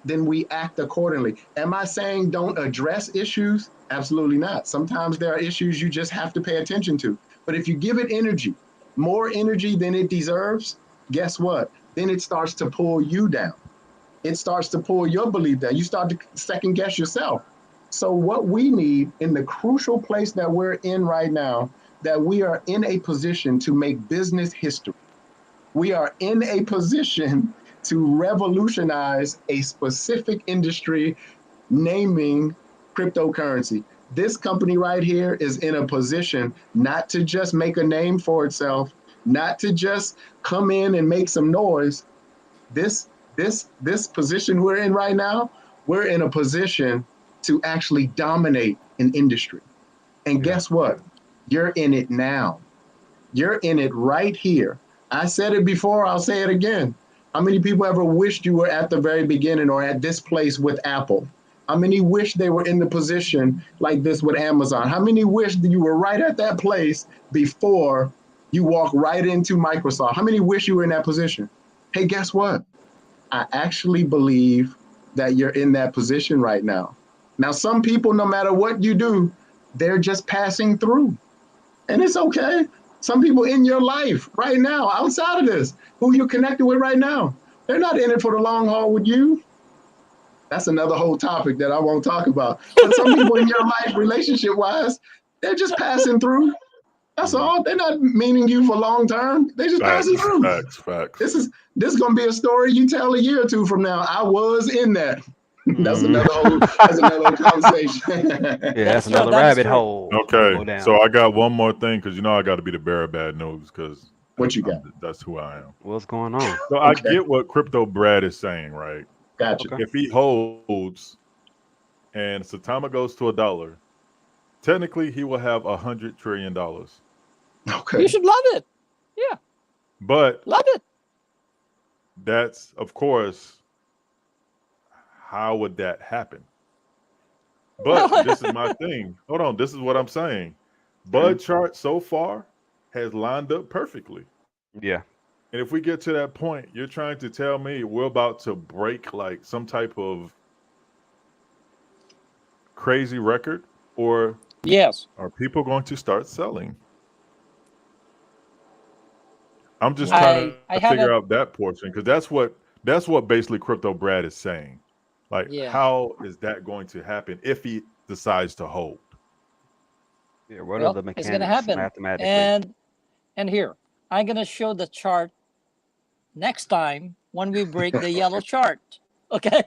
then we act accordingly. Am I saying don't address issues? Absolutely not. Sometimes there are issues you just have to pay attention to. But if you give it energy, more energy than it deserves, guess what? Then it starts to pull you down. It starts to pull your belief down. You start to second guess yourself. So what we need in the crucial place that we're in right now, that we are in a position to make business history. We are in a position to revolutionize a specific industry, naming cryptocurrency. This company right here is in a position not to just make a name for itself, not to just come in and make some noise. This position we're in right now, we're in a position to actually dominate an industry. And guess what? You're in it now. You're in it right here. I said it before, I'll say it again. How many people ever wished you were at the very beginning or at this place with Apple? How many wish they were in the position like this with Amazon? How many wish that you were right at that place before you walk right into Microsoft? How many wish you were in that position? Hey, guess what? I actually believe that you're in that position right now. Now, some people, no matter what you do, they're just passing through. And it's okay. Some people in your life right now, outside of this, who you're connected with right now, they're not in it for the long haul with you. That's another whole topic that I won't talk about. But some people in your life, relationship-wise, they're just passing through. That's all. They're not meaning you for long term. They just passing through. Facts. This is gonna be a story you tell a year or two from now. I was in that. That's another conversation. Yeah, that's another rabbit hole. Okay, so I got one more thing because I got to be the bearer of bad news because what you got? That's who I am. What's going on? So I get what Crypto Brad is saying, right? Gotcha. If he holds and Saitama goes to $1, technically he will have $100 trillion. Okay. You should love it. Yeah. But love it. That's, of course, how would that happen? But this is my thing. Hold on. This is what I'm saying. Bud chart so far has lined up perfectly. Yeah. And if we get to that point, you're trying to tell me we're about to break like some type of crazy record, or yes, are people going to start selling? I'm just trying to figure out that portion because that's what basically Crypto Brad is saying. Like, how is that going to happen if he decides to hold? Yeah, what are the mechanics it's going to happen mathematically? And here I'm going to show the chart next time when we break the yellow chart. Okay.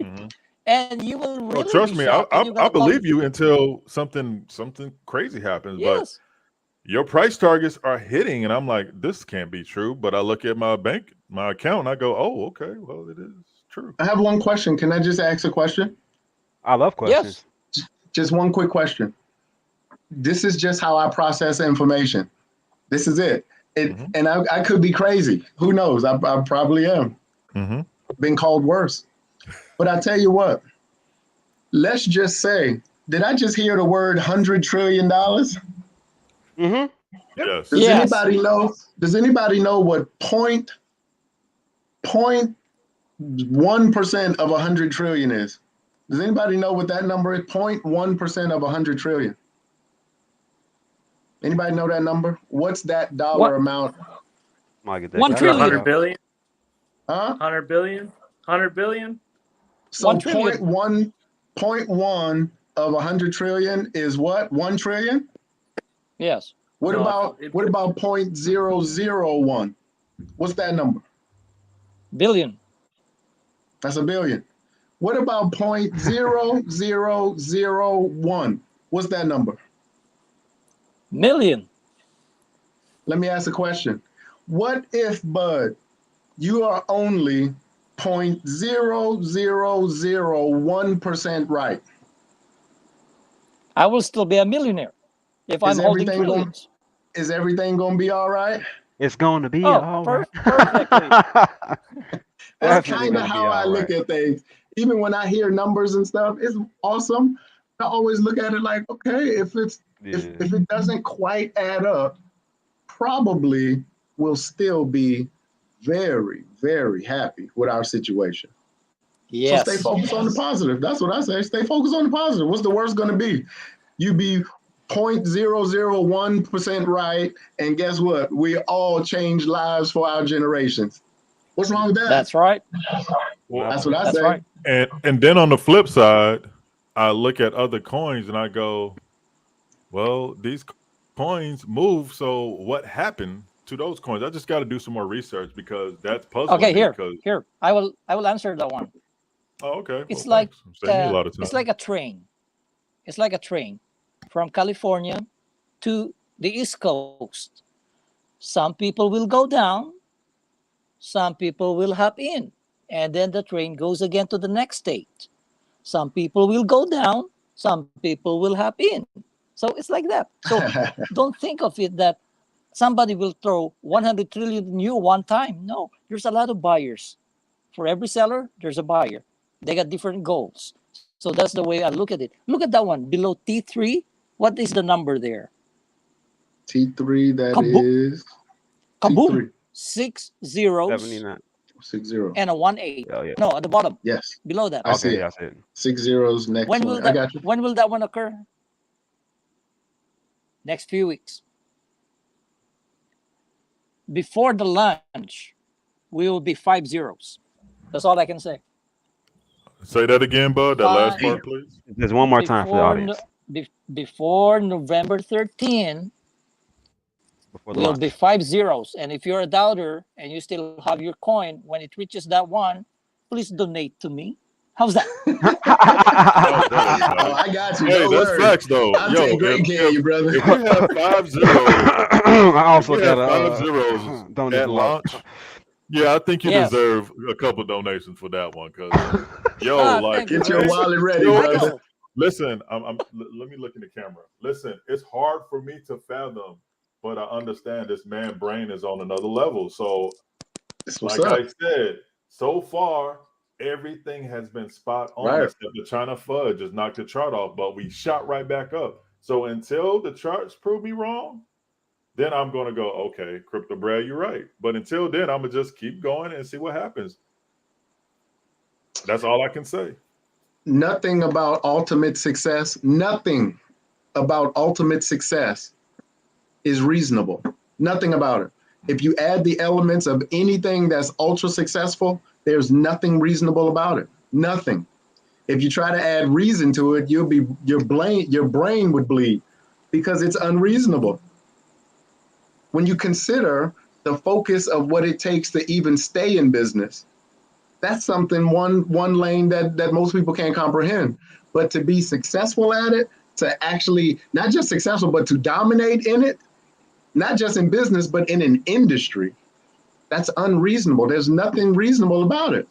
And you will really trust me, I believe you until something crazy happens. But your price targets are hitting, and I'm like, this can't be true. But I look at my account, and I go, oh, okay, well, it is true. I have one question. Can I just ask a question? I love questions. Yes. Just one quick question. This is just how I process information. This is it. And I could be crazy. Who knows? I probably am. Been called worse. But I tell you what, let's just say, did I just hear the word $100 trillion? Yes. Does anybody know? Does anybody know what 0.1% of 100 trillion is? Does anybody know what that number is? 0.1% of 100 trillion. Anybody know that number? What's that dollar amount? 1 trillion. 100 billion. Huh? 100 billion. 100 billion. So 0.1 of 100 trillion is what? 1 trillion? Yes. What about 0.001? What's that number? Billion. That's a billion. What about 0.0001? What's that number? Million. Let me ask a question. What if, Bud, you are only 0.0001% right? I will still be a millionaire if I'm holding trillions. Is everything going to be all right? It's going to be all right. Perfectly. That's kind of how I look at things. Even when I hear numbers and stuff, it's awesome. I always look at it like, okay, if it doesn't quite add up, probably we'll still be very, very happy with our situation. Yes. So stay focused on the positive. That's what I say. Stay focused on the positive. What's the worst going to be? You be 0.001% right, and guess what? We all change lives for our generations. What's wrong with that? That's right. Well, that's what I say. Right. And then on the flip side, I look at other coins and I go, well, these coins move. So what happened to those coins? I just got to do some more research because that's puzzling. Okay, here. I will answer that one. Oh, okay. It's well, like it's like a train. It's like a train from California to the East Coast. Some people will go down, some people will hop in, and then the train goes again to the next state. Some people will go down, some people will hop in. So it's like that. So don't think of it that somebody will throw 100 trillion in you one time. No, there's a lot of buyers. For every seller, there's a buyer. They got different goals. So that's the way I look at it. Look at that one below T3. What is the number there? T3, that Kaboom. is Kaboom. T3. 6 zeros. 79. 6-0. and a 1-8. Oh yeah. No, at the bottom, Yes, below that. I see Okay, it. yeah, I see it. 6 zeros next When one. will I that? got you. When will that one occur? Next few weeks. Before the lunch, we will be 5 zeros. That's all I can say. Say that again, bud. That last Five, part, please. Just one more time for the before audience before November 13, before the we'll be launch. 5 zeros. And if you're a doubter and you still have your coin, when it reaches that one, please donate to me. How's that? How's that, everybody? Oh, I got you. Hey, Don't that's worry. facts, though. I'll take great care of you, brother. If we have 5 zeros, I if also we have got 5 a zeros donate at below. launch, yeah, I think you Yes. deserve a couple donations for that one, cause yo, like, Thank you. Get your Listen, wallet ready, yo, brother. it's- listen, let me look in the camera. Listen, it's hard for me to fathom, but I understand this man's brain is on another level. So, That's what's like up. I said, so far everything has been spot on, Right. except the China fudge just knocked the chart off, but we shot right back up. So until the charts prove me wrong, then I'm gonna go, okay, Crypto Brad, you're right. But until then, I'm gonna just keep going and see what happens. That's all I can say. Nothing about ultimate success, nothing about ultimate success is reasonable. Nothing about it. If you add the elements of anything that's ultra successful, there's nothing reasonable about it. Nothing. If you try to add reason to it, your brain would bleed because it's unreasonable. When you consider the focus of what it takes to even stay in business, that's something one lane that most people can't comprehend. But to be successful at it, to actually not just successful, but to dominate in it, not just in business, but in an industry, that's unreasonable. There's nothing reasonable about it.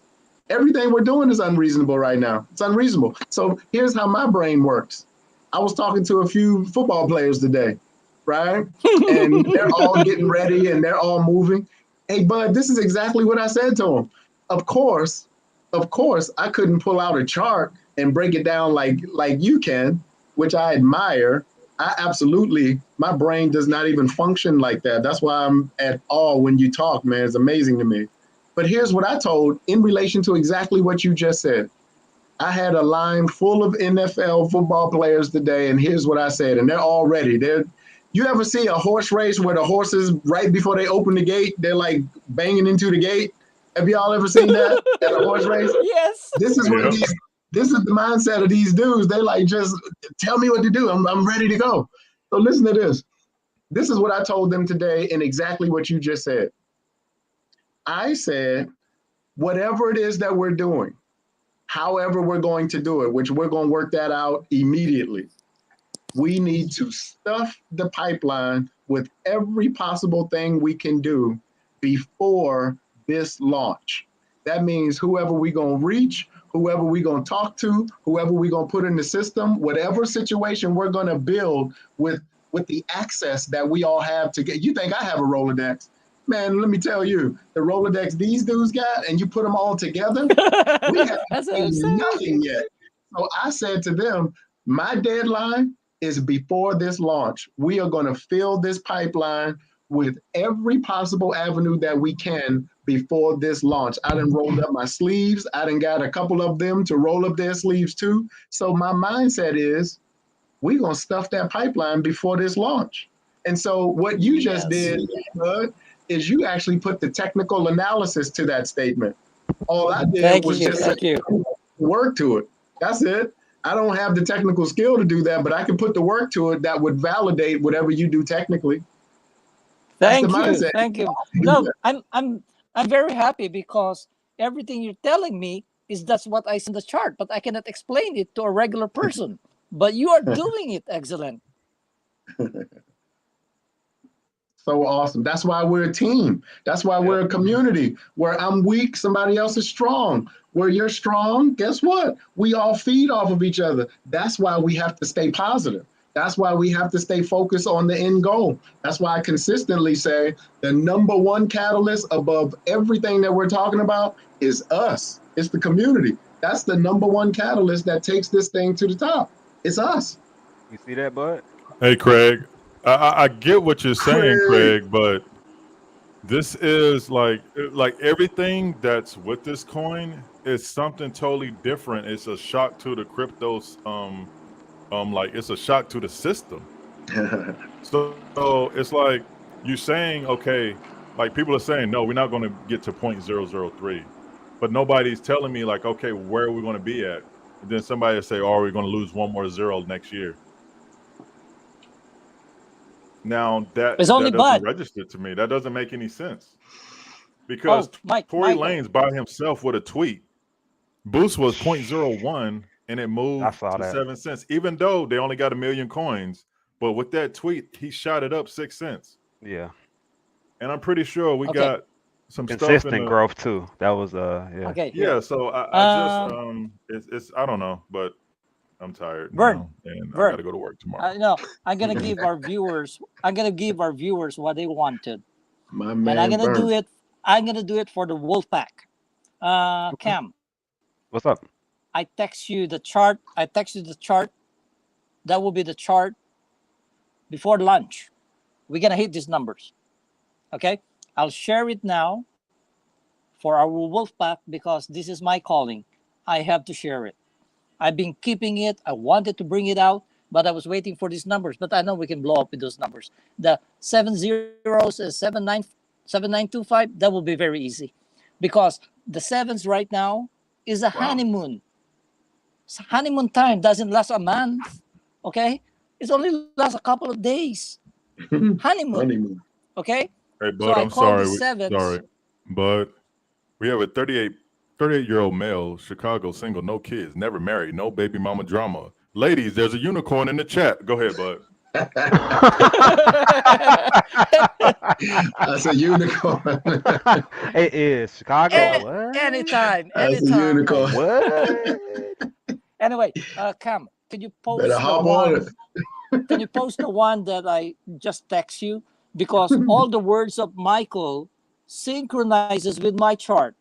Everything we're doing is unreasonable right now. It's unreasonable. So here's how my brain works. I was talking to a few football players today, right? And they're all getting ready and they're all moving. Hey, bud, this is exactly what I said to them. Of course, I couldn't pull out a chart and break it down like you can, which I admire. I absolutely, my brain does not even function like that. That's why I'm at awe when you talk, man. It's amazing to me. But here's what I told in relation to exactly what you just said. I had a line full of NFL football players today, and here's what I said, and they're all ready. You ever see a horse race where the horses, right before they open the gate, they're like banging into the gate? Have y'all ever seen that at a horse race? Yes. This is what this is the mindset of these dudes. They like, just tell me what to do. I'm ready to go. So listen to this. This is what I told them today and exactly what you just said. I said, whatever it is that we're doing, however we're going to do it, which we're going to work that out immediately, we need to stuff the pipeline with every possible thing we can do before this launch. That means whoever we're going to reach, whoever we're going to talk to, whoever we're going to put in the system, whatever situation we're going to build with the access that we all have to get. You think I have a Rolodex? Man, let me tell you, the Rolodex these dudes got, and you put them all together, we haven't seen nothing yet. So I said to them, my deadline is before this launch. We are going to fill this pipeline with every possible avenue that we can before this launch. I done rolled up my sleeves. I done got a couple of them to roll up their sleeves too. So my mindset is, we're going to stuff that pipeline before this launch. And so what you just did, Bud, is you actually put the technical analysis to that statement. All I did was just work to it. That's it. I don't have the technical skill to do that, but I can put the work to it that would validate whatever you do technically. Thank you. No, I'm very happy because everything you're telling me is that's what I see in the chart, but I cannot explain it to a regular person. But you are doing it excellent. So awesome. That's why we're a team. That's why we're a community. Where I'm weak, somebody else is strong. Where you're strong, guess what? We all feed off of each other. That's why we have to stay positive. That's why we have to stay focused on the end goal. That's why I consistently say the number one catalyst above everything that we're talking about is us. It's the community. That's the number one catalyst that takes this thing to the top. It's us. You see that, bud? Hey, Craig, I get what you're saying, Craig, but This is like everything that's with this coin is something totally different. It's a shock to the cryptos. Like it's a shock to the system. So it's like you're saying, okay, like people are saying, no, we're not going to get to 0.003, but nobody's telling me like, okay, where are we going to be at? And then somebody will say, oh, we're going to lose one more zero next year. Now that only doesn't Bud. register to me. That doesn't make any sense because Tory Michael. Lanez by himself with a tweet, Boost was 0.01 and it moved to 7 cents, even though they only got 1 million coins. But with that tweet, he shot it up 6 cents. Yeah. And I'm pretty sure we got some consistent stuff in the growth too. That was yeah. Okay. Yeah, so I just it's I don't know, but I'm tired now, and I gotta go to work tomorrow. No, I'm gonna give our viewers what they wanted. My man, and I'm gonna Vern. do it. I'm gonna do it for the Wolfpack. Cam, what's up? I text you the chart. That will be the chart before lunch. We're gonna hit these numbers. Okay, I'll share it now for our Wolfpack because this is my calling. I have to share it. I've been keeping it. I wanted to bring it out, but I was waiting for these numbers. But I know we can blow up with those numbers. The 7 zeros is 7925. That will be very easy, because the sevens right now is a honeymoon. Honeymoon time doesn't last a month. Okay, it's only lasts a couple of days. Honeymoon. Okay. Hey, Bud, So I'm sorry, but we have a 38-year-old male, Chicago, single, no kids, never married, no baby mama drama. Ladies, there's a unicorn in the chat. Go ahead, Bud. That's a unicorn. It is Chicago. What? Anytime. That's a unicorn. What? Anyway, Cam, can you post Better hop on it. Can you post the one that I just text you? Because all the words of Michael synchronizes with my chart.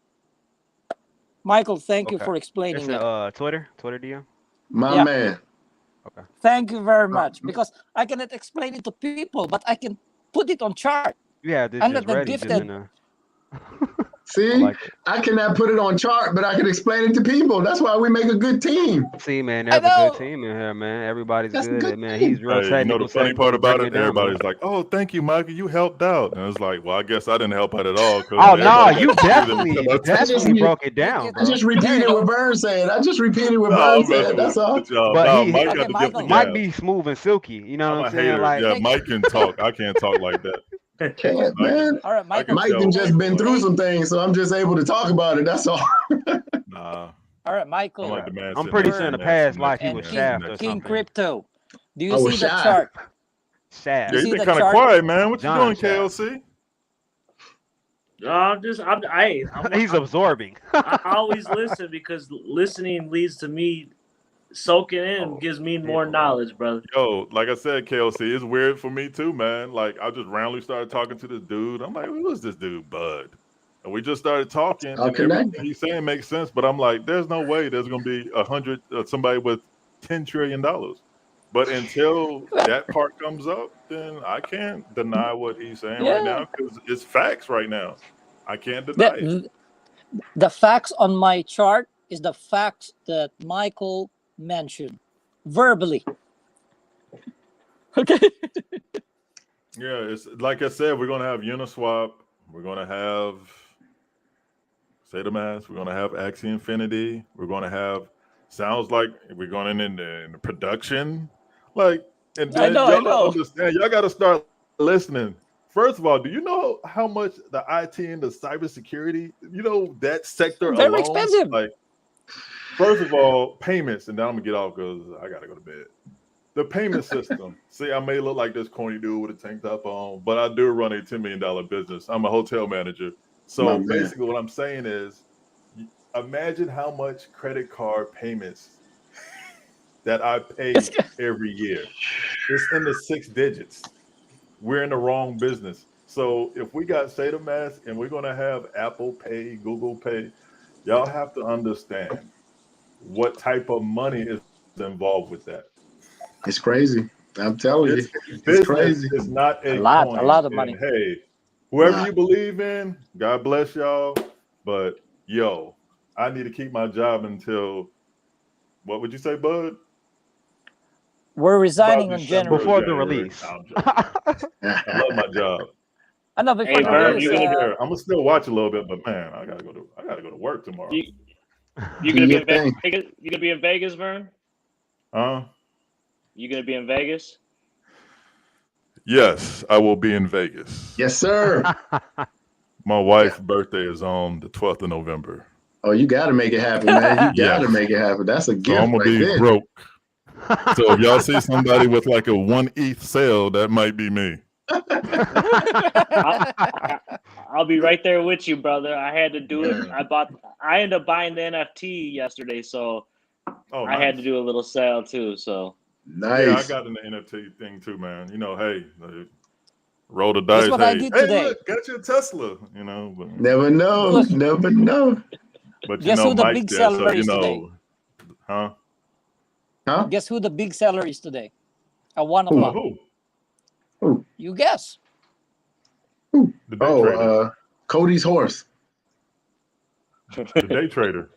Michael, thank you for explaining it. Twitter DM. My man. Okay. Thank you very much. Because I cannot explain it to people, but I can put it on chart. Yeah, this I'm just not that ready. gifted. See, I cannot put it on chart, but I can explain it to people. That's why we make a good team. See, man, there's a good team in here, man. Everybody's good, man. He's real technical. You know the funny part about it? Everybody's like, "Oh, thank you, Michael. You helped out." And it's like, "Well, I guess I didn't help out at all." Oh no, you definitely broke it down, bro. I just repeated what Vern said. That's all. But Mike be smooth and silky. You know what I'm saying? Like, yeah, Mike can talk. I can't talk like that. Can't, man. All right, Michael. Mike can just been through some things, so I'm just able to talk about it. That's all. Nah. All right, Michael. I'm pretty sure in the past life he was Shaft or something. King Crypto. Do you see the chart? Shaft. Yeah, you've been kind of quiet, man. What you doing, KLC? He's absorbing. I always listen because listening leads to me soaking in, gives me more knowledge, brother. Yo, like I said, KLC, it's weird for me too, man. Like I just randomly started talking to this dude. I'm like, who is this dude, Bud? And we just started talking. And everything he's saying makes sense, but I'm like, there's no way there's gonna be 100 somebody with $10 trillion. But until that part comes up, then I can't deny what he's saying right now because it's facts right now. I can't deny it. The facts on my chart is the facts that Michael mentioned verbally. Okay. Yeah, it's like I said, we're gonna have Uniswap, we're gonna have Saitama, we're gonna have Axie Infinity, we're gonna have sounds like we're going into production. Like, and then y'all understand, y'all gotta start listening. First of all, do you know how much the IT and the cybersecurity, that sector very alone, expensive. Like, first of all, payments, and then I'm gonna get off because I gotta go to bed. The payment system. See, I may look like this corny dude with a tank top on, but I do run a $10 million business. I'm a hotel manager. So basically what I'm saying is, imagine how much credit card payments that I pay every year. It's in the 6 digits. We're in the wrong business. So if we got Saitama and we're gonna have Apple Pay, Google Pay, y'all have to understand what type of money is involved with that. It's crazy. I'm telling you, it's crazy. It's not a lot of money. Hey, Whoever you believe in, God bless y'all. But yo, I need to keep my job until, what would you say, Bud? We're resigning About on December or January. Before the January. release. I'm joking. I love my job. I know before Hey, the Vern, release. you're gonna I'm gonna still watch a little bit, but man, I gotta go to work tomorrow. you're Do gonna be your in thing. Vegas. You gonna be in Vegas, Vern? You gonna be in Vegas? Yes, I will be in Vegas. Yes, sir. My wife's birthday is on the 12th of November. Oh, you got to make it happen, man. You got to Yes. make it happen. That's a So gift I'm gonna right be there. broke. So if y'all see somebody with like a 1 ETH sale, that might be me. I'll be right there with you, brother. I had to do it. Man. I ended up buying the NFT yesterday, so Oh, I had to do a little sale too. So Nice. Yeah, I got in the NFT thing too, man. You know, hey, roll the Guess dice. what Hey, I did today? Look, got you a Tesla. You know, but Never know. Look. Never know. you Guess know, who the Mike's big there, seller so you is today? know, huh? Huh? Guess who the big seller is today? At 1 Who? o'clock. Who? You guess. The day trader. Oh, Cody's horse. The day trader.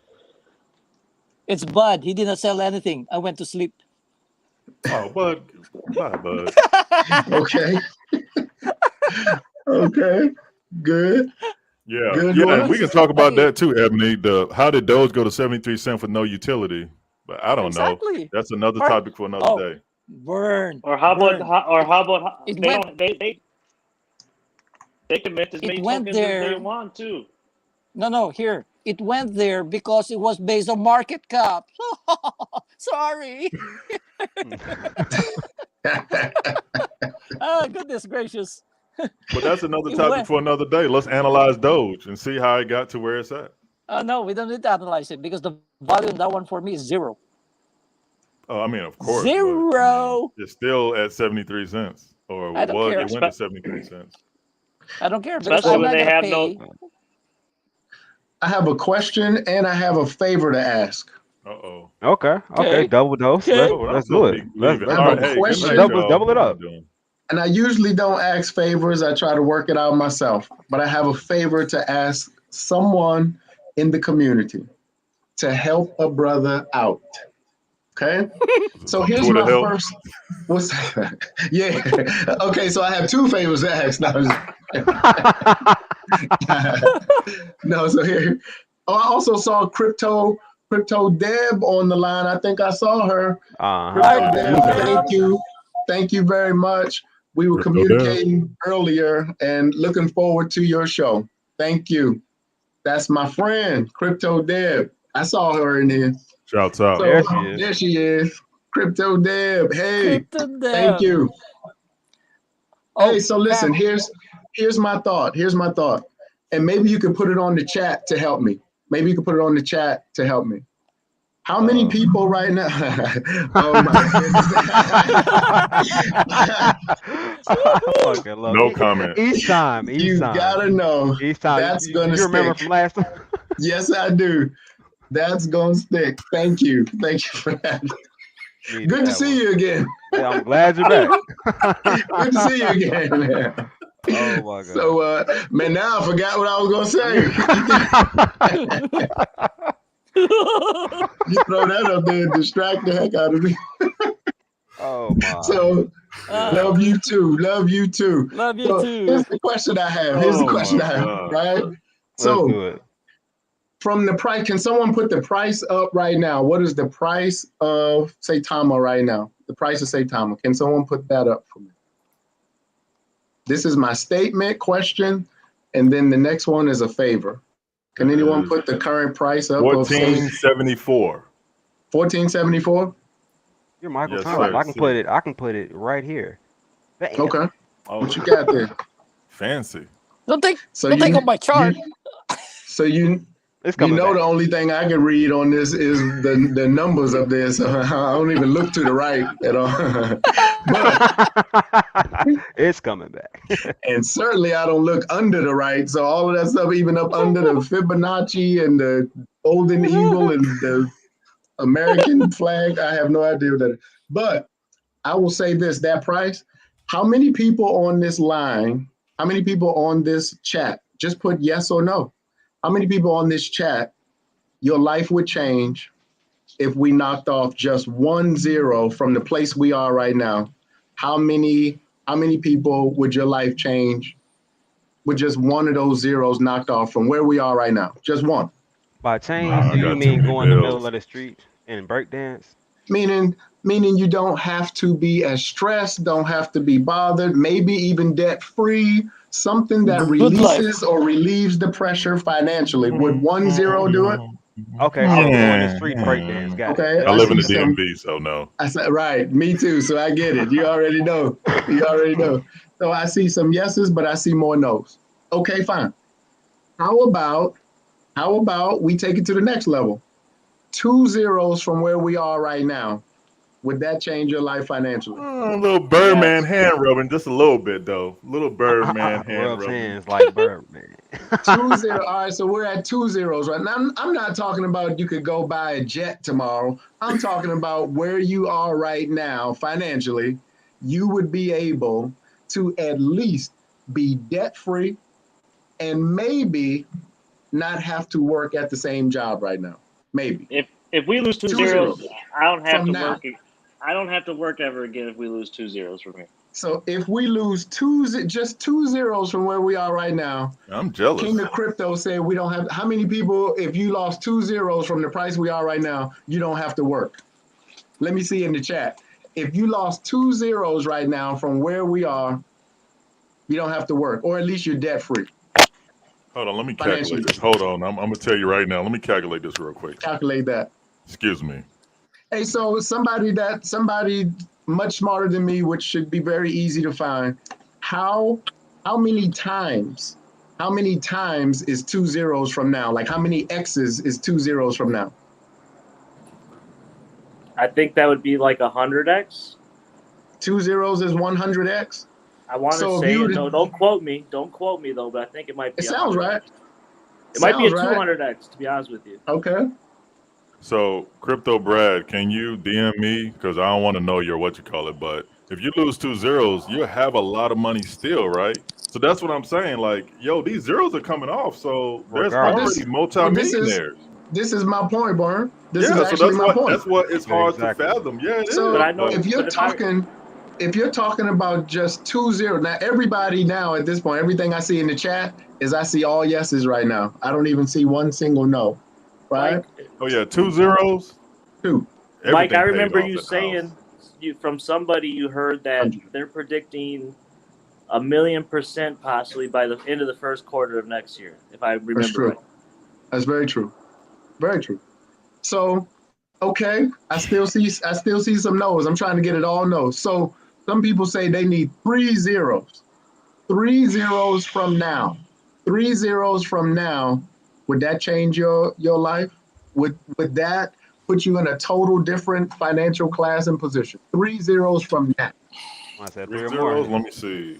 It's Bud. He didn't sell anything. I went to sleep. Oh, Bud. Bye, Bud. Okay. Okay. Good. Yeah, Good yeah, one. and we can talk about that too, Ebony. How did Doge go to 73 cents with no utility? But I don't know. Exactly. That's another Right. topic for another Oh. day. Burn. or how Burn. about It they went- don't they can mint as many went tokens as they there. want too. No, here. It went there because it was based on market cap. Sorry. Oh, goodness gracious. But that's another It topic went- for another day. Let's analyze Doge and see how it got to where it's at. No, we don't need to analyze it because the value in that one for me is 0. Oh, I mean, of course. but, 0. it's still at 73 cents. Or I don't care. it went to 73 cents. I don't care because Especially I'm when not they gonna have pay. I have a question and I have a favor to ask. Uh-oh. Okay. Okay. Double dose. Okay. Let's do it. Let's I have a double, question. double it up. And I usually don't ask favors. I try to work it out myself. But I have a favor to ask someone in the community to help a brother out. Okay? So here's Twitter my help? first. What's yeah. Okay, so I have 2 favors to ask. No, so here. Oh, I also saw Crypto Deb on the line. I think I saw her. Crypto Deb, thank you very much. We were Crypto communicating earlier and looking forward to your show. Thank you. That's my friend, Crypto Deb. I saw her in here. Shouts out. So, there she is. Crypto Deb. Hey, Crypto Deb. thank you. Oh, Hey, so listen, here's my thought. Here's my thought. And maybe you could put it on the chat to help me. Maybe you could put it on the chat to help me. How many people right now? Oh my Fucking love No it. comment. Each time. You gotta know. Each time. That's you gonna remember stick. from last time? Yes, I do. That's gonna stick. Thank you. Thank you for that. Good to see you again. Yeah, I'm glad you're back. Good to see you again, man. Oh my god. So, man, now I forgot what I was gonna say. You throw that up there and distract the heck out of me. Oh my. So, love you too. Love you too. Love you So too. here's the question I have. Right? So, Let's do it. from the price, can someone put the price up right now? What is the price of Saitama right now? The price of Saitama. Can someone put that up for me? This is my statement question, and then the next one is a favor. Can anyone put the current price up? $14.74. $14.74. Your Michael Yes, Thomas. sir. I can put it right here. Bam. Okay. Oh, What you got there? fancy. Don't take So don't take up my chart. It's You coming know, back. the only thing I can read on this is the numbers up there, so I don't even look to the right at all. But It's coming back. and certainly I don't look under the right, so all of that stuff, even up under the Fibonacci and the Golden Eagle and the American flag, I have no idea what that is. But I will say this: that price. How many people on this line How many people on this chat? Just put yes or no. How many people on this chat, your life would change if we knocked off just 1 0 from the place we are right now? How many people would your life change with just one of those zeros knocked off from where we are right now? Just one. By change, I do you got too mean many go in the middle bills. of the street and breakdance? Meaning you don't have to be as stressed, don't have to be bothered, maybe even debt free, something that Good life. releases or relieves the pressure financially. Would 1 0 do it? Okay, so go in the street and breakdance. Got it. Okay, I I live in see the some. DMV, so no. I said, right, me too. So I get it. You already know. You already know. So I see some yeses, but I see more nos. Okay, fine. How about we take it to the next level? 2 zeros from where we are right now. Would that change your life financially? A little Birdman Yes. hand rubbing, just a little bit though. Little Birdman hand Rubs rubbing. hands like Birdman. 2 0. All right, so we're at 2 zeros right now. I'm not talking about you could go buy a jet tomorrow. I'm talking about where you are right now financially. You would be able to at least be debt free and maybe not have to work at the same job right now. Maybe. If we lose 2 2 zeros, zeros I don't have from to now. work. I don't have to work ever again if we lose 2 zeros from here. So if we lose just 2 zeros from where we are right now, I'm jealous. King of Crypto said we don't have. How many people, if you lost 2 zeros from the price we are right now, you don't have to work? Let me see in the chat. If you lost 2 zeros right now from where we are, you don't have to work, or at least you're debt free. Hold on, let me Financially. calculate this. Hold on, I'm gonna tell you right now. Let me calculate this real quick. Calculate that. Excuse me. Hey, so somebody much smarter than me, which should be very easy to find. How many times is 2 zeros from now? Like how many X's is 2 zeros from now? I think that would be like 100x. 2 zeros is 100X. I want to So if say you it. would- No, don't quote me. Don't quote me though. But I think it might be. It sounds 100x. right. It might be a Sounds right. 200x. To be honest with you. Okay. So, Crypto Brad, can you DM me? Because I don't want to know your what you call it, but if you lose 2 zeros, you have a lot of money still, right? So that's what I'm saying. Like, yo, these zeros are coming off. So there's Regardless. already multimillionaires. This is my point, Barn. This is so actually my point. that's what it's hard Exactly. to fathom. Yeah, it is. So But I know- if you're but if talking about just 2 zeros, now everybody now at this point, everything I see in the chat is I see all yeses right now. I don't even see one single no. Right? Mike, Oh yeah, 2 zeros. 2. Mike, Everything I paid remember off you at the saying house. from somebody you heard that 100. they're predicting 1,000,000% possibly by the end of the first quarter of next year, if I That's remember true. right. That's very true. Very true. So, okay, I still see some no's. I'm trying to get it all no's. So some people say they need 3 zeros. 3 zeros from now. 3 zeros from now. Would that change your life? Would that put you in a total different financial class and position? 3 zeros from now. I said 3 3 or zeros. more. Let me see.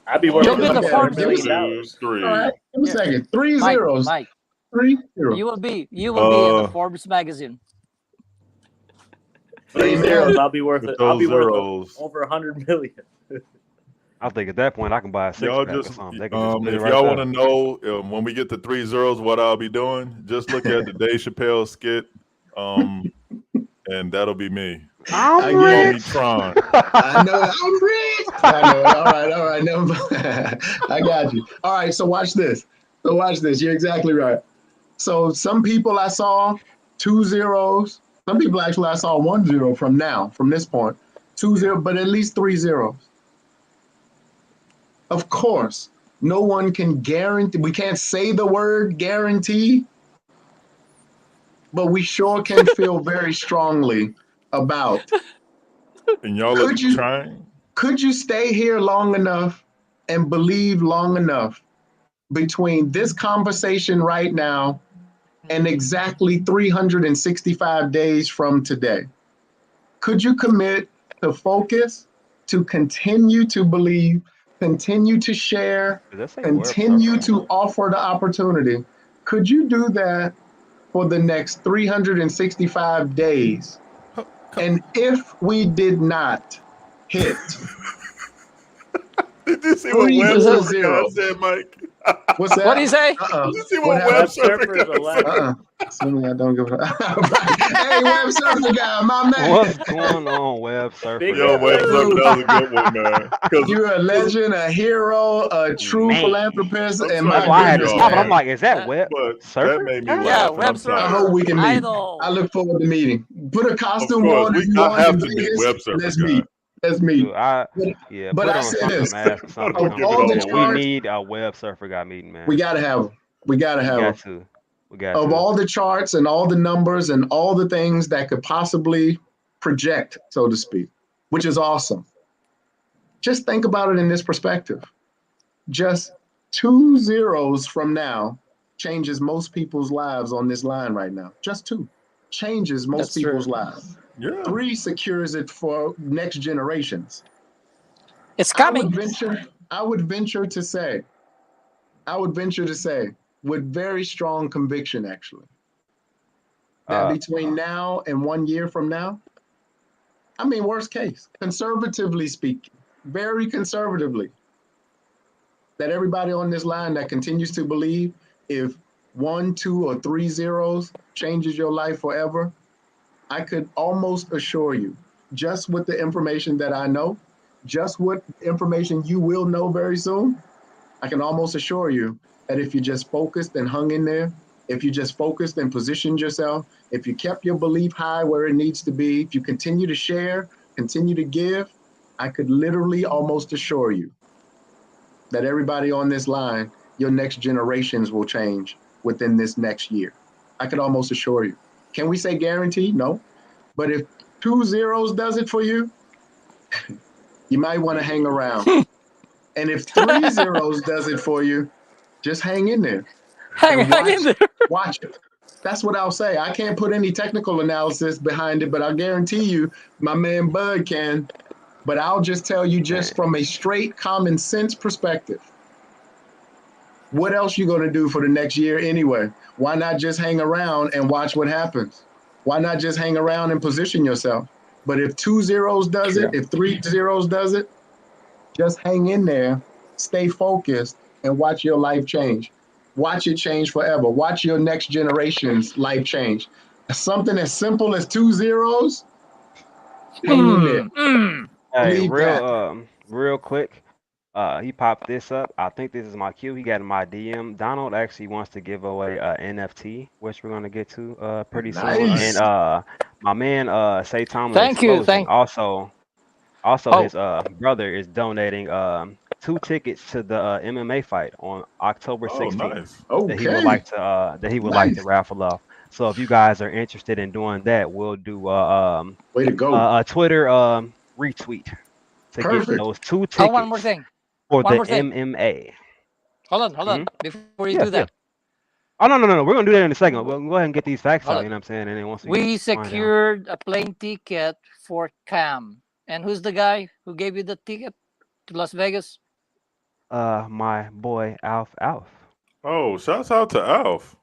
I'd be You'll working get with the $1 Forbes. million. 2, 3. All right, give me a Yeah. second. 3 Mike, zeros. Mike, 3 zeros. you will be in the Forbes magazine. 3 Amen. zeros, I'll be worth With it. I'll be those worth zeros. over 100 million. I think at that point I can buy a six Y'all pack or just, something. They can just split it if right y'all there. want to know when we get to 3 zeros, what I'll be doing, just look at the Dave Chappelle skit, and that'll be me. I I'm get rich. Me Tron. I know I'm rich. I know it. All right. Never mind. I got you. All right. So watch this. You're exactly right. So some people I saw 2 zeros. Some people actually I saw 1 0 from this point. 2 0, but at least 3 zeros. Of course, no one can guarantee. We can't say the word guarantee, but we sure can feel very strongly about. And y'all are trying? Could you stay here long enough and believe long enough between this conversation right now and exactly 365 days from today? Could you commit to focus, to continue to believe, continue to share, Does that say word continue purpose? to offer the opportunity? Could you do that for the next 365 days? And if we did not hit Did you see what Web 300. Surfer guy said, Mike? What's that? What do you say? Did you see What what Web Web Surfer Surfer's guy said? hilarious. Assuming I don't give a Hey, Web Surfer guy, my man. What's going on, Web Surfer? Big Yo, Web Web Surfer, that was a good one, man. 'Cause You're a legend, a hero, a true Man. philanthropist, I'm and sorry, my That's why I had to goodness, stop. But I'm man. like, is that Web but Surfer? that made me guy? laugh. Yeah, and Web I'm sorry. I Surfer. hope we can meet. Idol. I look forward to meeting. Put a Of costume course, on if you I want have in to meet Vegas. Web Surfer Let's guy. meet. Let's meet. Dude, But put I on say something, this. mask or something. Of something. all the Man, we charts- need a Web Surfer guy meeting, man. We gotta have them. We gotta We have got them. to. We got Of to. all the charts and all the numbers and all the things that could possibly project, so to speak, which is awesome. Just think about it in this perspective. Just 2 zeros from now changes most people's lives on this line right now. Just 2 changes most That's true. people's lives. Yeah. 3 secures it for next generations. It's I would coming. venture to say, with very strong conviction, actually, that between now and 1 year from now, I mean, worst case, conservatively speaking, very conservatively, that everybody on this line that continues to believe if 1, 2, or 3 zeros changes your life forever, I could almost assure you, just with the information that I know, just what information you will know very soon, I can almost assure you that if you just focused and hung in there, if you just focused and positioned yourself, if you kept your belief high where it needs to be, if you continue to share, continue to give, I could literally almost assure you that everybody on this line, your next generations will change within this next year. I could almost assure you. Can we say guarantee? No. But if 2 zeros does it for you, you might want to hang around. And if 3 zeros does it for you, just hang in there. Hang in there. Watch it. That's what I'll say. I can't put any technical analysis behind it, but I'll guarantee you my man Bud can. But I'll just tell you just from a straight common sense perspective, what else you going to do for the next year anyway? Why not just hang around and watch what happens? Why not just hang around and position yourself? But if 2 zeros does it, if 3 zeros does it, just hang in there, stay focused, and watch your life change. Watch it change forever. Watch your next generation's life change. Something as simple as 2 zeros, hang in there. Hey, Believe that. real quick. He popped this up. I think this is my cue. He got in my DM. Donald actually wants to give away NFT, which we're gonna get to pretty soon. Nice. And my man Saitama Thank you, Explosion also Oh. his brother is donating 2 tickets to the MMA fight on October 16th Nice. that he would Okay. like to like to raffle off. So if you guys are interested in doing that, we'll do Way to go. a Twitter retweet to Perfect. get those 2 tickets Oh, one more thing. for One the more thing. MMA. Hold on. Before you Yes, do that, Oh no, we're gonna do that in a second. We'll go ahead and get these facts Hold out. on. You know what I'm saying? And then once we find out. secured a plane ticket for Cam. And who's the guy who gave you the ticket to Las Vegas? My boy Alf. Oh, shouts out to Alf.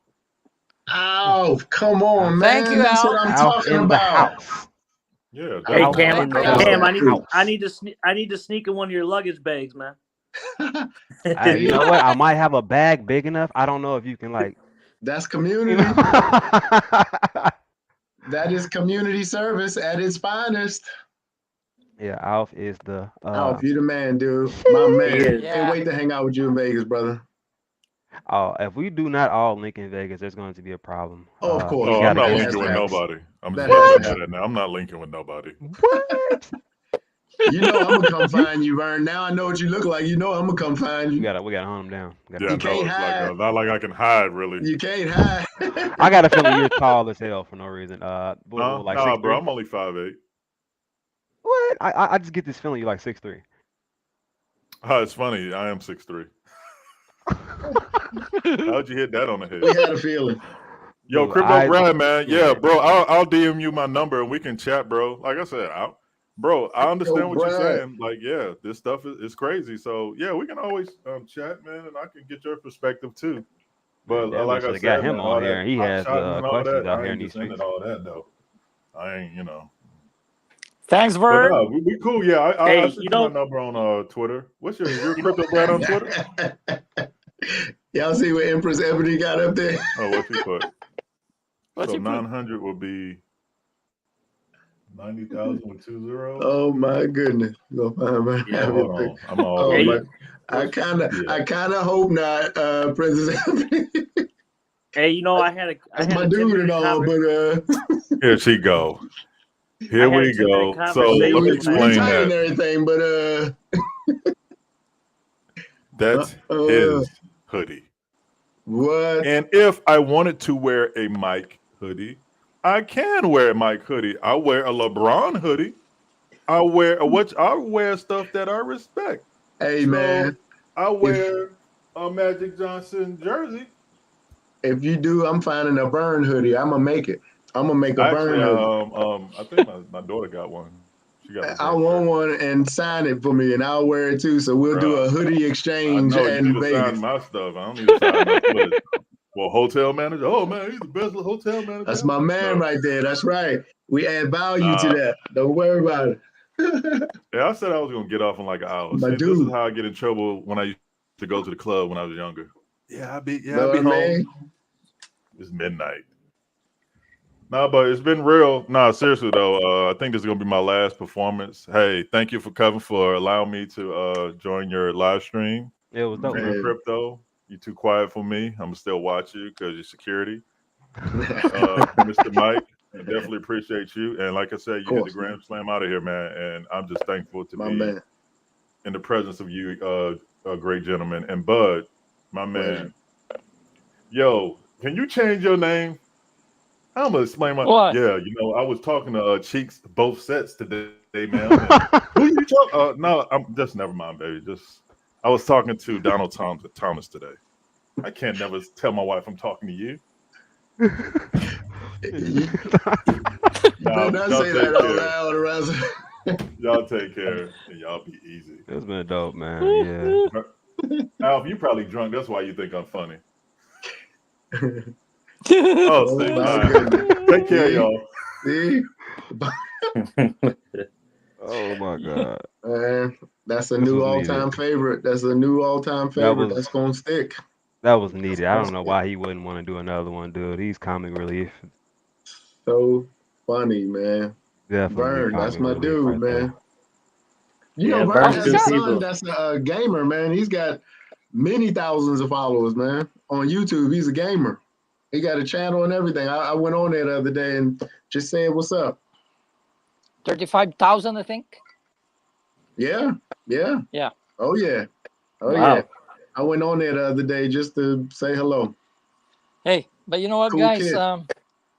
Alf, come on, man. Thank you, That's Alf. what I'm Alf talking in the about. house. Yeah, Hey Alf Cam, in the Cam, house. I need to sneak in one of your luggage bags, man. Hey, you know what? I might have a bag big enough. I don't know if you can like. That's You community. know? That is community service at its finest. Yeah, Alf is the. Alf, you the man, dude. My man. is. Can't wait to hang out with you in Vegas, brother. Oh, if we do not all link in Vegas, there's going to be a problem. Oh, of course. we Oh, I'm gotta not get linking with happened. nobody. I'm just That gonna has say to that now. I'm not linking with nobody. What? You know I'm gonna come find you, Vern. Now I know what you look like. You know I'm gonna come find we you. gotta hunt him down. Yeah, You no, can't it's hide. like not like I can hide really. You can't hide. I got a feeling you're tall as hell for no reason. What, like Nah, 6'3"? bro, I'm only 5'8". What? I just get this feeling you're like 6'3". It's funny. I am 6'3". How'd you hit that on the head? We had a feeling. Yo, Dude, Crypto Brad, man. yeah. Yeah, bro. I'll DM you my number and we can chat, bro. Like I said, I understand what you're Brad. saying. Like, yeah, this stuff is crazy. So yeah, we can always chat, man, and I can get your perspective too. But Damn, like I should've said, got him man, on all here, that and he hot has shotting and all questions that, out I here in ain't these just into streets. all that though. I ain't, Thanks, But Vern. no, we cool. Yeah, I Hey, sent you my number on Twitter. What's your crypto brand on Twitter? Y'all see what Empress Ebony got up there? Oh, what's he put? What's So he put? 900 will be 90,000 with 2 zeros. Oh my goodness. Go find my Yeah, hold on. I'm all Oh Hey, my. you- I kind of hope not, Princess Ebony. hey, you know, I had That's a my dude 10-minute and all, conversation. but Here she go. I Here had a we 10-minute go. So conversation let me we with my explain tight and that. everything, but That's his hoodie. what? And if I wanted to wear a Mike hoodie, I can wear a Mike hoodie. I wear a LeBron hoodie. I wear stuff that I respect. Hey So man, I wear a Magic Johnson jersey. if you do, I'm finding a Burn hoodie. I'm gonna make it. I'm gonna make a Actually, Burn hoodie. I think my daughter got one. She got I LeBron want shirt. one and sign it for me, and I'll wear it too. So we'll do Bruh, a hoodie I exchange know you need in to sign Vegas. my stuff. I don't need to sign nothing. Well, hotel manager. Oh man, he's the best hotel manager. That's my man No. right there. That's right. We add value to that. Don't worry about it. Yeah, I said I was gonna get off in like an hour. My See, this dude. is how I get in trouble when I used to go to the club when I was younger. I'll be Know what I home. mean? It's midnight. No, but it's been real. No, seriously though, I think this is gonna be my last performance. Hey, thank you for Cuffin for allowing me to join your live stream. It was dope. Even Man. crypto, you too quiet for me. I'm gonna still watch you because you're security. Mr. Mike, I definitely appreciate you. And like I said, you hit the grand slam out of here, man. And I'm just thankful to My be man. in the presence of you, a great gentleman. And Bud, my man, yo, can you change your name? I'm gonna explain my. What? Yeah, you know, I was talking to Cheeks both sets today, man. Who you talk? No, I'm just never mind, baby. Just I was talking to Donald Thomas today. I can't never tell my wife I'm talking to you. You Nah, better not y'all say take that out care. loud around. Y'all take care and y'all be easy. It's been dope, man. Yeah. Alf, you probably drunk. That's why you think I'm funny. Oh, Oh, see, my all right. goodness. Take care, y'all. See? Oh my God. Man, that's a This new was all-time needed. favorite. That's a new all-time favorite. That's gonna stick. That was needed. I don't know why he wouldn't want to do another one, dude. He's comic relief. So funny, man. Definitely Vern, that's comic my relief dude, right man. there. You Yeah, know, Vern Vern's has good a son people. that's a gamer, man. He's got many thousands of followers, man. On YouTube, he's a gamer. He got a channel and everything. I went on there the other day and just said, "What's up?" 35,000, I think. Yeah. Yeah. Oh yeah. Oh Wow. yeah. I went on there the other day just to say hello. Hey, but you know what, Cool guys? kid.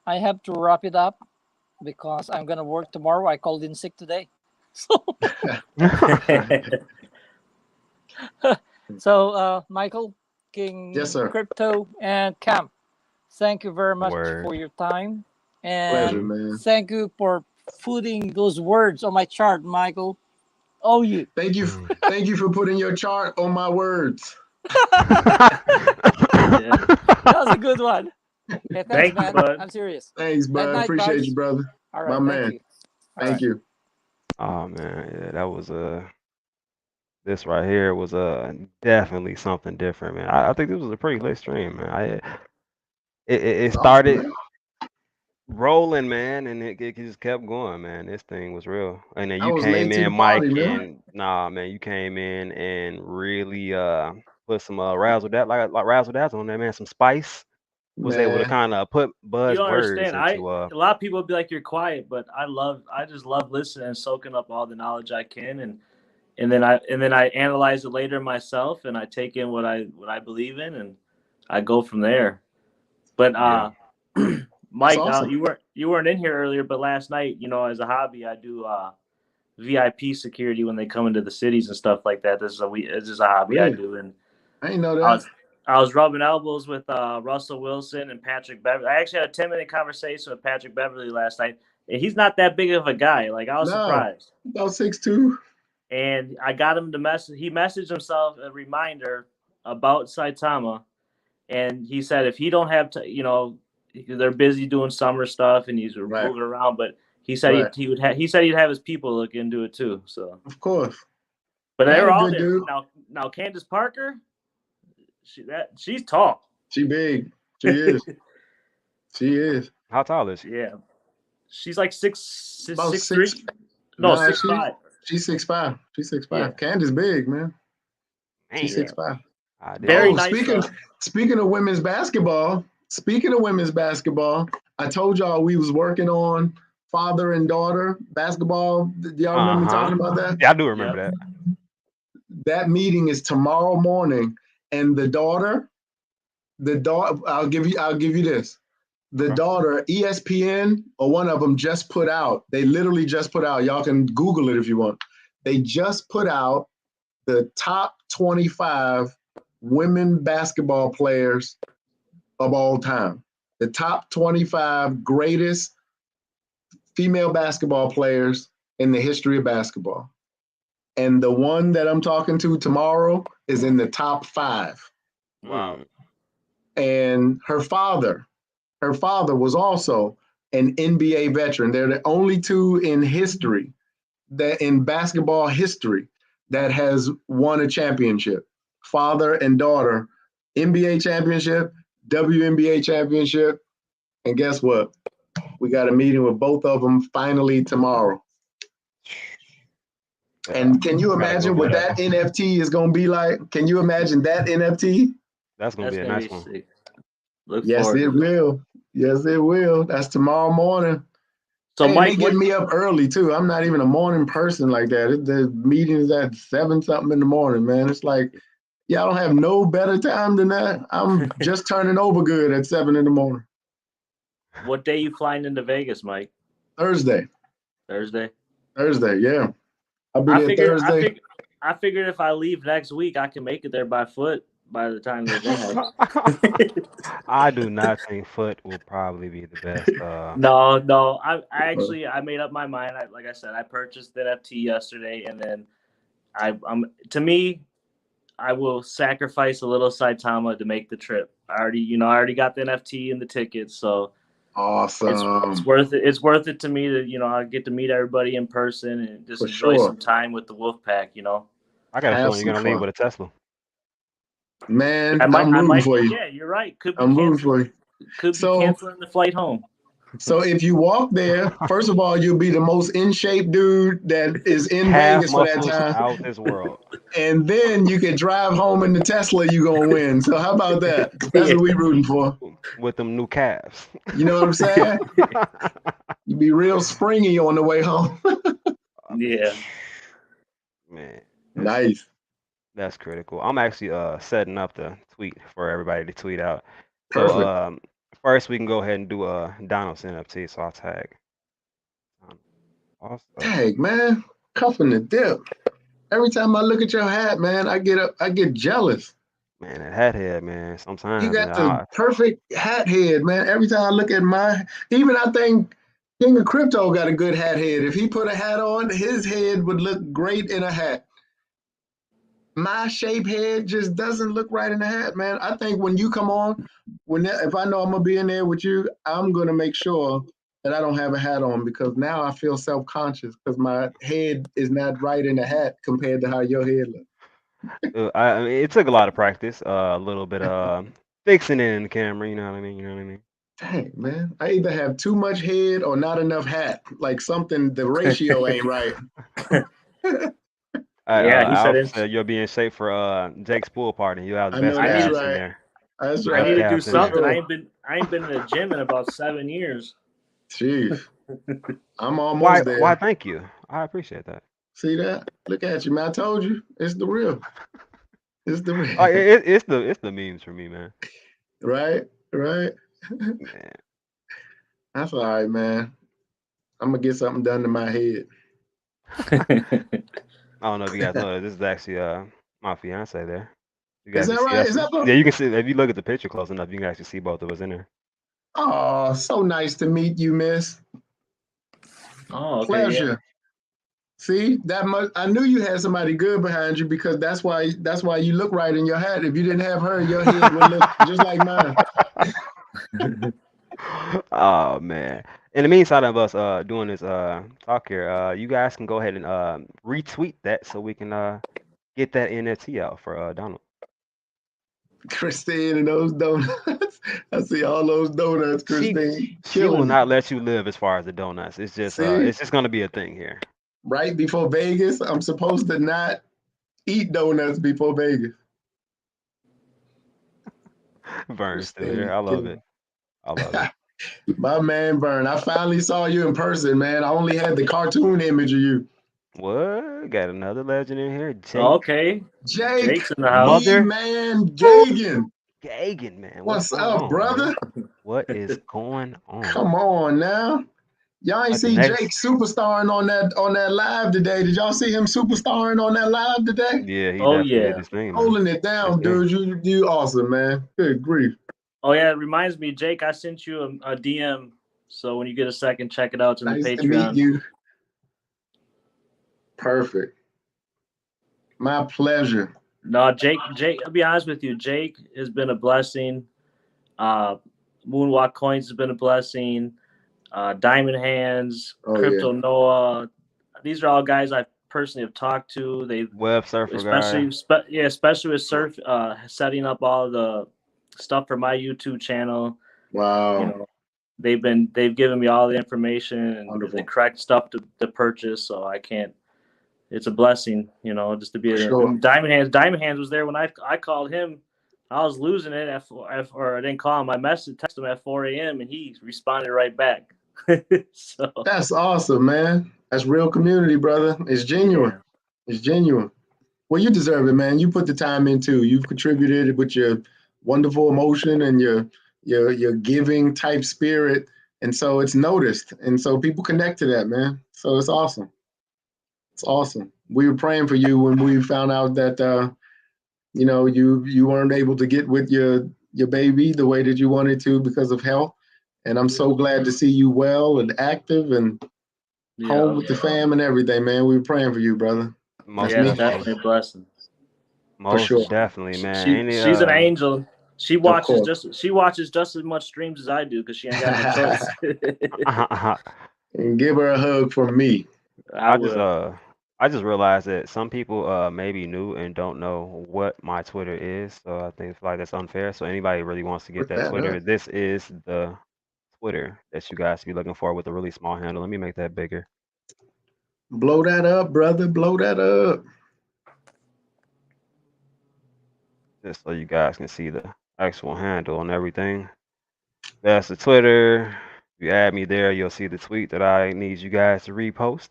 I have to wrap it up because I'm gonna work tomorrow. I called in sick today. So, Michael, King, Yes, sir. Crypto, and Cam, thank you very much Word. for your time, and Pleasure, man. thank you for putting those words on my chart, Michael. Oh, you. Thank you for putting your chart on my words. Yeah. That was a good one. Hey, thanks, Thank you, man. bud. I'm serious. Thanks, bud. Night, Appreciate guys. you, brother. All right, My thank man. you. All Thank right. you. Oh man, yeah, that was this right here was definitely something different, man. I think this was a pretty lit stream, man. It started Awesome, man. rolling, man, and it just kept going, man. This thing was real. And then I you was came late to the in, Mike, party, man. and nah, man, you came in and really put some razzle that like razzle dazzle on there, man. Some spice. Was able to Man, kind of put You Bud's don't words understand. into A lot of people would be like, "You're quiet," but I just love listening and soaking up all the knowledge I can, and then I analyze it later myself, and I take in what I believe in, and I go from there. But Mike, awesome. you weren't in here earlier, but last night, you know, as a hobby, I do VIP security when they come into the cities and stuff like that. This is a hobby I Really? do, and I didn't know that. I was rubbing elbows with Russell Wilson and Patrick Beverly. I actually had a 10-minute conversation with Patrick Beverly last night, and he's not that big of a guy. Like, I was surprised. About 6'2". And I got him to message. He messaged himself a reminder about Saitama, and he said if he don't have to, you know, they're busy doing summer stuff and he's moving around, but He said Right. he said he'd have his people look into it too. So Of course. but they And were a all good there. dude. Now Candace Parker, she's tall. She big. She is. She is. How tall is she? Yeah, she's like six About 6'3". No, Nah, 6'5". She's 6'5". She's 6'5". Yeah. Candace big, man. She's Man, 6'5". I did. Very Oh, nice. speaking of women's basketball, I told y'all we was working on father and daughter basketball. Do y'all remember talking about that? Yeah, I do remember that. That meeting is tomorrow morning, and the daughter, I'll give you this. The daughter, ESPN, or one of them just put out, they literally just put out, y'all can Google it if you want. They just put out the top 25 women basketball players of all time. The top 25 greatest female basketball players in the history of basketball. And the one that I'm talking to tomorrow is in the top 5. Wow. And her father was also an NBA veteran. They're the only two in history, that in basketball history, that has won a championship. Father and daughter, NBA championship, WNBA championship. And guess what? We got a meeting with both of them finally tomorrow. Yeah. And can you imagine what that NFT is going to be like? Can you imagine that NFT? That's going to be a nice one. Sick. Look Yes, forward it will. Yes, it will. That's tomorrow morning. So hey, Mike, they get me up early too. I'm not even a morning person like that. The meeting is at 7-something in the morning, man. It's like, y'all don't have no better time than that. I'm just turning over good at 7 in the morning. what day you flying into Vegas, Mike? Thursday, yeah. I'll be there Thursday. I figured if I leave next week, I can make it there by foot by the time the event happens. I do not think foot will probably be the best. No. I made up my mind. Like I said, I purchased the NFT yesterday, and then I will sacrifice a little Saitama to make the trip. I already got the NFT and the tickets, so awesome. It's worth it. It's worth it to me to I get to meet everybody in person and just enjoy some time with the Wolfpack. I got a feeling you're gonna leave with a Tesla. Man, I'm rooting for you. Yeah, you're right. I'm rooting for you. Could be canceling the flight home. So if you walk there, first of all, you'll be the most in shape dude that is in Vegas for that time. Out this world. And then you can drive home in the Tesla, you're gonna win. So how about that? That's what we rooting for. With them new calves. You know what I'm saying? You be real springy on the way home. Yeah. Man. Nice. That's critical. I'm actually setting up the tweet for everybody to tweet out. Perfect. So first we can go ahead and do Donald's NFT, so I'll tag. Also, tag, man. Cuffin the dip. Every time I look at your hat, man, I get jealous. Man, that hat head, man. Sometimes you got the perfect hat head, man. Every time I look at I think King of Crypto got a good hat head. If he put a hat on, his head would look great in a hat. My shape head just doesn't look right in a hat, man. I think when you come on, if I know I'm gonna be in there with you, I'm gonna make sure that I don't have a hat on, because now I feel self-conscious because my head is not right in a hat compared to how your head looks. I mean, it took a lot of practice, a little bit of fixing it in the camera. You know what I mean? Dang, man. I either have too much head or not enough hat. Like the ratio ain't right. Alf said you'll be in shape for Jake's pool party. You have the best calves in there. That's right. I need to do something. I ain't been in the gym in about 7 years. Jeez. I'm almost there. Why, thank you. I appreciate that. See that? Look at you, man. I told you. It's the real. It's the real. Oh, it's the memes for me, man. Right? Man. That's all right, man. I'm going to get something done to my head. I don't know if you guys know, this is actually my fiance there. Is that right? Yeah, you can see, if you look at the picture close enough, you can actually see both of us in there. Oh, so nice to meet you, miss. Oh, okay, pleasure. Yeah. See, that much. I knew you had somebody good behind you, because that's why you look right in your hat. If you didn't have her, your head would look just like mine. Oh man, In the meantime of us doing this talk here, you guys can go ahead and retweet that so we can get that NFT out for Donald. Christine and those donuts. I see all those donuts, Christine. She will Killing it. not let you live as far as the donuts. It's See? just gonna be a thing here. Right before Vegas, I'm supposed to not eat donuts before Vegas. Vern's still Christine, here. I love it. I love it. My man Vern, I finally saw you in person, man. I only had the cartoon image of you. What? Got another legend in here. Jake Okay, Jake, Jake's in the house. man, Gagan. Gagan, man. What's going up, on, brother? man? What is going on? Come on now. Y'all ain't Like the see next- Jake superstarring on that live today. Did y'all see him superstarring on that live today? Yeah, he Oh, definitely yeah. did his thing, man. Holding it down, Yes, dude. You awesome, man. Good grief. Oh yeah, it reminds me, Jake. I sent you a DM, so when you get a second, check it out. It's in Nice the to meet Patreon. you. Perfect. My pleasure. No, Jake. I'll be honest with you. Jake has been a blessing. Moonwalk Coins has been a blessing. Diamond Hands, Oh, Crypto Noah. These are all guys I personally have talked to. They Web surfer especially guy. especially with surf setting up all the stuff for my YouTube channel. Wow. You know, they've given me all the information and Wonderful. the correct stuff to purchase, so I can't. It's a blessing, you know, just to be Sure. Diamond Hands. Diamond Hands was there when I called him. I was losing it or I didn't call him. I texted him at 4 a.m. and he responded right back. So That's awesome, man. That's real community, brother. It's genuine. Yeah. It's genuine. Well, you deserve it, man. You put the time in too. You've contributed with your wonderful emotion and your giving type spirit, and so it's noticed, and so people connect to that, man. So it's awesome. It's awesome. We were praying for you when we found out that you weren't able to get with your baby the way that you wanted to because of health, and I'm so glad to see you well and active and home with the fam and everything, man. We were praying for you, brother. Most Yeah, definitely. definitely a blessing. Most sure. definitely, man. She's an angel. She watches course. just as much streams as I do because she ain't got no choice. And give her a hug from me. I will. I just realized that some people may be new and don't know what my Twitter is, so I think like that's unfair. So anybody really wants to get that Twitter, this is the Twitter that you guys be looking for with a really small handle. Let me make that bigger. Blow that up, brother. Blow that up. Just so you guys can see the actual handle and everything. That's the Twitter. If you add me there, you'll see the tweet that I need you guys to repost.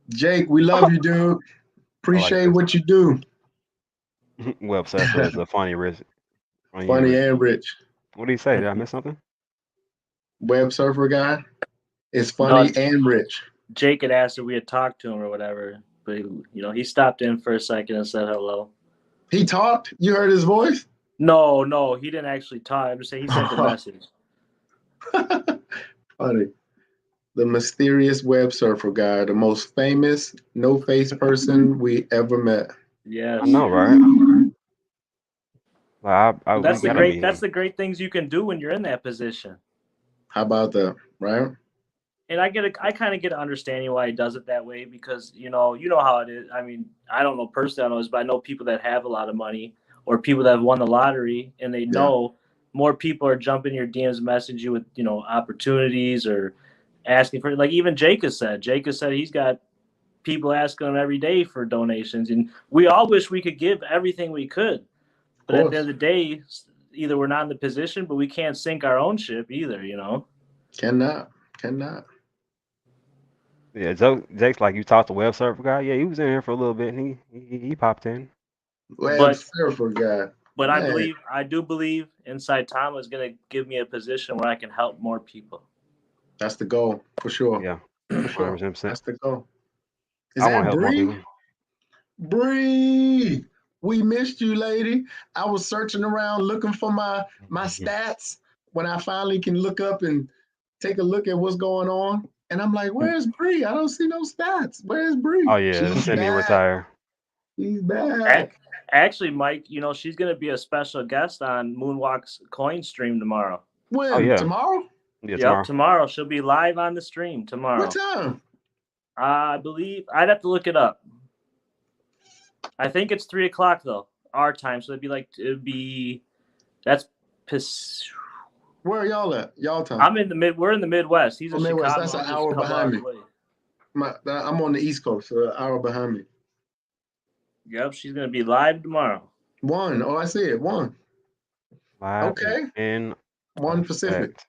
Jake, we love you, dude. Appreciate what you do. Web surfer is a funny rich. Funny and rich. What do you say? Did I miss something? Web surfer guy is funny and rich. Jake had asked if we had talked to him or whatever, but he stopped in for a second and said hello. He talked? You heard his voice? No, he didn't actually talk. I'm just saying he sent the message. Funny. The mysterious web surfer guy, the most famous no-face person we ever met. Yes. I know, right? Well, that's the great things you can do when you're in that position. How about that, right? And I kind of get an understanding why he does it that way because you know how it is. I mean, I don't know personally, I don't know this, but I know people that have a lot of money or people that have won the lottery, and they know more people are jumping your DMs, messaging you with opportunities or asking for, like even Jake has said he's got people asking him every day for donations, and we all wish we could give everything we could, but at the end of the day, either we're not in the position, but we can't sink our own ship either. Cannot. Yeah, Jake's like, you talked to web surfer guy. Yeah, he was in here for a little bit, and he popped in. Web surfer guy. But I do believe Saitama is going to give me a position where I can help more people. That's the goal, for sure. Yeah, for sure. 100%. That's the goal. Is I that want to help more Bree? people. Bree, we missed you, lady. I was searching around looking for my stats when I finally can look up and take a look at what's going on. And I'm like, where's Bree? I don't see no stats. Where's Bree? Oh yeah, She's semi-retire. She's back. Actually, Mike, she's going to be a special guest on Moonwalk's coin stream tomorrow. When? Oh, yeah. Tomorrow? Yeah, Yep, tomorrow. She'll be live on the stream tomorrow. What time? I believe I'd have to look it up. I think it's 3 o'clock though, our time. So that's Where are y'all at? Y'all time? We're in the Midwest. He's in Midwest. Chicago. That's an I'm just hour a couple behind hours me. away. I'm on the East Coast, so an hour behind me. Yep, she's gonna be live tomorrow. 1. Oh, I see it. 1. Live Okay. in 1 Pacific. effect.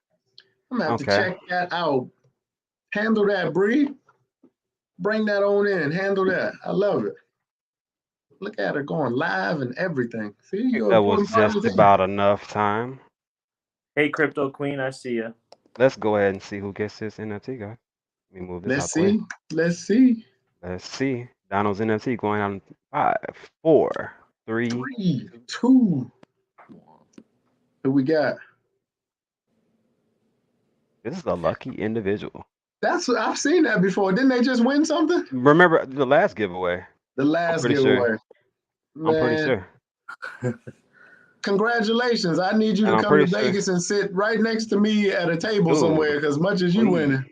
I'm gonna have to Okay. check that out. Handle that, Bree. Bring that on in. Handle that. I love it. Look at her going live and everything. See, I think you're that an was important part of just the team. about enough time. Hey, Crypto Queen, I see you. Let's go ahead and see who gets this NFT, guys. Let me move this Let's out the way. see. Let's see. Let's see. Donald's NFT going on 5, 4, 3. 3, 2. Who we got? This is a lucky individual. I've seen that before. Didn't they just win something? Remember the last giveaway? The last pretty giveaway. sure. Man, I'm pretty sure. congratulations. I need you And to I'm come to pretty sure. Vegas and sit right next to me at a table Dude, somewhere, because much as you winning.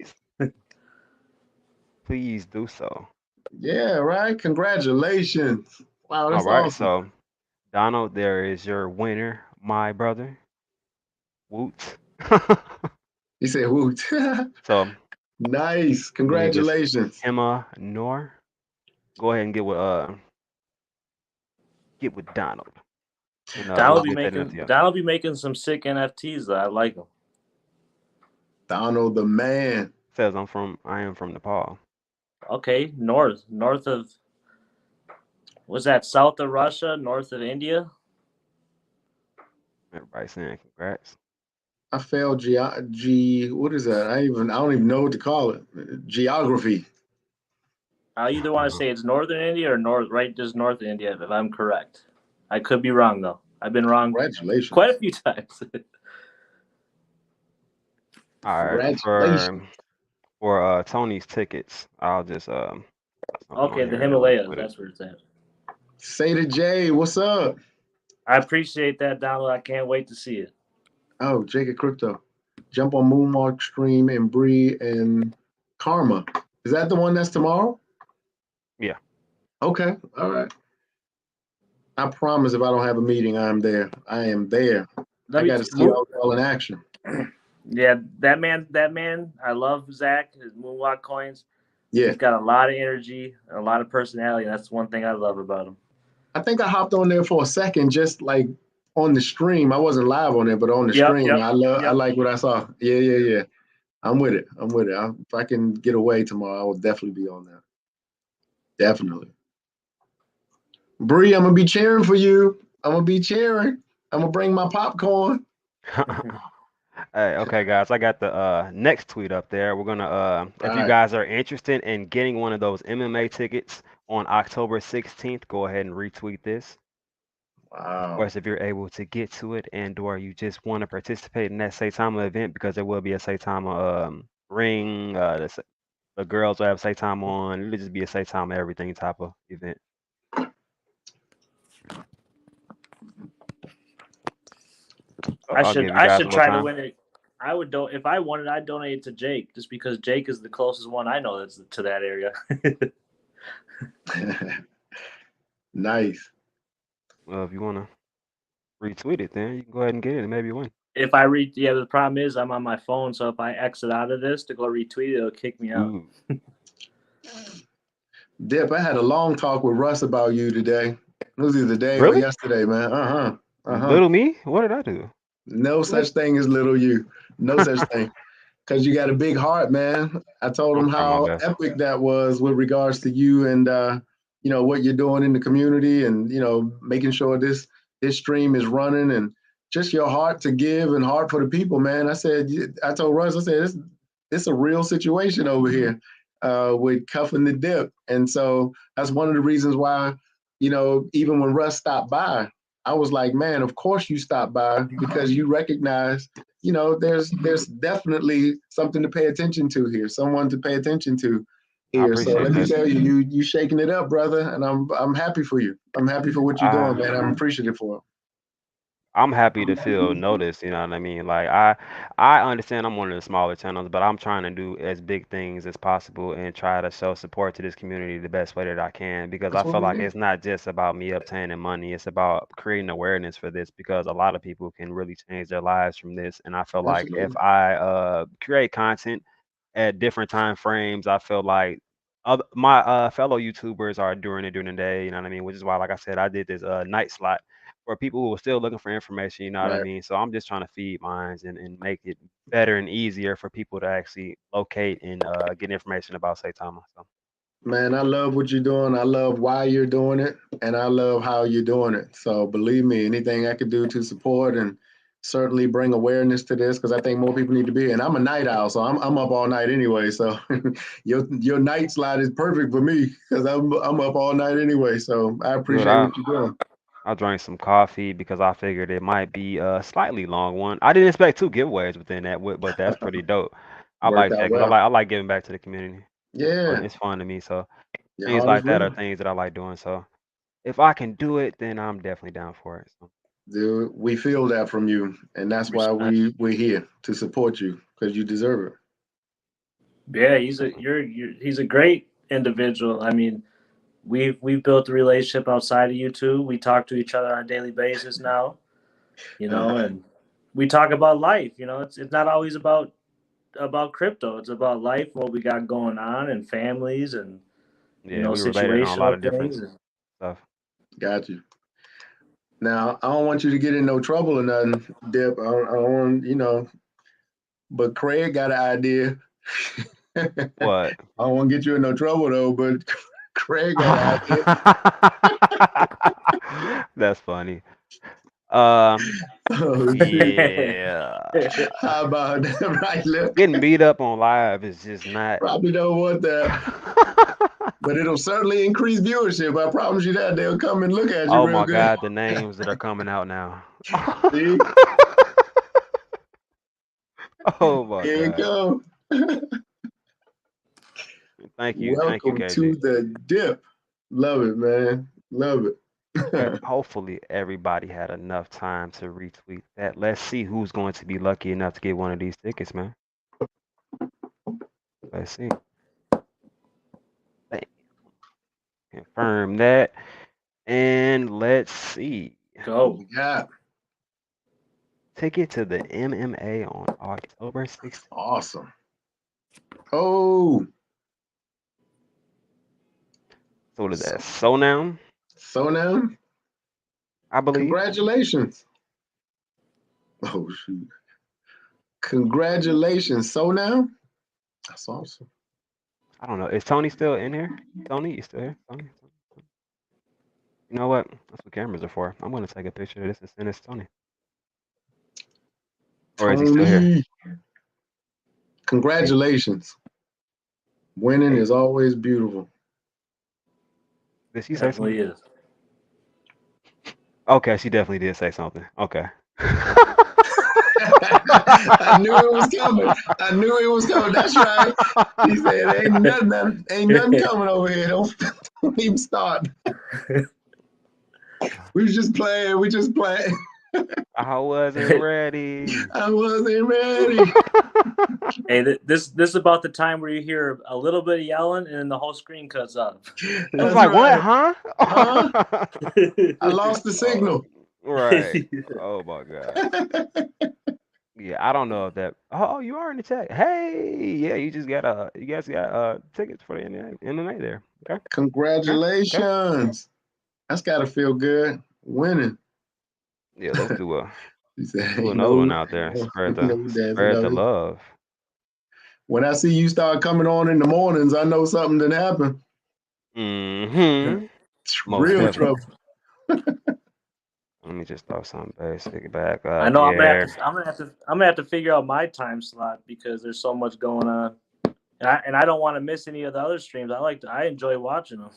Please do so. Yeah, right. Congratulations. Wow, that's All right, awesome. so Donald, there is your winner, my brother. Woot. He said woot. So Nice. Congratulations. Emma Noor. Go ahead and get with Donald. And, Donald we'll be get that NFT out. Donald be making some sick NFTs though. I like them. Donald the man. Says I am from Nepal. Okay, north of, was that south of Russia, north of India? Everybody saying congrats. I failed what is that? I don't even know what to call it. Geography. I either want to say it's northern India or just north of India, if I'm correct. I could be wrong though. I've been wrong Congratulations. quite a few times. All right, for Tony's tickets, I'll just okay, the Himalayas, that's where it's at. Say to Jay, what's up? I appreciate that, Donald. I can't wait to see it. Oh, Jacob Crypto. Jump on Moonwalk Stream and Bree and Karma. Is that the one that's tomorrow? Yeah. Okay. All right. I promise if I don't have a meeting, I'm there. I am there. I got to see y'all in action. Yeah, that man, I love Zach, his Moonwalk coins. Yeah. He's got a lot of energy, a lot of personality. That's one thing I love about him. I think I hopped on there for a second, just like on the stream. I wasn't live on it, but on the stream. I like what I saw. Yeah. I'm with it. If I can get away tomorrow, I will definitely be on there. Definitely. Bree, I'm gonna be cheering for you. I'm gonna be cheering. I'm gonna bring my popcorn. Hey, okay, guys, I got the next tweet up there. We're gonna if you right. guys are interested in getting one of those MMA tickets on October 16th, go ahead and retweet this. Wow. Of course, if you're able to get to it or you just want to participate in that Saitama event, because there will be a Saitama ring, the girls will have Saitama on. It'll just be a Saitama everything type of event. I should try to win it. If I won it, I'd donate it to Jake, just because Jake is the closest one I know that's to that area. Nice. Well, if you want to retweet it, then you can go ahead and get it and maybe win. If I the problem is I'm on my phone, so if I exit out of this to go retweet it, it'll kick me out. Dip, I had a long talk with Russ about you today. It was either today Really? or yesterday, man. Little me? What did I do? No such thing as little you. No such thing. Because you got a big heart, man. I told him how epic that was with regards to you and what you're doing in the community and making sure this stream is running and just your heart to give and heart for the people, man. I told Russ, I said it's a real situation over here with Cuffin the Dip. And so that's one of the reasons why, even when Russ stopped by, I was like, man, of course you stopped by because you recognize, there's definitely something to pay attention to here, someone to pay attention to here. So let me tell you shaking it up, brother, and I'm happy for you. I'm happy for what you're doing, man. I'm appreciative for it. I'm happy to feel noticed, you know what I mean? Like I understand I'm one of the smaller channels, but I'm trying to do as big things as possible and try to show support to this community the best way that I can because I That's what feel we like need. it's not just about me obtaining money, it's about creating awareness for this because a lot of people can really change their lives from this. And I feel like if Absolutely. I create content at different time frames, I feel like my fellow YouTubers are doing it during the day, you know what I mean? Which is why, like I said, I did this night slot for people who are still looking for information, you know what I Right. mean? So I'm just trying to feed minds and make it better and easier for people to actually locate and get information about Saitama. So Man, I love what you're doing. I love why you're doing it, and I love how you're doing it. So believe me, anything I could do to support and certainly bring awareness to this, because I think more people need to be. And I'm a night owl, so I'm up all night anyway. So your night slot is perfect for me because I'm up all night anyway. So I good. appreciate what you're doing. I drank some coffee because I figured it might be a slightly long one. I didn't expect 2 giveaways within that, but that's pretty dope. I Worked like out that because well. I like giving back to the community. Yeah, It's fun to me. So your things heart is like that are real. things that I like doing. So if I can do it, then I'm definitely down for it. So Dude, we feel that from you, and that's why Respect. we're here to support you because you deserve it. Yeah, he's a definitely. he's a great individual. I mean, we've built a relationship outside of YouTube. We talk to each other on a daily basis now, and we talk about life. It's not always about crypto. It's about life, what we got going on, and families, and Yeah, we related on a lot situational of different things. stuff. Got you. Now, I don't want you to get in no trouble or nothing, Dip. I don't want. But Craig got an idea. I What? don't want to get you in no trouble though, but Craig got an idea. That's funny. Um, Oh shit! yeah. How about that? Right, look. Getting beat up on live is just not. Probably don't want that, but it'll certainly increase viewership. I promise you that they'll come and look at you Oh real my good. God, the names that are coming out now. See, Oh my here it God. goes. Thank you, Welcome KG. to the Dip. Love it, man. Love it. Hopefully everybody had enough time to retweet that. Let's see who's going to be lucky enough to get one of these tickets, man. Let's see. Bam. Confirm that. And let's see. Go. Yeah, Ticket to the MMA on October 16th. awesome. Oh, So what is that? So now, so now, I believe. congratulations. Oh shoot, congratulations. So now, that's awesome. I don't know. Is Tony still in here? Tony, you still here? Tony? You know what? That's what cameras are for. I'm gonna take a picture of this and send it to Tony. Or is he still here? Tony, congratulations. Winning Hey, is always beautiful. did she say Definitely something? is. Okay, she definitely did say something. Okay. I knew it was coming. I knew it was coming. That's right. He said, "Ain't nothing coming over here. Don't even start." We was just playing. We just playing. I wasn't ready. I wasn't ready. Hey, this is about the time where you hear a little bit of yelling and then the whole screen cuts off. I was That's like, what, right. huh? Huh? I lost the signal. Right. Oh my God. Yeah, I don't know if that. Oh, you are in the chat. Hey, yeah, you guys got tickets for the MMA there. Okay. Congratulations. That's got to feel good. Winning. Yeah, let's do He said, another one out there. Spread dancing the on it. love. When I see you start coming on in the mornings, I know something didn't happen. Mm-hmm. Most Real definitely. trouble. Let me just throw something basic back I up know here. I'm gonna have to figure out my time slot because there's so much going on, and I don't want to miss any of the other streams. I enjoy watching them.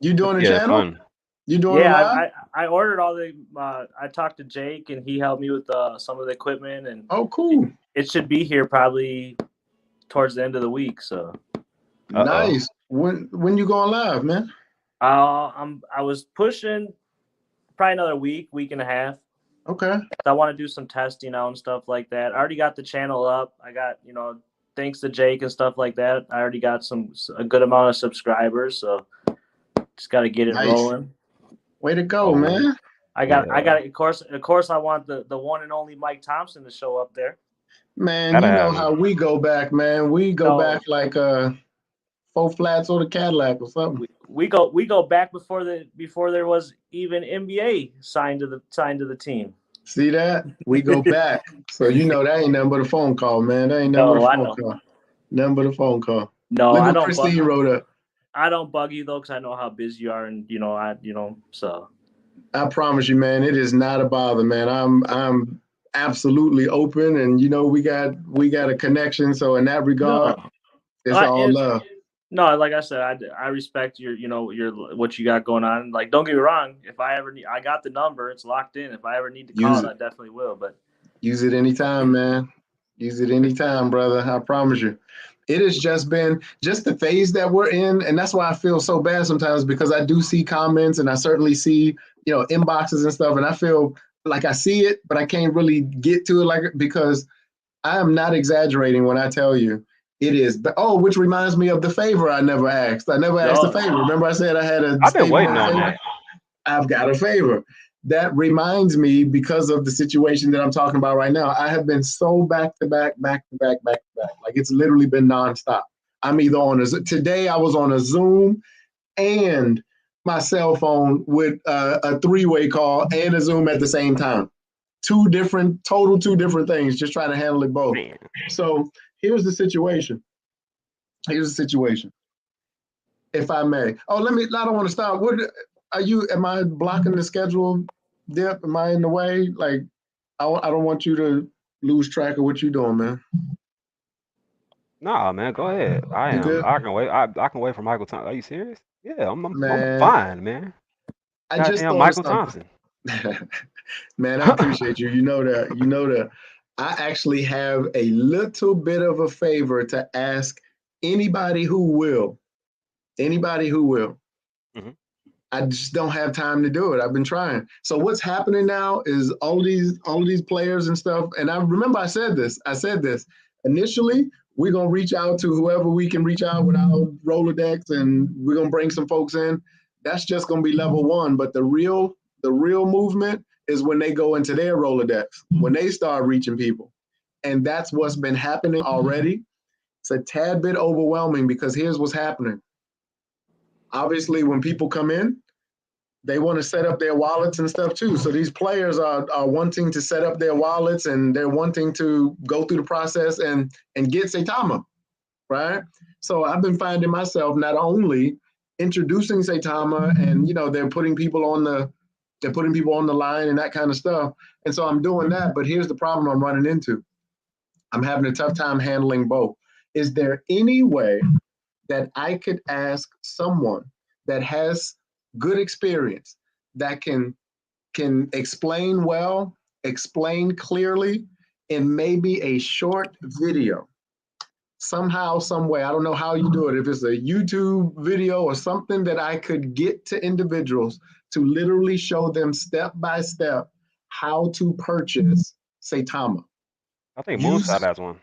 You doing a Yeah, channel? fun. You doing a Yeah, live? I ordered all the. I talked to Jake and he helped me with some of the equipment, and Oh, cool. it should be here probably towards the end of the week. So Nice. When you going live, man? I was pushing probably another week and a half. Okay. I want to do some testing out and stuff like that. I already got the channel up. I got, thanks to Jake and stuff like that, I already got a good amount of subscribers. So just got to get it Nice. rolling. Way to go, man. I got, of course, I want the one and only Mike Thompson to show up there. Man, you know how we go back, man. We go back like 4 Flats or the Cadillac or something. We go back before there was even NBA signed to the team. See that? We go back. So that ain't nothing but a phone call, man. That ain't nothing but a phone call. Nothing but a phone call. No, look what Christine wrote up. I don't bug you though, because I know how busy you are, and so. I promise you, man, it is not a bother, man. I'm absolutely open, and we got a connection. So in that regard, it's all love. No, like I said, I respect your what you got going on. Like, don't get me wrong. If I ever need, I got the number. It's locked in. If I ever need to call it, I definitely will. But use it anytime, man. Use it anytime, brother. I promise you. It has just been the phase that we're in, and that's why I feel so bad sometimes, because I do see comments and I certainly see inboxes and stuff, and I feel like I see it, but I can't really get to it because I am not exaggerating when I tell you. It is. Which reminds me of the favor I never asked. I never asked a favor. Remember I said I had a I've been waiting on that. I've got a favor. That reminds me, because of the situation that I'm talking about right now, I have been so back to back. Like it's literally been nonstop. I'm either today I was on a Zoom and my cell phone with a 3-way call and a Zoom at the same time. Two different things, just trying to handle it both. Man. So here's the situation. If I may. I don't want to stop. Am I blocking the schedule, Dip? Am I in the way? Like, I don't want you to lose track of what you're doing, man. Nah, man, go ahead. I am. Good? I can wait. I can wait for Michael Thompson. Are you serious? Yeah, I'm fine, man. I just thought Michael Thompson. Man, I appreciate you. You know that. I actually have a little bit of a favor to ask anybody who will. Mm-hmm. I just don't have time to do it. I've been trying. So what's happening now is all these players and stuff. And I remember I said this initially. We're gonna reach out to whoever we can reach out with our Rolodex, and we're gonna bring some folks in. That's just gonna be level 1. But the real movement is when they go into their Rolodex, when they start reaching people. And that's what's been happening already. It's a tad bit overwhelming, because here's what's happening. Obviously, when people come in, they want to set up their wallets and stuff too. So these players are wanting to set up their wallets, and they're wanting to go through the process and get Saitama, right? So I've been finding myself not only introducing Saitama, and they're putting people on the line and that kind of stuff. And so I'm doing that, but here's the problem I'm running into. I'm having a tough time handling both. Is there any way that I could ask someone that has good experience, that can explain well, explain clearly, in maybe a short video, somehow, some way? I don't know how you do it. If it's a YouTube video or something, that I could get to individuals to literally show them step by step how to purchase Saitama. I think Moonshot has one.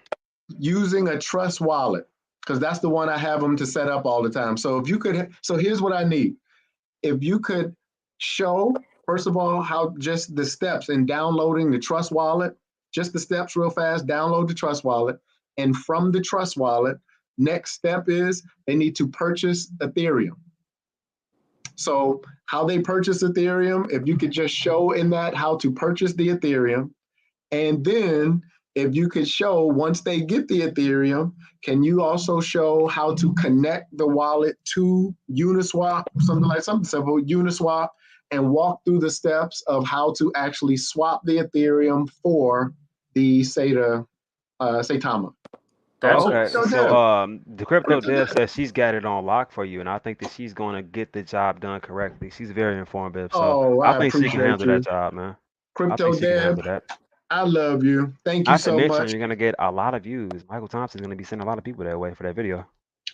Using a trust wallet, because that's the one I have them to set up all the time. So here's what I need. If you could show, first of all, how just the steps in downloading the trust wallet, just the steps real fast, download the trust wallet. And from the trust wallet, next step is they need to purchase Ethereum. So how they purchase Ethereum, if you could just show in that how to purchase the Ethereum. And then if you could show, once they get the Ethereum, can you also show how to connect the wallet to Uniswap, something simple, Uniswap, and walk through the steps of how to actually swap the Ethereum for the Saitama. Okay, so the crypto dev says she's got it on lock for you, and I think that she's going to get the job done correctly. She's very informative, so I think she can handle that job, man. Crypto dev, I love you. Thank you so much. You're going to get a lot of views. Michael Thompson's going to be sending a lot of people that way for that video.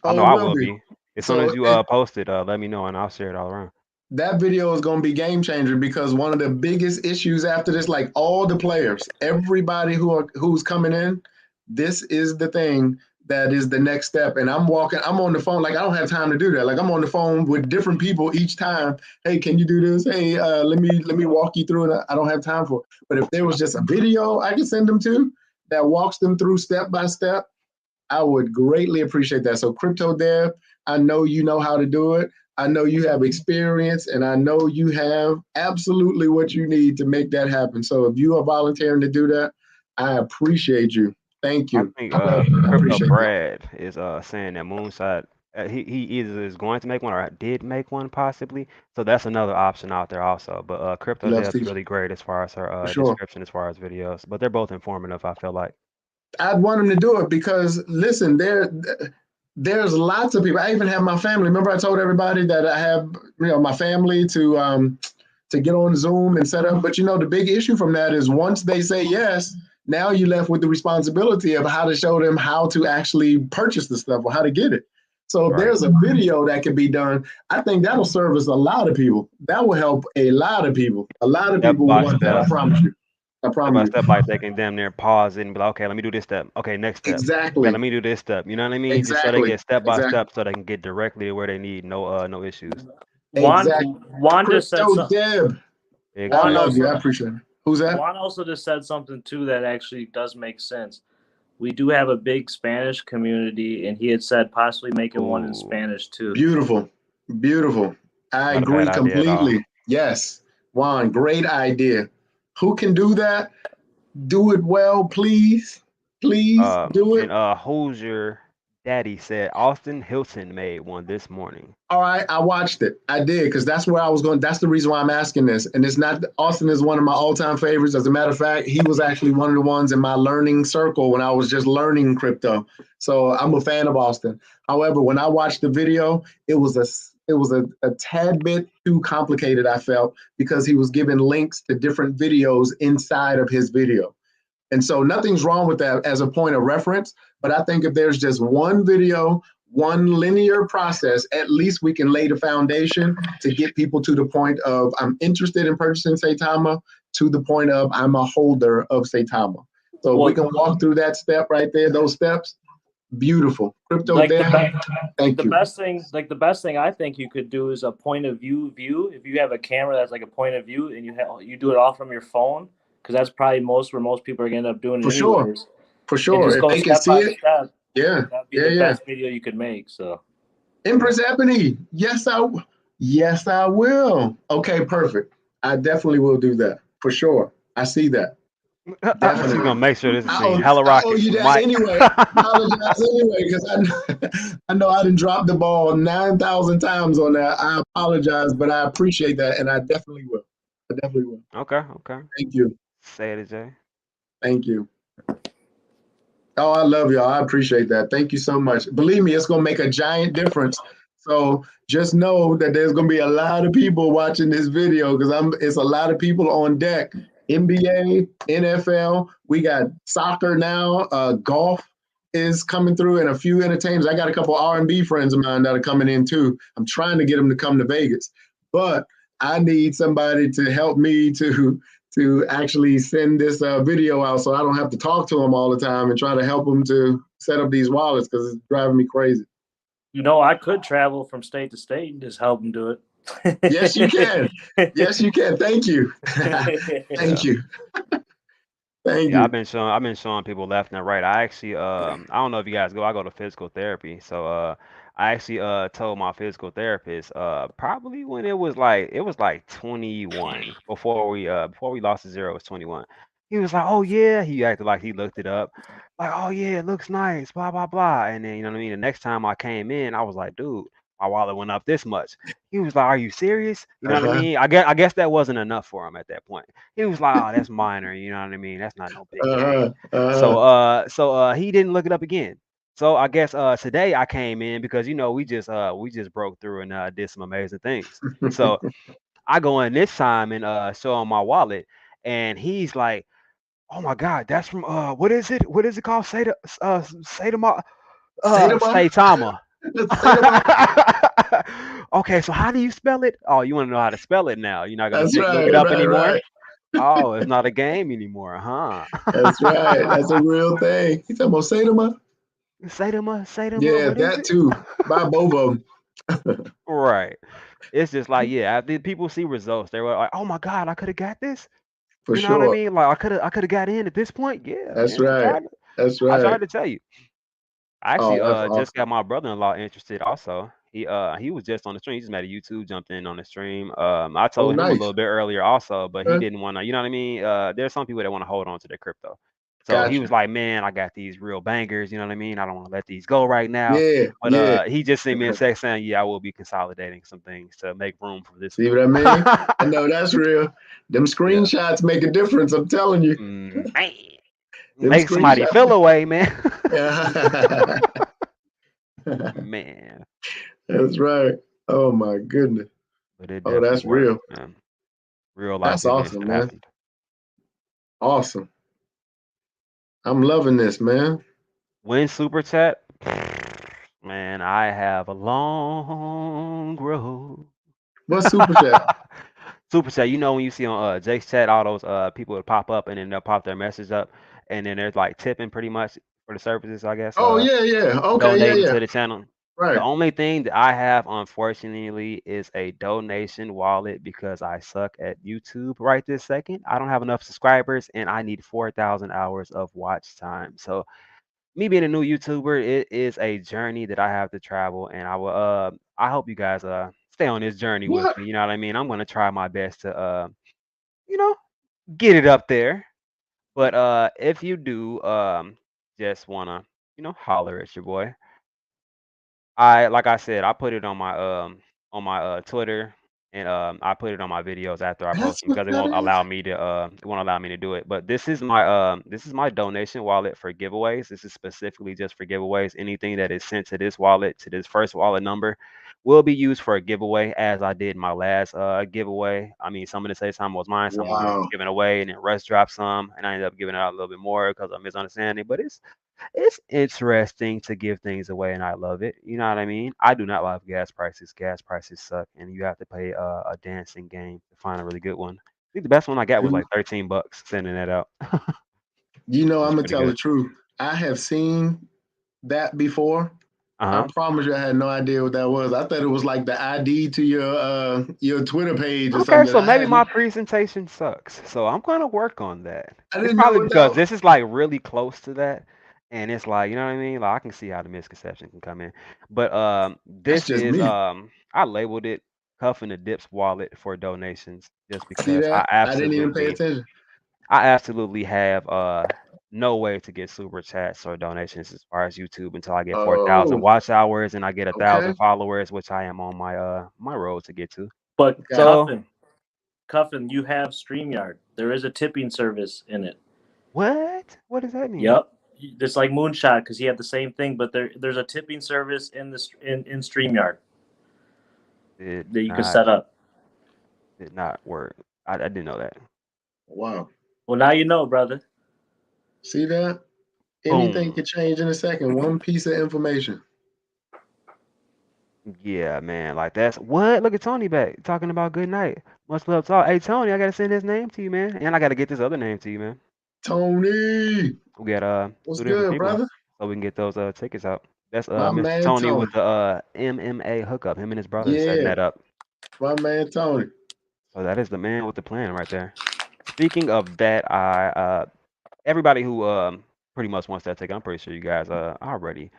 I know I will be. As soon as you post it, let me know, and I'll share it all around. That video is going to be game changer because one of the biggest issues after this, like all the players, everybody who's coming in, this is the thing that is the next step. And I'm on the phone. Like, I don't have time to do that. Like, I'm on the phone with different people each time. Hey, can you do this? Hey, let me walk you through it. I don't have time for it. But if there was just a video I could send them to that walks them through step by step, I would greatly appreciate that. So Crypto Dev, I know you know how to do it. I know you have experience, and I know you have absolutely what you need to make that happen. So if you are volunteering to do that, I appreciate you. Thank I you. think I Crypto appreciate that. Brad is saying that Moonshot he either is going to make one or did make one possibly. So that's another option out there also. But Crypto Love Dev's Steve, really great as far as for her sure. description as far as videos. But they're both informative, I feel like. I'd want them to do it because listen, there's lots of people. I even have my family. Remember, I told everybody that I have my family to get on Zoom and set up. But the big issue from that is once they say yes, now you're left with the responsibility of how to show them how to actually purchase the stuff or how to get it. So if Right. there's a video that can be done, I think that'll service a lot of people. That will help a lot of people. A lot of Step people by will want that. I step. promise you. I Step by promise you. step, like they can damn near pause it and be like, okay, let me do this step. Okay, next step. Okay, Exactly. let me do this step. You know what I mean? Just so they Exactly. get step by Exactly. step, so they can get directly to where they need. No issues. Exactly. Juan just said Crypto something. Deb. I Exactly. love you. I appreciate it. Who's that? Juan also just said something too that actually does make sense. We do have a big Spanish community, and he had said possibly making one in Ooh, Spanish too. Beautiful. Beautiful. I not a bad agree idea at all. completely. Yes. Juan, great idea. Who can do that? Do it well, please. Please do it. And who's your daddy said Austin Hilton made one this morning. All right, I watched it. I did because that's where I was going. That's the reason why I'm asking this. And it's not Austin is one of my all-time favorites. As a matter of fact, he was actually one of the ones in my learning circle when I was just learning crypto. So I'm a fan of Austin. However, when I watched the video, it was a tad bit too complicated, I felt, because he was giving links to different videos inside of his video. And so nothing's wrong with that as a point of reference. But I think if there's just one video, one linear process, at least we can lay the foundation to get people to the point of I'm interested in purchasing Saitama to the point of I'm a holder of Saitama. So if we can walk through that step right there, those steps, beautiful. Crypto Like Dev, thank you. The best thing I think you could do is a point of view. If you have a camera that's like a point of view, and you do it all from your phone, because that's probably where most people are going to end up doing it For sure. anyways. For sure. And just If go they can step see by it, step. yeah. That'd be the best video you could make. So Empress Ebony, yes, I will. Okay, perfect. I definitely will do that for sure. I see that. She's Definitely. gonna make sure this is I seen. Hella owe rockets. you that Mike. anyway. Apologize anyway because I know I didn't drop the ball 9,000 times on that. I apologize, but I appreciate that, and I definitely will. I definitely will. Okay. Thank you. Say it, Jay. Thank you. Oh, I love y'all. I appreciate that. Thank you so much. Believe me, it's going to make a giant difference. So just know that there's going to be a lot of people watching this video because it's a lot of people on deck. NBA, NFL, we got soccer now, golf is coming through, and a few entertainers. I got a couple R&B friends of mine that are coming in too. I'm trying to get them to come to Vegas, but I need somebody to help me to actually send this video out so I don't have to talk to them all the time and try to help them to set up these wallets because it's driving me crazy. I could travel from state to state and just help them do it. Yes, you can. Yes, you can. Thank you. Thank you. Thank you. I've been showing people left and right. I actually I don't know if you guys go. I go to physical therapy, so I actually told my physical therapist probably when it was like 21 before we lost to 0, it was 21. He was like, oh yeah, he acted like he looked it up, like, oh yeah, it looks nice, blah blah blah. And then you know what I mean. The next time I came in, I was like, dude, my wallet went up this much. He was like, are you serious? You know what I mean? I guess that wasn't enough for him at that point. He was like, oh, that's minor. You know what I mean? That's not no big thing. So he didn't look it up again. So I guess today I came in because we just broke through and did some amazing things. So I go in this time and show him my wallet, and he's like, oh my God, that's from what is it? What is it called? Saitama. Okay, so how do you spell it? Oh, you want to know how to spell it now? You're not gonna That's look right, it up right, anymore? right. Oh, it's not a game anymore, huh? That's right. That's a real thing. He's talking about Saitama. Saitama, Yeah, what is that it? too. Buy both of them. Right. It's just like, yeah, after people see results, they were like, "Oh my God, I could have got this." For You know what I sure. mean? Like I could have got in at this point. Yeah, That's man. right. That's I right. tried to tell you. I Oh, actually that's just got awesome. my brother-in-law interested also. He was just on the stream. He just made a YouTube, jumped in on the stream. I Oh, told him a nice. little bit earlier also, but he Okay. didn't want to, you know what I mean? There's some people that want to hold on to their crypto. So he was Gotcha. like, "Man, I got these real bangers, you know what I mean? I don't want to let these go right now." Yeah, But yeah. he just sent me a text saying, "Yeah, I will be consolidating some things to make room for this See one." what I mean? I know that's real. Them Yeah. screenshots make a difference. I'm telling you. Man. Them Make somebody feel screenshots. away, man. Yeah. Man. That's right. Oh my goodness. But it Oh, definitely that's worked, real. man. Real life That's events awesome, that man. happened. Awesome. I'm loving this, man. Win super chat, man. I have a long road. What's super chat? Super chat, you know when you see on Jake's chat all those people would pop up and then they'll pop their message up and then there's like tipping pretty much for the services, I guess. Oh yeah, yeah. Okay, yeah, Donating yeah. to the channel. The Right. only thing that I have, unfortunately, is a donation wallet because I suck at YouTube right this second. I don't have enough subscribers and I need 4,000 hours of watch time. So me being a new YouTuber, it is a journey that I have to travel, and I hope you guys stay on this journey with What? me. You know what I mean? I'm gonna try my best to you know, get it up there. But if you do just wanna, holler at your boy. Like I said, I put it on my Twitter and I put it on my videos after I post That's them what because that is. it won't allow me to do it. But this is my donation wallet for giveaways. This is specifically just for giveaways. Anything that is sent to this wallet, to this first wallet number, will be used for a giveaway as I did my last giveaway. I mean, some of the say time was mine, some of it was Wow. given away, and then Russ dropped some, and I ended up giving it out a little bit more because of misunderstanding. But it's interesting to give things away, and I love it. You know what I mean? I do not love gas prices. Gas prices suck, and you have to pay a dancing game to find a really good one. I think the best one I got was like $13 sending that out. You know, I'm It's gonna pretty tell the good. truth. I have seen that before. I Uh-huh. promise you, I had no idea what that was. I thought it was like the ID to your Twitter page or Okay, something. so I maybe hadn't. my presentation sucks. So I'm gonna work on that. I It's didn't know probably what that because was. this is like really close to that. And it's like, you know what I mean? Like I can see how the misconception can come in. But That's this just is me. I labeled it Cuffin the Dips wallet for donations just See because that? I didn't even pay attention. I absolutely have no way to get super chats or donations as far as YouTube until I get 4,000 Oh, watch hours and I get a okay. thousand followers, which I am on my road to get to. But Got it. So Cuffin, you have StreamYard. There is a tipping service in it. what? What does that mean? Yep. It's like Moonshot because he had the same thing, but there's a tipping service in StreamYard Did that you can not set up. did not work. I didn't know that. Wow. Well, now you know, brother. See that? Anything Boom. could change in a second. One piece of information. Yeah, man. Like that's what? Look at Tony back talking about good night. Much love talk. Hey Tony, I gotta send his name to you, man. And I gotta get this other name to you, man. Tony, We got what's two different good, people. brother? So we can get those tickets out. That's My Mr. man Tony Tony. with the MMA hookup. Him and his brother setting Yeah, that up. my man Tony. So that is the man with the plan right there. Speaking of that, I everybody who pretty much wants that ticket, I'm pretty sure you guys already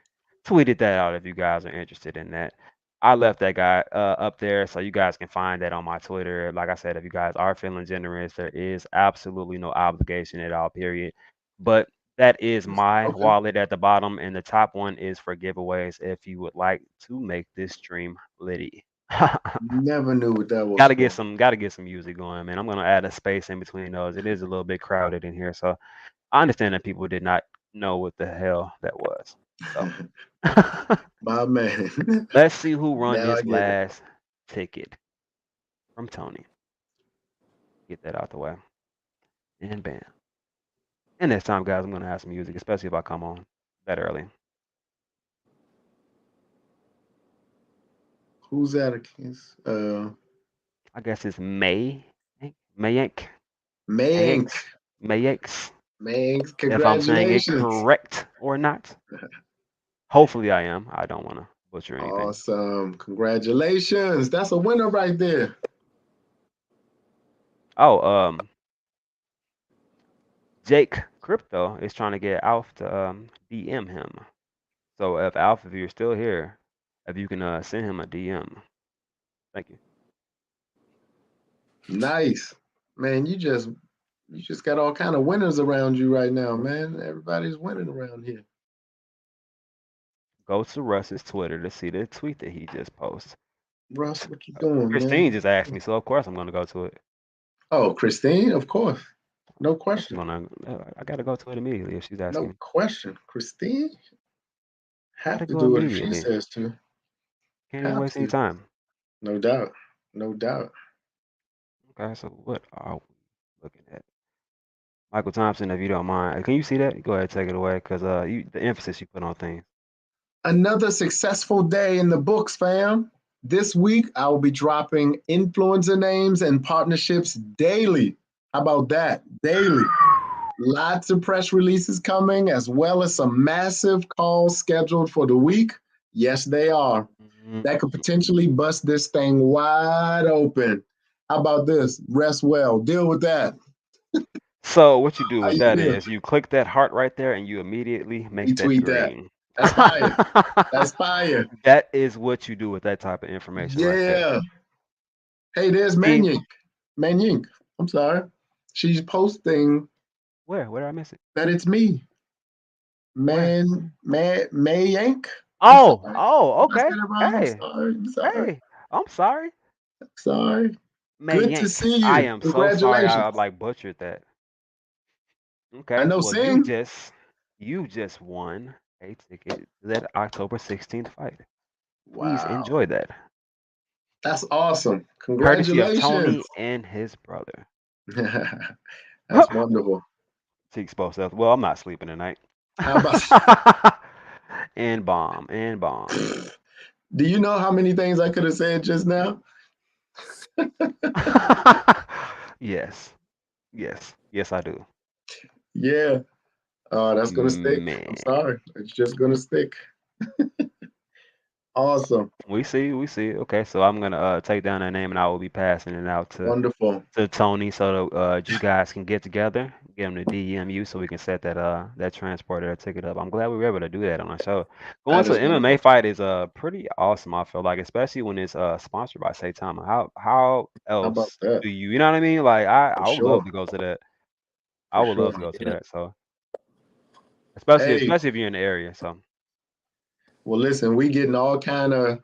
tweeted that out if you guys are interested in that. I left that guy up there so you guys can find that on my Twitter. Like I said, if you guys are feeling generous, there is absolutely no obligation at all, period. But that is my Okay. wallet at the bottom, and the top one is for giveaways if you would like to make this stream litty. Never knew what that was Gotta get for. some music going, man. I'm gonna add a space in between those. It is a little bit crowded in here, so I understand that people did not know what the hell that was. So My man. let's see who run Now I this get it. last ticket from Tony. Get that out the way. And bam. And this time, guys, I'm gonna have some music, especially if I come on that early. Who's that? I guess it's Mayank. Mayank. Mayank. Mayanks. Mayank. If I'm saying it Congratulations. correct or not. Hopefully I am. I don't want to butcher anything. Awesome. Congratulations. That's a winner right there. Oh, Jake Crypto is trying to get Alf to DM him. So if Alf, if you're still here, if you can send him a DM. Thank you. Nice. Man, you just got all kind of winners around you right now, man. Everybody's winning around here. Go to Russ's Twitter to see the tweet that he just posted. Russ, what you doing, Christine man? just asked me, so of course I'm going to go to it. Oh, Christine, of course. No question. I got to go to it immediately if she's asking. No question. Christine? Have to go do it if she immediately. says to. Can't even waste any time. No doubt. No doubt. Okay, so what are we looking at? Michael Thompson, if you don't mind. Can you see that? Go ahead and take it away because the emphasis you put on things. Another successful day in the books, fam. This week, I will be dropping influencer names and partnerships daily. How about that? Daily. Lots of press releases coming, as well as some massive calls scheduled for the week. Yes, they are. That could potentially bust this thing wide open. How about this? Rest well. Deal with that. So what you do with that is you click that heart right there and you immediately make that green. That's fire. That's fire. That is what you do with that type of information right there. Hey, there's Manyink. Manyink. I'm sorry. She's posting. Where did I miss it? That it's me. Mayank. Oh, okay. Hey, I'm sorry. Sorry. Good to see you. I am so sorry I like butchered that. Okay. I know, well, you just won a ticket to that October 16th fight. Please enjoy that. That's awesome. Congratulations. Courtesy of Tony and his brother. That's wonderful. Cheeks both up. Well, I'm not sleeping tonight. How about and bomb. Do you know how many things I could have said just now? Yes, I do. Yeah. Oh, that's gonna stick. I'm sorry. It's just gonna stick. Awesome. We see. Okay, so I'm gonna take down that name and I will be passing it out to Tony so that you guys can get together, get him to DM you so we can set that transporter ticket up. I'm glad we were able to do that on our show. Going to an MMA fight is pretty awesome. I feel like, especially when it's sponsored by Saitama. How else do you know what I mean? Like I would love to go to that. I would love to go to that. So especially if you're in the area. So. Well, listen, we getting all kind of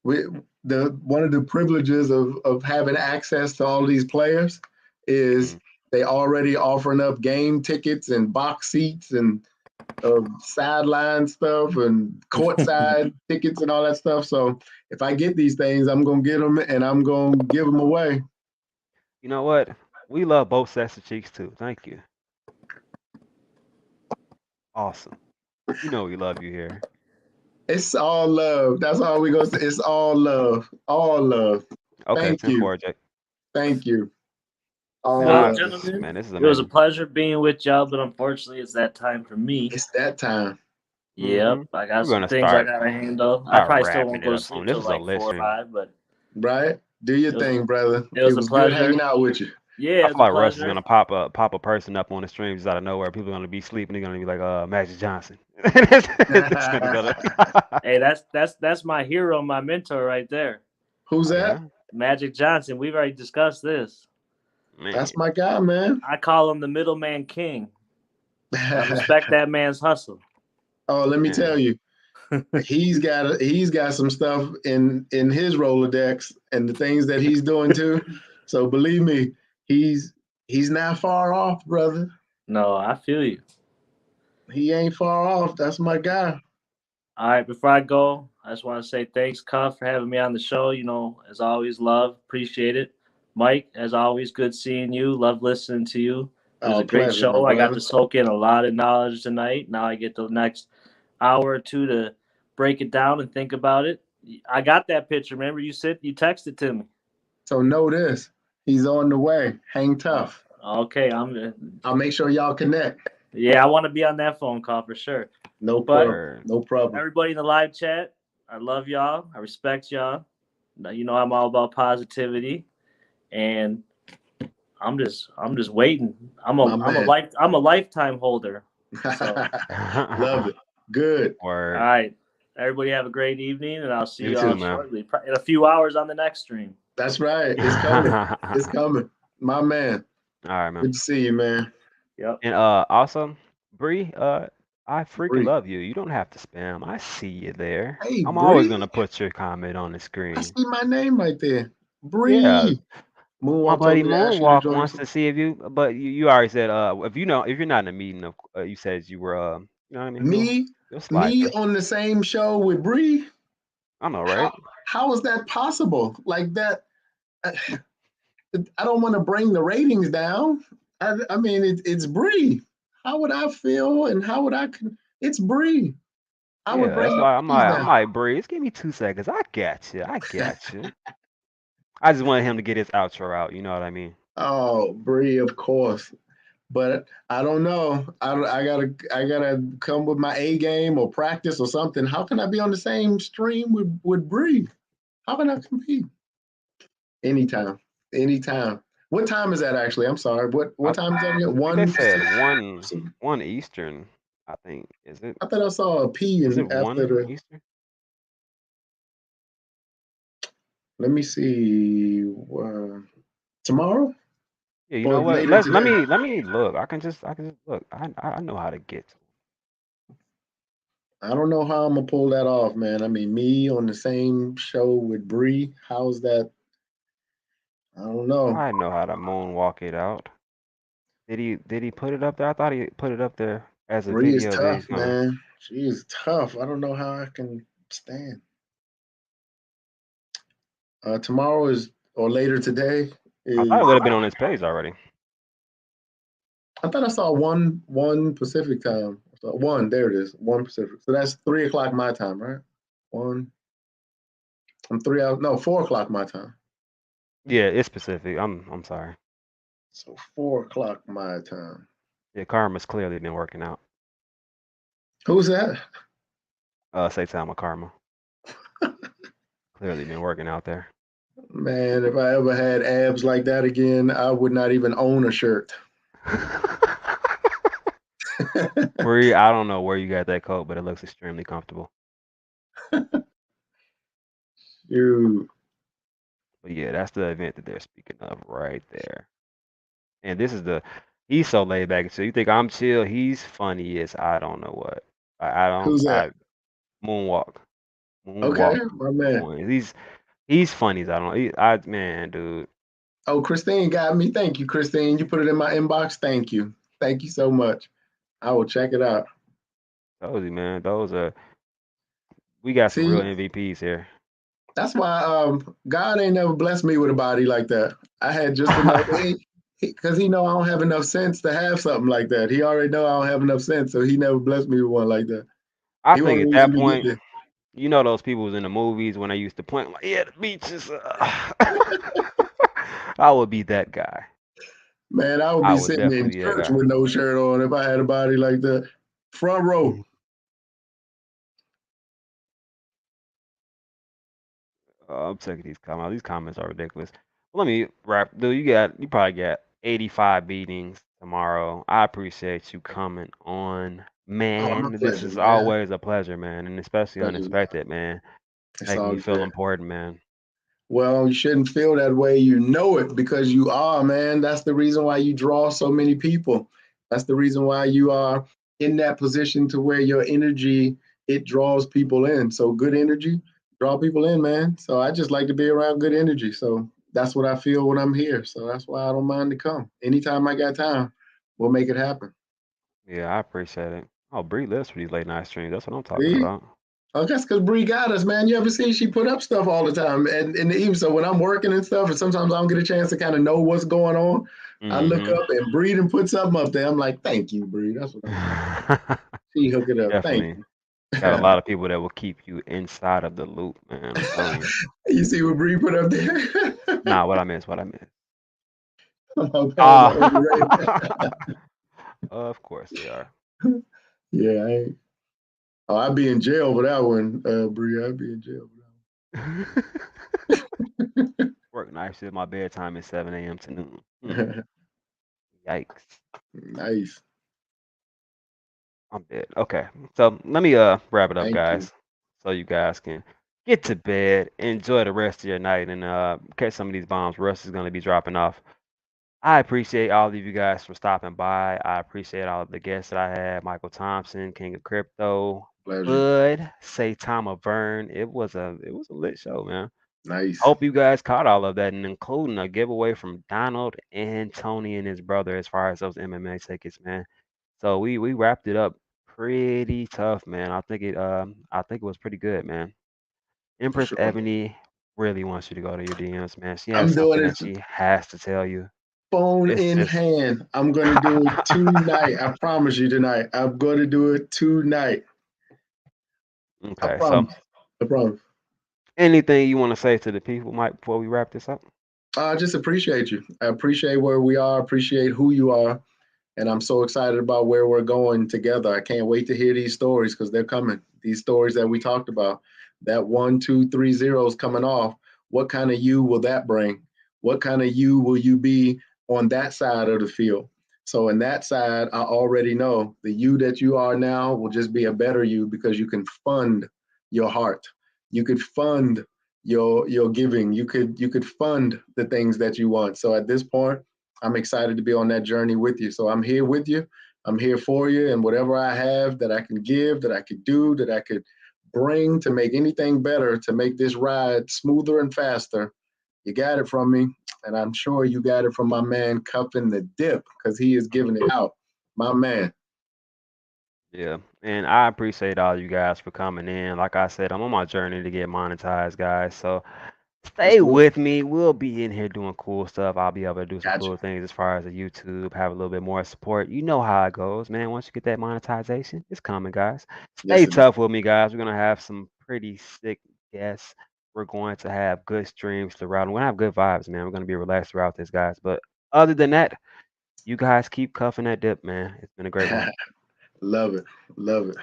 one of the privileges of having access to all these players is they already offering up game tickets and box seats and sideline stuff and courtside tickets and all that stuff. So if I get these things, I'm gonna get them and I'm gonna give them away. You know what? We love both sets of cheeks too. Thank you. Awesome. You know we love you here. It's all love. That's all we gonna say. It's all love. All love. Okay, Thank you. Jake. Thank you. Gentlemen, man, this is amazing. It was a pleasure being with y'all, but unfortunately, it's that time for me. It's that time. Yep, I got some things I gotta handle. I probably still won't go to sleep till like 4 or 5, but right. Do your thing, brother. It was a pleasure good hanging out with you. Yeah, I feel like Russ is gonna pop a person up on the stream just out of nowhere. People are gonna be sleeping. They're gonna be like, Magic Johnson. Hey, that's my hero, my mentor right there. Who's that? Magic Johnson. We've already discussed this. Man. That's my guy, man. I call him the middleman king. I respect that man's hustle. Oh, let me tell you, he's got some stuff in his Rolodex and the things that he's doing too. So believe me, he's not far off, brother. No, I feel you. He ain't far off. That's my guy. All right, before I go, I just want to say thanks, Cuff, for having me on the show. You know, as always, love, appreciate it. Mike, as always, good seeing you. Love listening to you. It was a great show. I got to soak in a lot of knowledge tonight. Now I get the next hour or two to break it down and think about it. I got that picture. Remember, you texted to me. So know this. He's on the way. Hang tough. Okay, I'll make sure y'all connect. Yeah, I want to be on that phone call for sure. No problem. No problem. Everybody in the live chat, I love y'all. I respect y'all. You know I'm all about positivity, and I'm just waiting. I'm a lifetime holder. So. Love it. Good. All right. Everybody have a great evening, and I'll see you all too, shortly. In a few hours on the next stream. That's right. It's coming. It's coming. My man. All right, man. Good to see you, man. Yep. And also, Bree, I freaking love you. You don't have to spam. I see you there. Hey, I'm Bree. always gonna put your comment on the screen. I see my name right there. Bree. Yeah. Moonwalk My buddy told me to ask you to Moonwalk join wants to see if you already said if you're not in a meeting, you said you were you know what I mean. Me on the same show with Bree. I know, right? How is that possible? Like that. I don't want to bring the ratings down. I mean, it's Bree. How would I feel, and how would I? It's Bree. I would bring. That's why I'm like, Bree. Just give me 2 seconds. I got you. I just wanted him to get his outro out. You know what I mean? Oh, Bree, of course. But I don't know. I gotta come with my A game or practice or something. How can I be on the same stream with Bree? How can I compete? Anytime. What time is that actually? I'm sorry. What time is that again? They said 1 Eastern. I think is it? I thought I saw a P Is it after 1 Eastern? Let me see. Tomorrow? Yeah, you know what? Let me look. I can just look. I know how to get to it. I don't know how I'm gonna pull that off, man. I mean, me on the same show with Bree. How's that? I don't know. I know how to moonwalk it out. Did he put it up there? I thought he put it up there as a Bree is video. tough, man. She is tough. I don't know how I can stand. Tomorrow is or later today. I thought it would have been on his page already. I thought I saw one Pacific time. So there it is. 1 Pacific. So that's 3 o'clock my time, right? 1. I'm 3 hours. No, 4 o'clock my time. Yeah, it's Pacific. I'm sorry. So 4 o'clock my time. Yeah, Karma's clearly been working out. Who's that? Saitama Karma. Clearly been working out there. Man, if I ever had abs like that again, I would not even own a shirt. Bree, I don't know where you got that coat, but it looks extremely comfortable. Dude. But yeah, that's the event that they're speaking of right there. And this is he's so laid back. So you think I'm chill? He's funny as I don't know what. I don't. Who's that? Moonwalk. Okay, my man. He's funny as I don't know. Man, dude. Oh, Christine got me. Thank you, Christine. You put it in my inbox. Thank you. Thank you so much. I will check it out. Told you, man. We got some real MVPs here. That's why God ain't never blessed me with a body like that. I had just enough, because he know I don't have enough sense to have something like that. He already know I don't have enough sense, so he never blessed me with one like that. I think at that point, you know, those people was in the movies when they used to point like, yeah, the beach is. I would be that guy. Man, I would be sitting in church with no shirt on if I had a body like that. Front row. I'm checking these comments. These comments are ridiculous. Well, let me wrap. Dude, you probably got 85 meetings tomorrow. I appreciate you coming on, man. This is always a pleasure, man, and especially unexpected, man. Making me feel important, man. Well, you shouldn't feel that way. You know it because you are, man. That's the reason why you draw so many people. That's the reason why you are in that position to where your energy, it draws people in. So good energy, draw people in, man. So I just like to be around good energy. So that's what I feel when I'm here. So that's why I don't mind to come. Anytime I got time, we'll make it happen. Yeah, I appreciate it. Oh, Bree lives for these late night streams. That's what I'm talking about. Oh, that's because Bree got us, man. You ever see she put up stuff all the time, and in the evening. So when I'm working and stuff, and sometimes I don't get a chance to kind of know what's going on, I look up and Bree and put something up there. I'm like, thank you, Bree. That's what I'm saying. She hook it up. Definitely. Thank you. Got a lot of people that will keep you inside of the loop, man. I'm telling you. You see what Bree put up there? Nah, what I meant is what I meant. My parents are overrated. Ah, of course they are. Yeah, I ain't. Oh, I'd be in jail for that one, Bree. I'd be in jail Work night shift. My bedtime is 7 a.m. to noon. for that one. Yikes. Nice. I'm dead. Okay. So let me wrap it up, Thank you. guys. So you guys can get to bed, enjoy the rest of your night, and catch some of these bombs. Russ is gonna be dropping off. I appreciate all of you guys for stopping by. I appreciate all of the guests that I had. Michael Thompson, King of Crypto, Pleasure. Bud, Saitama Vern. It was a lit show, man. Nice. Hope you guys caught all of that, and including a giveaway from Donald and Tony and his brother as far as those MMA tickets, man. So we wrapped it up pretty tough, man. I think it was pretty good, man. For Empress sure. Ebony really wants you to go to your DMs, man. She has I'm doing something that it she has to tell you. phone It's in just hand. I'm going to do it tonight. I promise you tonight. I'm going to do it tonight. I okay. So promise. I promise. anything you want to say to the people, Mike, before we wrap this up? I just appreciate you. I appreciate where we are, appreciate who you are. And I'm so excited about where we're going together. I can't wait to hear these stories because they're coming. These stories that we talked about, that 1, 2, 3 zeros coming off. What kind of you will that bring? What kind of you will you be on that side of the field? So, in that side, I already know the you that you are now will just be a better you because you can fund your heart. You could fund your giving. You could fund the things that you want. So, at this point, I'm excited to be on that journey with you. So I'm here with you. I'm here for you. And whatever I have that I can give, that I could do, that I could bring to make anything better, to make this ride smoother and faster, you got it from me. And I'm sure you got it from my man Cuffin the Dip because he is giving it out. My man. Yeah, and I appreciate all you guys for coming in. Like I said, I'm on my journey to get monetized, guys. So Let's stay do it. with me. We'll be in here doing cool stuff. I'll be able to do some Gotcha. cool things as far as the YouTube, have a little bit more support. You know how it goes, man. Once you get that monetization, it's coming, guys. Yes, Stay it is. tough with me, guys. We're gonna have some pretty sick guests. We're going to have good streams throughout. We're gonna have good vibes, man. We're gonna be relaxed throughout this, guys. But other than that, you guys keep cuffing that dip, man. It's been a great one. Love it. Love it.